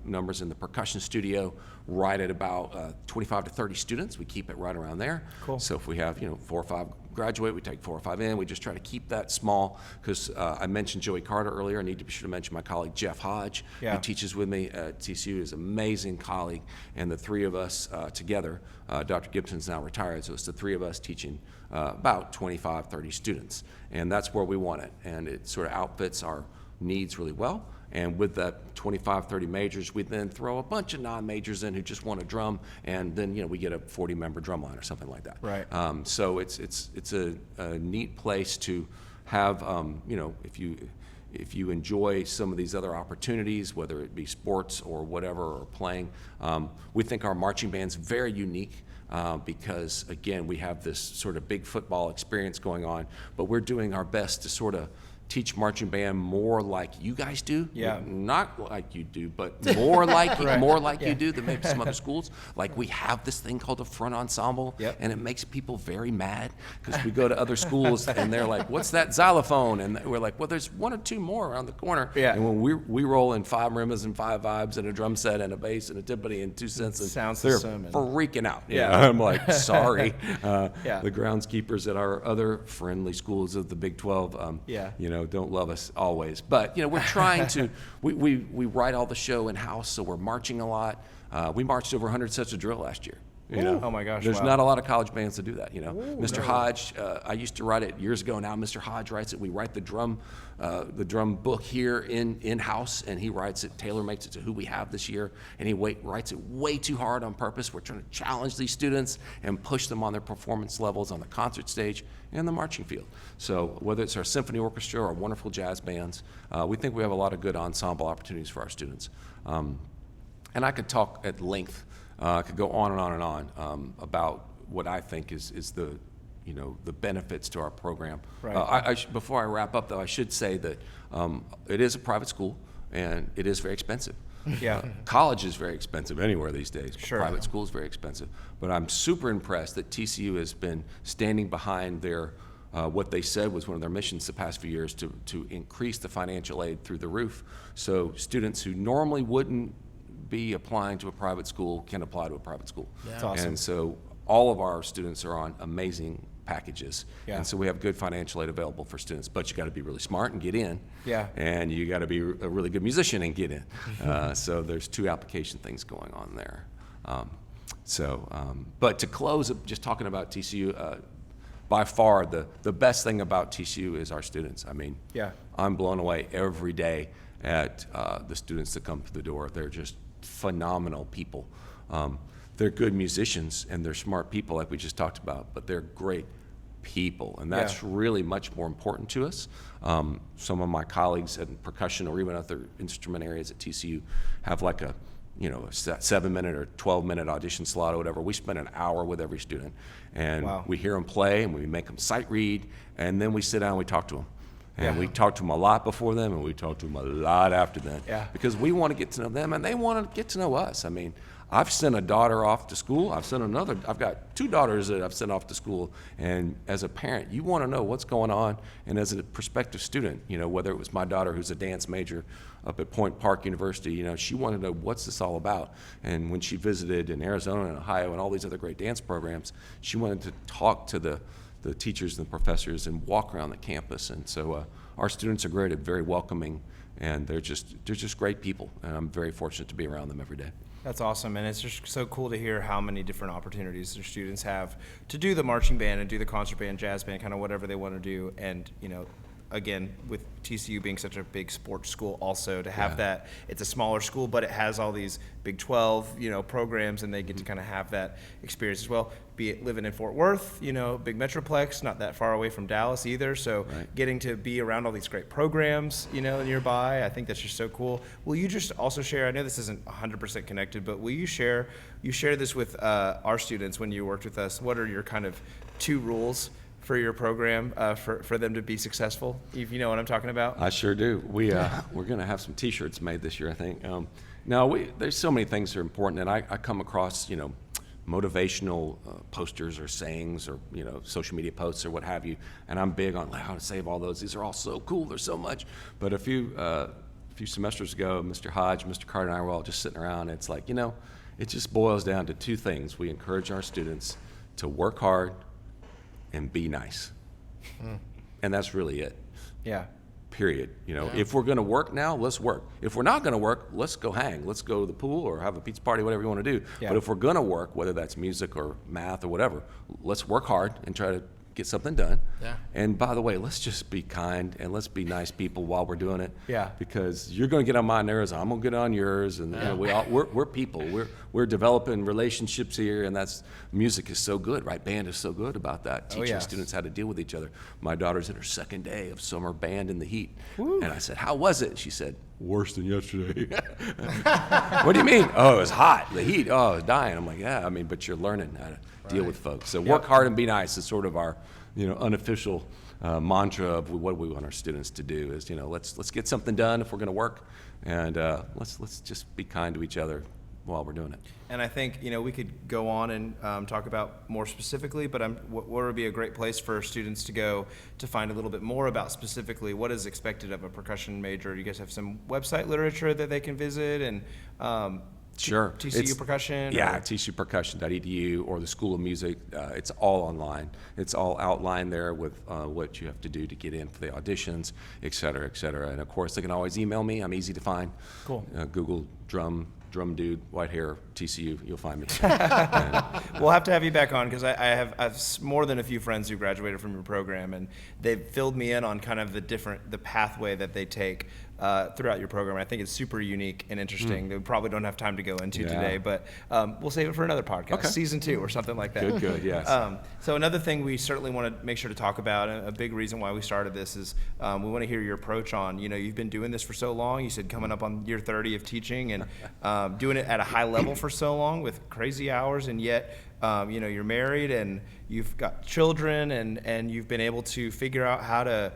numbers in the percussion studio right at about 25 to 30 students. We keep it right around there. Cool. So if we have 4 or 5 graduate, we take 4 or 5 in. We just try to keep that small because I mentioned Joey Carter earlier. I need to be sure to mention my colleague Jeff Hodge, who teaches with me at TCU. Is an amazing colleague, and the 3 of us together, Dr. Gibson's now retired, so it's the 3 of us teaching about 25, 30 students, and that's where we want it, and it sort of outfits our needs really well. And with that 25, 30 majors, we then throw a bunch of non-majors in who just want to drum, and then we get a 40-member drum line or something like that. Right. So it's a neat place to have. If you enjoy some of these other opportunities, whether it be sports or whatever, or playing, we think our marching band's very unique. Because again, we have this sort of big football experience going on, but we're doing our best to sort of teach marching band more like you guys do. Yeah. Not like you do, but more like you do than maybe some other schools. Like we have this thing called a front ensemble, and it makes people very mad because we go to other schools and they're like, "What's that xylophone?" And we're like, "Well, there's 1 or 2 more around the corner." Yeah. And when we roll in 5 marimbas and 5 vibes and a drum set and a bass and a timpani and 2 synths, and Sounds they're assuming. freaking out. Yeah. I'm like, sorry. Yeah. The groundskeepers at our other friendly schools of the Big 12, don't love us always. But, we're trying to, we write all the show in-house, so we're marching a lot. We marched over 100 sets of drill last year. Oh my gosh, There's wow. not a lot of college bands that do that, Mr. Hodge, I used to write it years ago now. Mr. Hodge writes it. We write the drum book here in-house, and he writes it, tailor-makes it to who we have this year, and he writes it way too hard on purpose. We're trying to challenge these students and push them on their performance levels on the concert stage and the marching field. So whether it's our symphony orchestra or wonderful jazz bands, we think we have a lot of good ensemble opportunities for our students. And I could talk at length. I could go on and on and on about what I think is the benefits to our program. Right. Before I wrap up, though, I should say that it is a private school and it is very expensive. Yeah. College is very expensive anywhere these days. Sure. Private school is very expensive. But I'm super impressed that TCU has been standing behind their what they said was one of their missions the past few years to increase the financial aid through the roof. So students who normally wouldn't be applying to a private school can apply to a private school. That's awesome. And so all of our students are on amazing packages. Yeah. And so we have good financial aid available for students, but you got to be really smart and get in. Yeah. And you got to be a really good musician and get in. So there's 2 application things going on there. But to close, just talking about TCU, by far the best thing about TCU is our students. I mean, Yeah. I'm blown away every day at the students that come through the door. They're just phenomenal people. They're good musicians and they're smart people like we just talked about, but they're great people, and that's really much more important to us. Some of my colleagues in percussion or even other instrument areas at TCU have like a 7-minute or 12-minute audition slot or whatever. We spend an hour with every student, and we hear them play, and we make them sight read, and then we sit down and we talk to them. And we talk to them a lot before them, and we talk to them a lot after them. Yeah. Because we want to get to know them, and they want to get to know us. I mean, I've sent a daughter off to school. I've got 2 daughters that I've sent off to school. And as a parent, you want to know what's going on. And as a prospective student, whether it was my daughter who's a dance major up at Point Park University, she wanted to know what's this all about. And when she visited in Arizona and Ohio and all these other great dance programs, she wanted to talk to the teachers and the professors and walk around the campus. And so our students are great and very welcoming, and they're just great people. And I'm very fortunate to be around them every day. That's awesome, and it's just so cool to hear how many different opportunities their students have to do the marching band and do the concert band, jazz band, kind of whatever they want to do. And again, with TCU being such a big sports school, also to have that, it's a smaller school, but it has all these Big 12, programs, and they get to kind of have that experience as well. Be it living in Fort Worth, big metroplex, not that far away from Dallas either. So getting to be around all these great programs, nearby, I think that's just so cool. Will you just also share? I know this isn't 100% connected, but will you share? You share this with our students when you worked with us. What are your kind of 2 rules for your program for them to be successful? If you know what I'm talking about. I sure do. We're going to have some T-shirts made this year, I think. There's so many things that are important, and I come across motivational posters or sayings or social media posts or what have you, and I'm big on how to save all those. These are all so cool. There's so much. But a few semesters ago, Mr. Hodge, Mr. Carter, and I were all just sitting around. And it's like it just boils down to 2 things. We encourage our students to work hard and be nice. And that's really it. Yeah. Period. If we're going to work now, let's work. If we're not going to work, let's go hang. Let's go to the pool or have a pizza party, whatever you want to do. Yeah. But if we're going to work, whether that's music or math or whatever, let's work hard and try to get something done. Yeah. And by the way, let's just be kind and let's be nice people while we're doing it. Yeah. Because you're going to get on my nerves, I'm going to get on yours, and we're people. We're developing relationships here, and music is so good, right? Band is so good about that, teaching students how to deal with each other. My daughter's in her 2nd day of summer band in the heat. Woo. And I said, "How was it?" She said, "Worse than yesterday." What do you mean? "Oh, it was hot. The heat. Oh, I was dying." I'm like, "Yeah, but you're learning how to deal with folks. So work hard and be nice is sort of our, unofficial mantra of what we want our students to do is, let's get something done if we're going to work, and let's just be kind to each other while we're doing it. And I think, we could go on and talk about more specifically, but what would be a great place for students to go to find a little bit more about specifically what is expected of a percussion major? Do you guys have some website literature that they can visit? And Sure. TCU Percussion? Yeah, tcupercussion.edu or the School of Music. It's all online. It's all outlined there with what you have to do to get in for the auditions, et cetera, et cetera. And of course, they can always email me. I'm easy to find. Cool. Google drum dude, white hair, TCU, you'll find me. We'll have to have you back on because I have more than a few friends who graduated from your program, and they've filled me in on kind of the pathway that they take throughout your program. I think it's super unique and interesting that we probably don't have time to go into today, but we'll save it for another podcast, season 2 or something like that. Good, yes. So another thing we certainly want to make sure to talk about, and a big reason why we started this is we want to hear your approach on, you've been doing this for so long. You said coming up on year 30 of teaching and doing it at a high level for so long with crazy hours, and yet you're married and you've got children and you've been able to figure out how to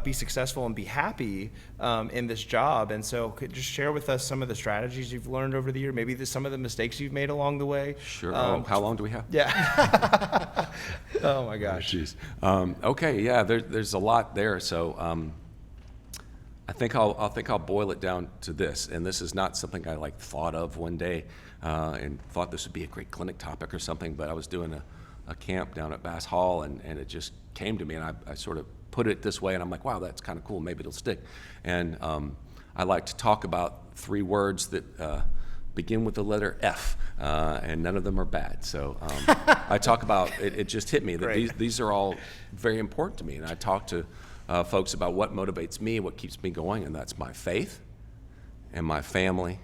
be successful and be happy in this job. And so could you just share with us some of the strategies you've learned over the year, maybe some of the mistakes you've made along the way? Sure. How long do we have? Yeah. Oh my gosh. Jeez. Okay, yeah, there's a lot there. So I think I'll boil it down to this, and this is not something I thought of one day and thought this would be a great clinic topic or something, but I was doing a camp down at Bass Hall, and it just came to me, and I sort of put it this way, and I'm like, wow, that's kind of cool, maybe it'll stick. And I like to talk about 3 words that begin with the letter F, and none of them are bad. So I talk about, it just hit me that these are all very important to me, and I talk to folks about what motivates me, what keeps me going, and that's my faith and my family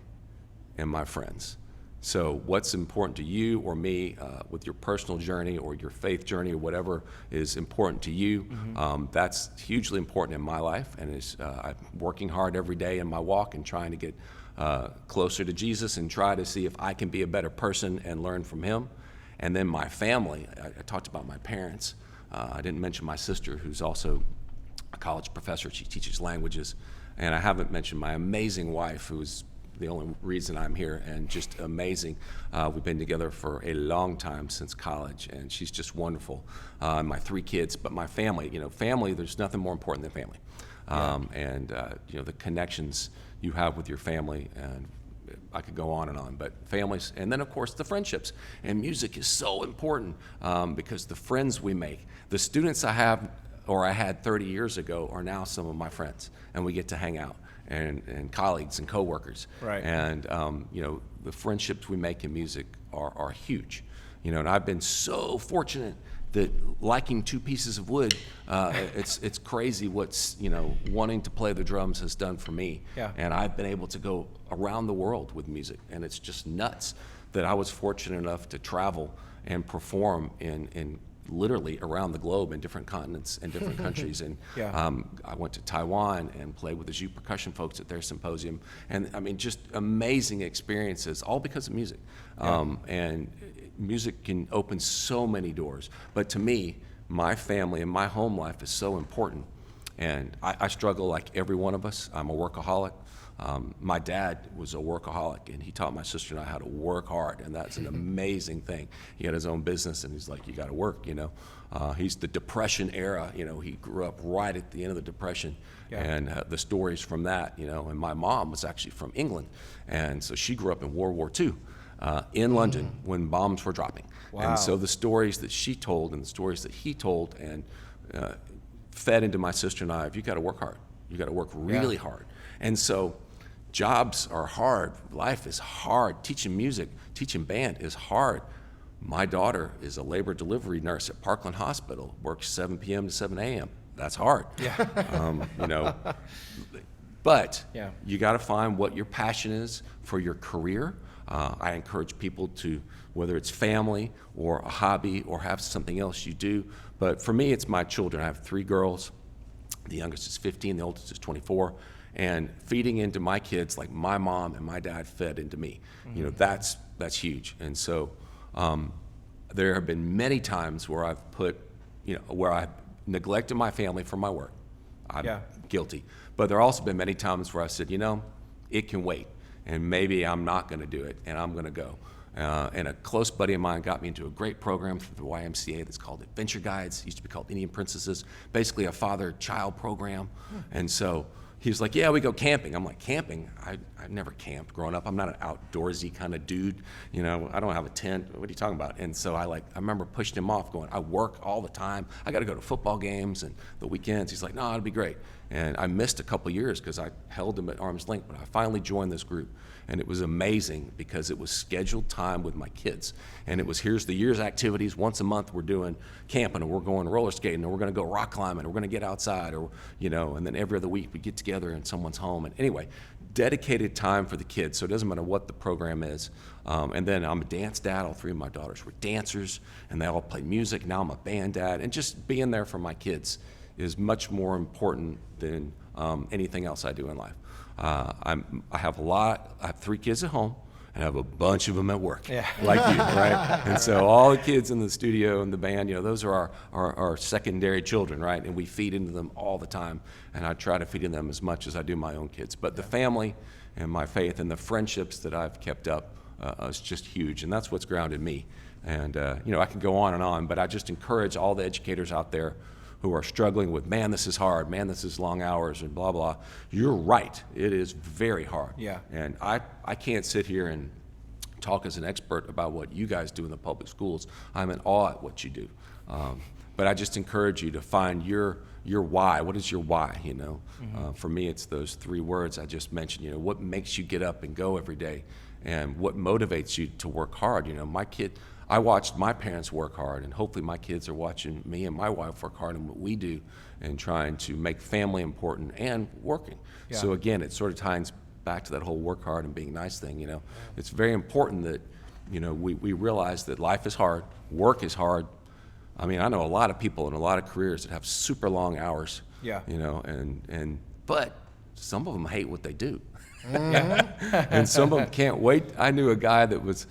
and my friends. So what's important to you or me with your personal journey or your faith journey or whatever is important to you, that's hugely important in my life, and I'm working hard every day in my walk and trying to get closer to Jesus and try to see if I can be a better person and learn from him. And then my family, I talked about my parents. I didn't mention my sister, who's also a college professor. She teaches languages. And I haven't mentioned my amazing wife, who's the only reason I'm here, and just amazing. We've been together for a long time, since college, and she's just wonderful. My 3 kids, but my family, family, there's nothing more important than family. And the connections you have with your family, and I could go on, but families, and then of course the friendships. And music is so important because the friends we make, the students I have or I had 30 years ago are now some of my friends, and we get to hang out, and colleagues and coworkers. Right. And the friendships we make in music are huge. And I've been so fortunate that liking 2 pieces of wood, it's crazy what's wanting to play the drums has done for me. Yeah. And I've been able to go around the world with music, and it's just nuts that I was fortunate enough to travel and perform in literally around the globe in different continents and different countries. And I went to Taiwan and played with the TCU Percussion folks at their symposium, and I mean, just amazing experiences, all because of music. And music can open so many doors, but to me, my family and my home life is so important. And I struggle like every one of us. I'm a workaholic. My dad was a workaholic, and he taught my sister and I how to work hard, and that's an amazing thing. He had his own business, and he's like, you got to work, He's the Depression era, he grew up right at the end of the Depression, and the stories from that, and my mom was actually from England, and so she grew up in World War II in London when bombs were dropping. Wow. And so the stories that she told and the stories that he told and fed into my sister and I, you got to work hard. You got to work really hard. And so jobs are hard. Life is hard. Teaching music, teaching band is hard. My daughter is a labor delivery nurse at Parkland Hospital, works 7 p.m. to 7 a.m. That's hard. Yeah. But you got to find what your passion is for your career. I encourage people to, whether it's family or a hobby or have something else you do. But for me, it's my children. I have 3 girls. The youngest is 15, the oldest is 24. And feeding into my kids like my mom and my dad fed into me, that's huge. And so there have been many times where I've where I've neglected my family for my work. I'm guilty. But there have also been many times where I said, it can wait, and maybe I'm not going to do it, and I'm going to go. And a close buddy of mine got me into a great program through the YMCA that's called Adventure Guides. It used to be called Indian Princesses, basically a father-child program. And so he was like, yeah, we go camping. I'm like, camping? I've never camped growing up. I'm not an outdoorsy kind of dude. I don't have a tent. What are you talking about? And so I remember pushing him off going, I work all the time. I got to go to football games and the weekends. He's like, no, it'll be great. And I missed a couple years because I held him at arm's length, but I finally joined this group. And it was amazing because it was scheduled time with my kids. And it was, here's the year's activities. Once a month we're doing camping, or we're going roller skating, or we're going to go rock climbing, or we're going to get outside, or, and then every other week we get together in someone's home. And anyway, dedicated time for the kids. So it doesn't matter what the program is. And then I'm a dance dad. All 3 of my daughters were dancers, and they all play music. Now I'm a band dad. And just being there for my kids is much more important than anything else I do in life. I have 3 kids at home, and I have a bunch of them at work, like you, right? And so all the kids in the studio and the band, those are our secondary children, right? And we feed into them all the time, and I try to feed into them as much as I do my own kids. But the family and my faith and the friendships that I've kept up is just huge, and that's what's grounded me. And I can go on and on, but I just encourage all the educators out there who are struggling with, man, this is hard, man, this is long hours, and blah, blah. You're right. It is very hard. Yeah. And I can't sit here and talk as an expert about what you guys do in the public schools. I'm in awe at what you do. But I just encourage you to find your why. What is your why, you know? For me, it's those 3 words I just mentioned, you know, what makes you get up and go every day, and what motivates you to work hard. You know, I watched my parents work hard, and hopefully my kids are watching me and my wife work hard in what we do and trying to make family important and working. Yeah. So again, it sort of ties back to that whole work hard and being nice thing, you know. It's very important that, you know, we realize that life is hard, work is hard. I mean, I know a lot of people in a lot of careers that have super long hours, Yeah. you know, but some of them hate what they do. And some of them can't wait. I knew a guy that was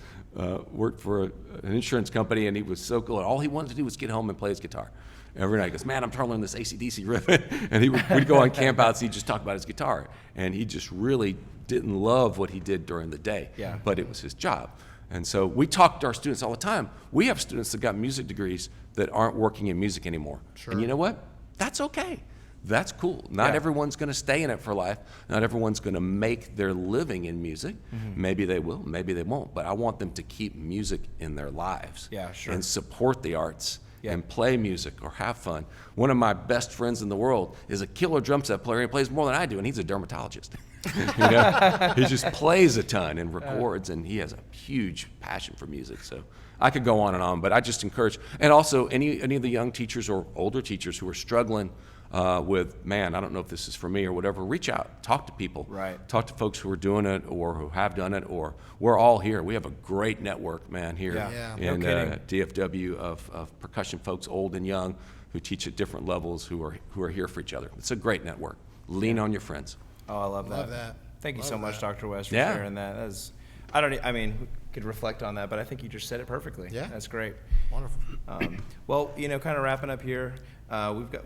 worked for an insurance company, and he was so cool. All he wanted to do was get home and play his guitar. Every night he goes, man, I'm trying to learn this AC/DC riff. And we'd go on campouts, he'd just talk about his guitar. And he just really didn't love what he did during the day, Yeah. but it was his job. And so we talk to our students all the time. We have students that got music degrees that aren't working in music anymore. Sure. And you know what? That's okay. That's cool. Not Yeah. everyone's going to stay in it for life. Not everyone's going to make their living in music. Maybe they will, maybe they won't. But I want them to keep music in their lives. Yeah, sure. And support the arts. Yeah. And play music or have fun. One of my best friends in the world is a killer drum set player. He plays more than I do, and he's a dermatologist. You know? He just plays a ton and records, and he has a huge passion for music. So I could go on, but I just encourage, and also any of the young teachers or older teachers who are struggling with, man, I don't know if this is for me or whatever, reach out, talk to people. Right. Talk to folks who are doing it or who have done it, or we're all here. We have a great network, man, here Yeah. Yeah. in No kidding. DFW of percussion folks, old and young, who teach at different levels, who are here for each other. It's a great network. Lean on your friends. Oh, I love that. Love that. Thank you Love so much, that. Dr. West, for Yeah. sharing that. I mean, we could reflect on that, but I think you just said it perfectly. Yeah. That's great. Wonderful. Well, you know, kind of wrapping up here,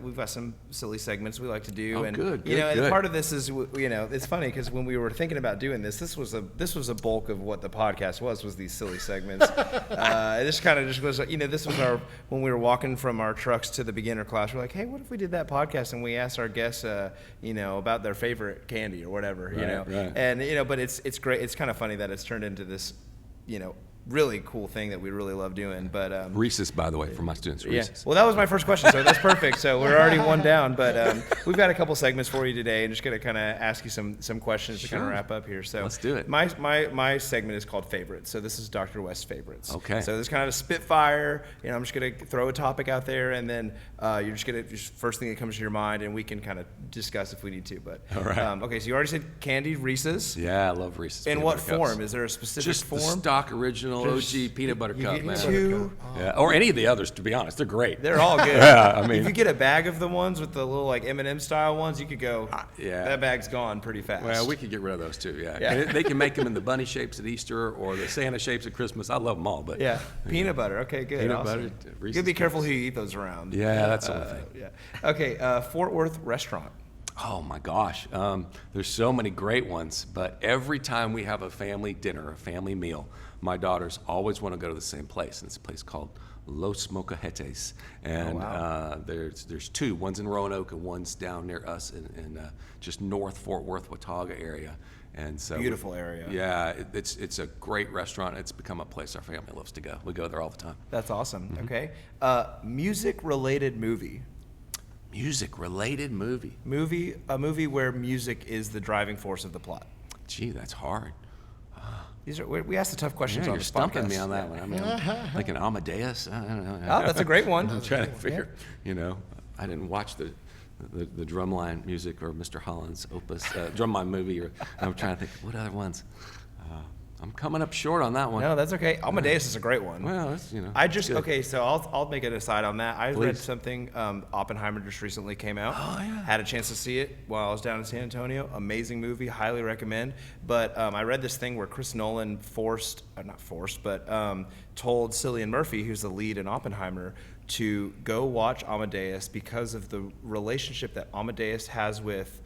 we've got some silly segments we like to do, Oh, and good, you know, good, and good. part of this is, you know, it's funny because when we were thinking about doing this was a bulk of what the podcast was these silly segments. This kind of just was, you know, this was when we were walking from our trucks to the beginner class, we're like, hey, what if we did that podcast and we asked our guests, you know, about their favorite candy or whatever, you Right, know, right. and you know, but it's great. It's kind of funny that it's turned into this, you know, really cool thing that we really love doing, but Reese's, by the way, for my students, yeah. Reese's. Well, that was my first question, so that's perfect. So we're already one down, but we've got a couple segments for you today, and just gonna kind of ask you some questions to kind of Sure. wrap up here. So Let's do it. My segment is called favorites. So this is Dr. West's favorites. Okay. So this is kind of a spitfire. You know, I'm just gonna throw a topic out there, and then you're just gonna first thing that comes to your mind, and we can kind of discuss if we need to. But All right. okay. So you already said candied Reese's. Yeah, I love Reese's. In peanut what butter cups. form? Is there a specific Just form? the stock original Just- OG peanut butter you cup, get man. two- Yeah, or any of the others, to be honest, they're great. They're all good. Yeah, I mean- if you get a bag of the ones with the little like M&M style ones, you could go. yeah. That bag's gone pretty fast. Well, we could get rid of those too, yeah. Yeah. And they can make them in the bunny shapes at Easter or the Santa shapes at Christmas. I love them all, but Yeah, peanut butter. Okay, good. Peanut awesome. butter, You Reese's gotta be careful Pieces. who you eat those around. Yeah, that's the only thing. Yeah. Okay, Fort Worth restaurant. Oh my gosh, there's so many great ones, but every time we have a family dinner, a family meal, my daughters always want to go to the same place, and it's a place called Los Mocajetes, and wow. there's two. One's in Roanoke, and one's down near us in just North Fort Worth, Watauga area. And so Beautiful area. Yeah, it's a great restaurant. It's become a place our family loves to go. We go there all the time. That's awesome. Mm-hmm. Okay, music-related movie. Music-related movie. A movie where music is the driving force of the plot. Gee, that's hard. We ask the tough questions Yeah, on you're this stumping podcast. me on that one. I mean, I'm thinking Amadeus. I don't know. Oh, that's a great one. I'm trying to figure. You know, I didn't watch the Drumline music or Mr. Holland's Opus Drumline movie. Or I'm trying to think what other ones. I'm coming up short on that one. No, that's okay. Amadeus is a great one. Well, that's, you know. I just good. okay, so I'll make an aside on that. I read Please. something. Oppenheimer just recently came out. Oh, yeah. Had a chance to see it while I was down in San Antonio. Amazing movie, highly recommend. But I read this thing where Chris Nolan told Cillian Murphy, who's the lead in Oppenheimer, to go watch Amadeus because of the relationship that Amadeus has with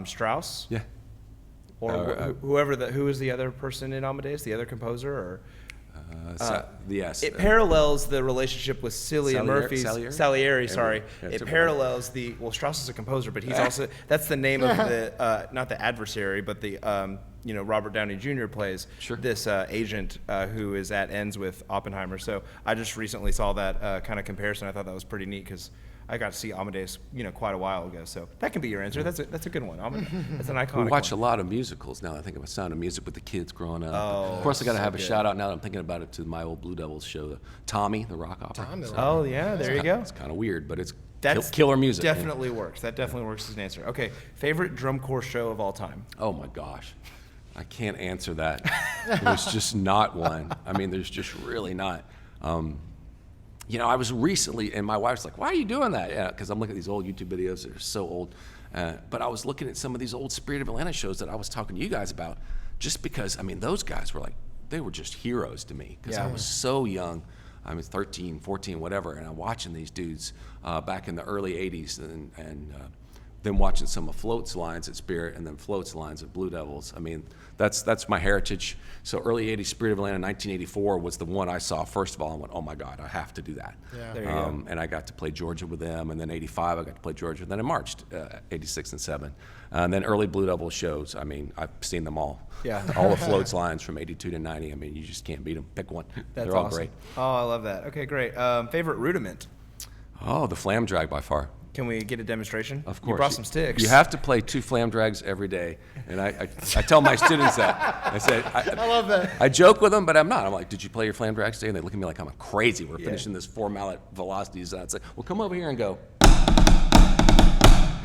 Strauss. Yeah. Or who is the other person in Amadeus? The other composer, or Yes. It parallels the relationship with Cillian Murphy's Salieri? sorry. Yeah, It parallels Strauss is a composer, but he's also that's the name of the not the adversary, but the Robert Downey Jr. plays this agent who is at ends with Oppenheimer. So I just recently saw that kind of comparison. I thought that was pretty neat because I got to see Amadeus, quite a while ago. So that can be your answer. That's a good one. That's an iconic We watch a one. lot of musicals now. I think of Sound of Music with the kids growing up. Oh, of course, I got to have a good. shout out now that I'm thinking about it to my old Blue Devils show, Tommy, the rock opera. Oh yeah, there you go. It's kind of weird, but it's That's killer music. Definitely works. That definitely works as an answer. Okay, favorite drum corps show of all time. Oh my gosh, I can't answer that. There's just not one. I mean, there's just really not. I was recently, and my wife's like, "Why are you doing that?" Yeah, because I'm looking at these old YouTube videos that are so old. But I was looking at some of these old Spirit of Atlanta shows that I was talking to you guys about, just because, those guys were like, they were just heroes to me because I was so young. I was 13, 14, whatever, and I'm watching these dudes back in the early 80s and then watching some of Float's lines at Spirit and then Float's lines at Blue Devils. That's my heritage. So early 80s, Spirit of Atlanta, 1984 was the one I saw first of all and went, oh my God, I have to do that. Yeah. There you go. And I got to play Georgia with them, and then 85 I got to play Georgia, and then in March, 86 and 7. And then early Blue Devil shows, I've seen them all. Yeah. All the Float's lines from 82 to 90, you just can't beat them. Pick one. That's They're all awesome. great. Oh, I love that. Okay, great. Favorite rudiment. Oh, the flam drag by far. Can we get a demonstration? Of course. You brought some sticks. You have to play 2 flam drags every day. And I tell my students that. I said, I love that. I joke with them, but I'm not. I'm like, did you play your flam drags today? And they look at me like I'm crazy. We're finishing this 4 mallet velocities. And I'd say, well, come over here and go.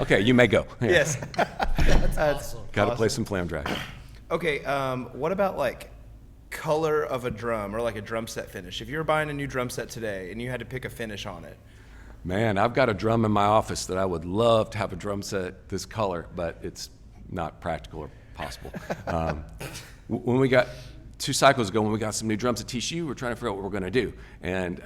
Okay, you may go. Yeah. Yes. That's awesome. Got to play some flam drag. Okay, what about like color of a drum or like a drum set finish? If you were buying a new drum set today and you had to pick a finish on it. Man, I've got a drum in my office that I would love to have a drum set this color, but it's not practical or possible. When we got 2 cycles ago, when we got some new drums at TCU, we're trying to figure out what we're going to do. And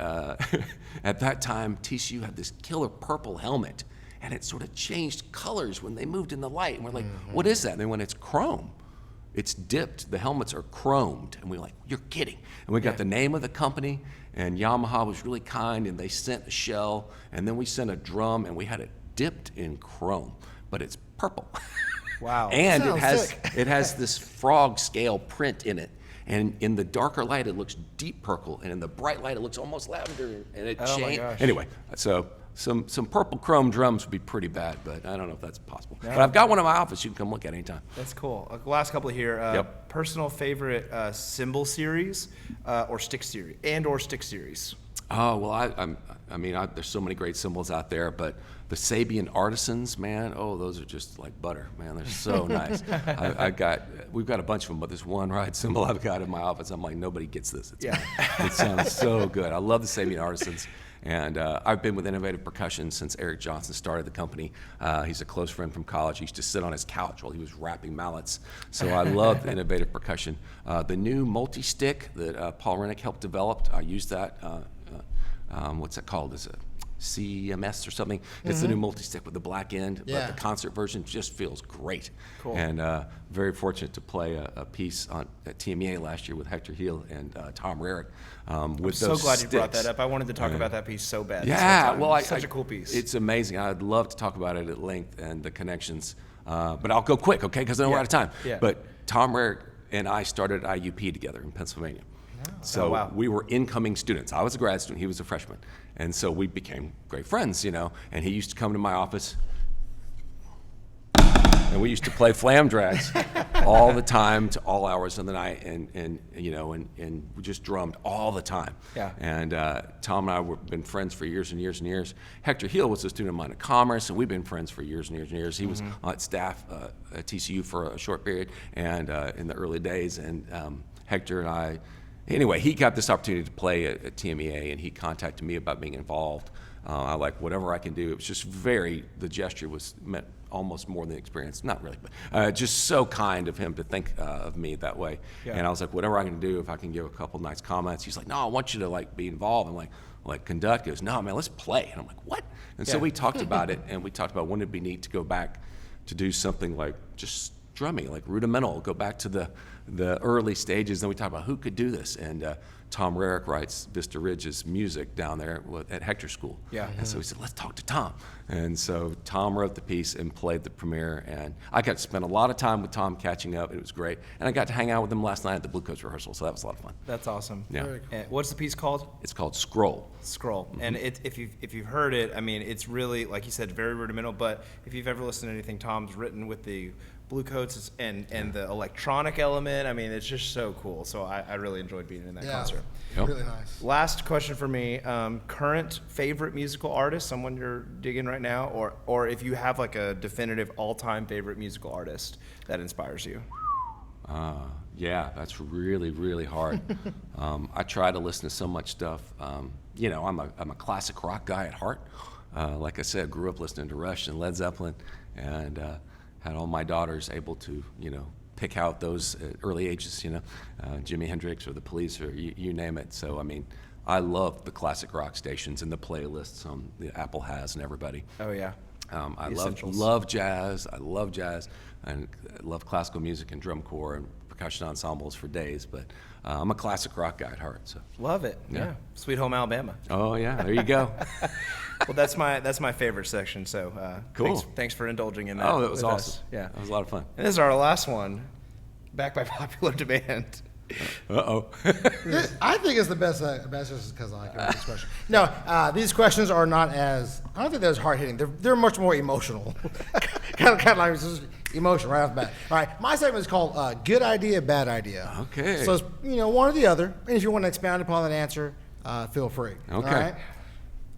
at that time, TCU had this killer purple helmet, and it sort of changed colors when they moved in the light. And we're like, what is that? And they went, it's chrome. It's dipped. The helmets are chromed. And we're like, you're kidding. And we got the name of the company, and Yamaha was really kind, and they sent a shell, and then we sent a drum, and we had it dipped in chrome, but it's purple. Wow. And Sounds sick. it has this frog scale print in it. And in the darker light, it looks deep purple, and in the bright light, it looks almost lavender, and it Oh my changed. gosh. Anyway, so some purple chrome drums would be pretty bad, but I don't know if that's possible. But I've got one in my office you can come look at anytime. That's cool. Last couple here. Yep. Personal favorite cymbal series or stick series. Oh, well, there's so many great cymbals out there, but the Sabian Artisans, man, those are just like butter, man. They're so nice. We've got a bunch of them, but this one ride cymbal I've got in my office, I'm like, nobody gets this. It sounds so good. I love the Sabian Artisans. And I've been with Innovative Percussion since Eric Johnson started the company. He's a close friend from college. He used to sit on his couch while he was wrapping mallets. So I love Innovative Percussion. The new multi-stick that Paul Rennick helped develop, I use that. What's that called? Is it CMS or something? It's the new multi-stick with the black end, Yeah. but the concert version just feels great. Cool. And very fortunate to play a piece at TMEA last year with Hector Hill and Tom Rarick with So those glad you brought sticks. that up. I wanted to talk about that piece so bad. Yeah, well, such a cool piece. It's amazing. I'd love to talk about it at length and the connections, but I'll go quick, okay? Because I know we're out of time. Yeah. But Tom Rarick and I started IUP together in Pennsylvania. So Oh, wow. we were incoming students. I was a grad student, he was a freshman. And so we became great friends, and he used to come to my office, and we used to play flam drags all the time to all hours of the night, and we just drummed all the time. Yeah. And Tom and I have been friends for years and years and years. Hector Hill was a student of mine at Commerce, and we've been friends for years and years and years. He was on staff at TCU for a short period, and in the early days, and Hector and I. Anyway, he got this opportunity to play at TMEA, and he contacted me about being involved. I like whatever I can do. It was just the gesture meant almost more than the experience. Not really, but just so kind of him to think of me that way. Yeah. And I was like, whatever I can do, if I can give a couple nice comments. He's like, no, I want you to be involved and like conduct. He goes, no, man, let's play. And I'm like, what? And so Yeah. we talked about it, and we talked about wouldn't it be neat to go back to do something like just drumming, like rudimental, go back to the the early stages, and we talked about who could do this. And Tom Rarick writes Vista Ridge's music down there at Hector School. Yeah. And so we said, let's talk to Tom. And so Tom wrote the piece and played the premiere, and I got to spend a lot of time with Tom catching up. It was great. And I got to hang out with him last night at the Blue Coats rehearsal, so that was a lot of fun. That's awesome. Yeah. Very cool. And what's the piece called? It's called Scroll. Scroll. And if you've heard it, I mean, it's really, like you said, very rudimental, but if you've ever listened to anything Tom's written with the Blue Coats and the electronic element, I mean, it's just so cool. So I really enjoyed being in that concert. Yep. Really nice. Last question for me, current favorite musical artist, someone you're digging right now, or if you have like a definitive all-time favorite musical artist that inspires you. Yeah, that's really, really hard. I try to listen to so much stuff. You know, I'm a classic rock guy at heart. Like I said, grew up listening to Rush and Led Zeppelin, and had all my daughters able to, you know, pick out those at early ages, you know, Jimi Hendrix or the Police or you name it. So, I mean, I love the classic rock stations and the playlists the Apple has and everybody. Oh, yeah. I The essentials. love jazz. I love jazz, and I love classical music and drum corps and percussion ensembles for days. But I'm a classic rock guy at heart. So. Love it. Yeah. Yeah. Sweet Home Alabama. Oh yeah, there you go. Well, that's my favorite section. So Cool. Thanks for indulging in that. Oh, that was with awesome. us. Yeah. That was a lot of fun. And this is our last one, back by popular demand. Uh-oh. I think it's the best just because I like this question. No, these questions are not as, I don't think they're as hard hitting. They're much more emotional. kind of like this is emotion right off the bat. All right, my segment is called Good Idea, Bad Idea. Okay. So it's, you know, one or the other. And if you want to expound upon that answer, feel free. Okay. All right?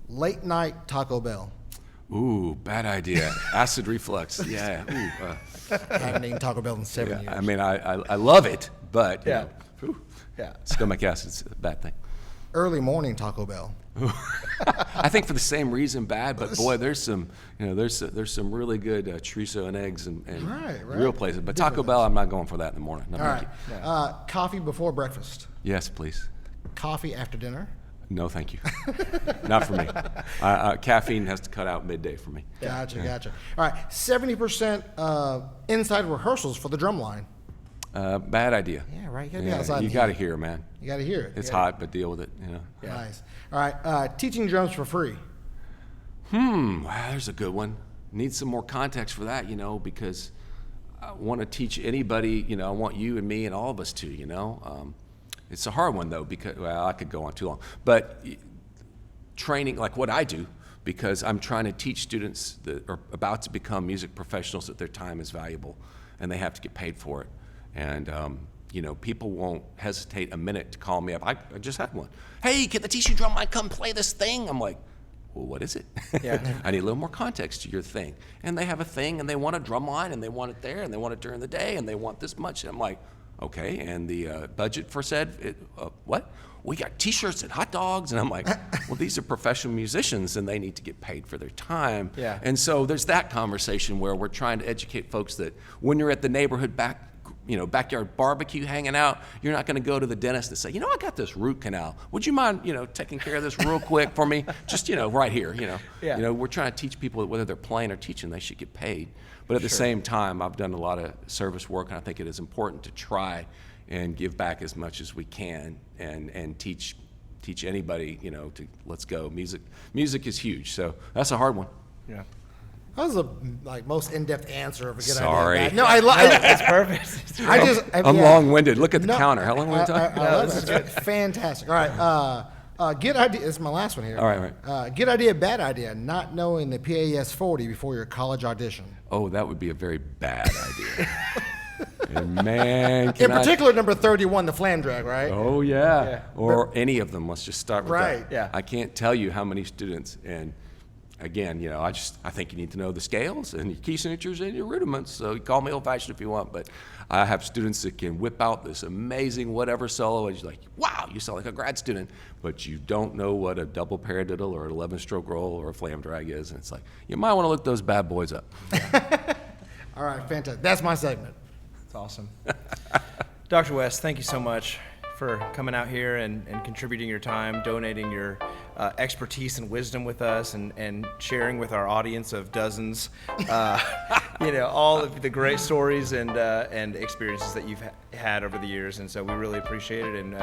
Late night Taco Bell. Ooh, bad idea. Acid reflux. Yeah. Ooh, I haven't eaten Taco Bell in 7 years. I mean, I love it, but you Yeah. know, whew, Yeah. stomach acid's a bad thing. Early morning Taco Bell. I think for the same reason bad, but boy, there's some, you know, there's some really good chorizo and eggs and Right. real places. But Taco Different Bell, I'm not going for that in the morning. No, All thank right. you. Coffee before breakfast. Yes, please. Coffee after dinner. No, thank you. Not for me. Caffeine has to cut out midday for me. Gotcha. All right, 70% inside rehearsals for the Drumline. Bad idea. Yeah, right. You gotta be outside. You in the got to heat. hear, man. You got to hear it. It's Yeah. hot, but deal with it. You know. Nice. All right, teaching drums for free. Wow, there's a good one. Need some more context for that, you know, because I want to teach anybody, you know, I want you and me and all of us to, you know. It's a hard one, though, because, well, I could go on too long. But training, like what I do, because I'm trying to teach students that are about to become music professionals that their time is valuable and they have to get paid for it. And, you know, people won't hesitate a minute to call me up. I just had one. Hey, can the TCU Drumline come play this thing? I'm like, well, what is it? Yeah. I need a little more context to your thing. And they have a thing, and they want a drum line, and they want it there, and they want it during the day, and they want this much. And I'm like, okay, and the budget for said, what? We got T-shirts and hot dogs. And I'm like, well, these are professional musicians, and they need to get paid for their time. Yeah. And so there's that conversation where we're trying to educate folks that when you're at the neighborhood backyard barbecue hanging out, you're not going to go to the dentist and say, you know, I got this root canal. Would you mind, you know, taking care of this real quick for me? Just, you know, right here, you know. Yeah. You know, we're trying to teach people that whether they're playing or teaching, they should get paid. But at the same time, I've done a lot of service work, and I think it is important to try and give back as much as we can and teach anybody, you know, to let's go. Music is huge, so that's a hard one. Yeah. That was the most in-depth answer of a good Sorry. idea. No, it's Perfect. I'm long-winded. Look at the counter. How long are we talking? I love it. Fantastic. All right. Good idea. This is my last one here. All right. Good idea, bad idea. Not knowing the PAS 40 before your college audition. Oh, that would be a very bad idea. And man, In particular, number 31, the flam drag, right? Oh yeah. Or any of them. Let's just start with Right. that. Yeah. I can't tell you how many students, and again, you know, I think you need to know the scales and your key signatures and your rudiments. So you call me old-fashioned if you want, but I have students that can whip out this amazing whatever solo, and you're like, wow, you sound like a grad student, but you don't know what a double paradiddle or an 11-stroke roll or a flam drag is, and it's like, you might want to look those bad boys up. All right, fantastic. That's my segment. That's awesome. Dr. West, thank you so much for coming out here and contributing your time, donating your expertise and wisdom with us, and sharing with our audience of dozens, all of the great stories and experiences that you've had over the years. And so we really appreciate it, and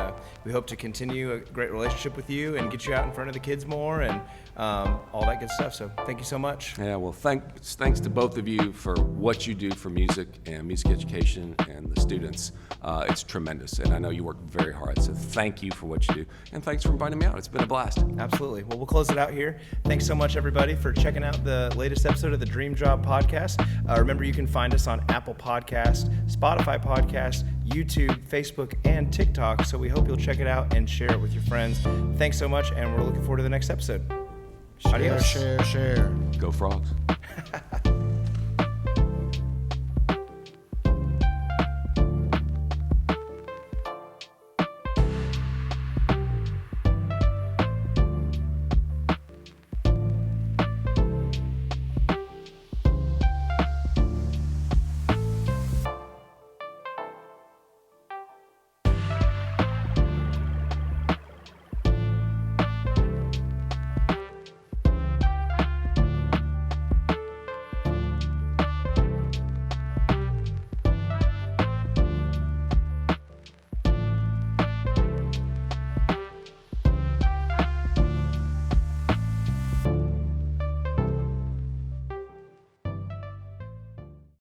we hope to continue a great relationship with you and get you out in front of the kids more and all that good stuff. So thank you so much. Yeah, well, thanks to both of you for what you do for music and music education and the students. It's tremendous, and I know you work very hard, so thank you for what you do, and thanks for inviting me out. It's been a blast. Absolutely. Well, we'll close it out here. Thanks so much, everybody, for checking out the latest episode of the Dream Job Podcast. Remember, you can find us on Apple Podcast, Spotify Podcast, YouTube, Facebook, and TikTok, so we hope you'll check it out and share it with your friends. Thanks so much, and we're looking forward to the next episode. Adios. Share. Go Frogs.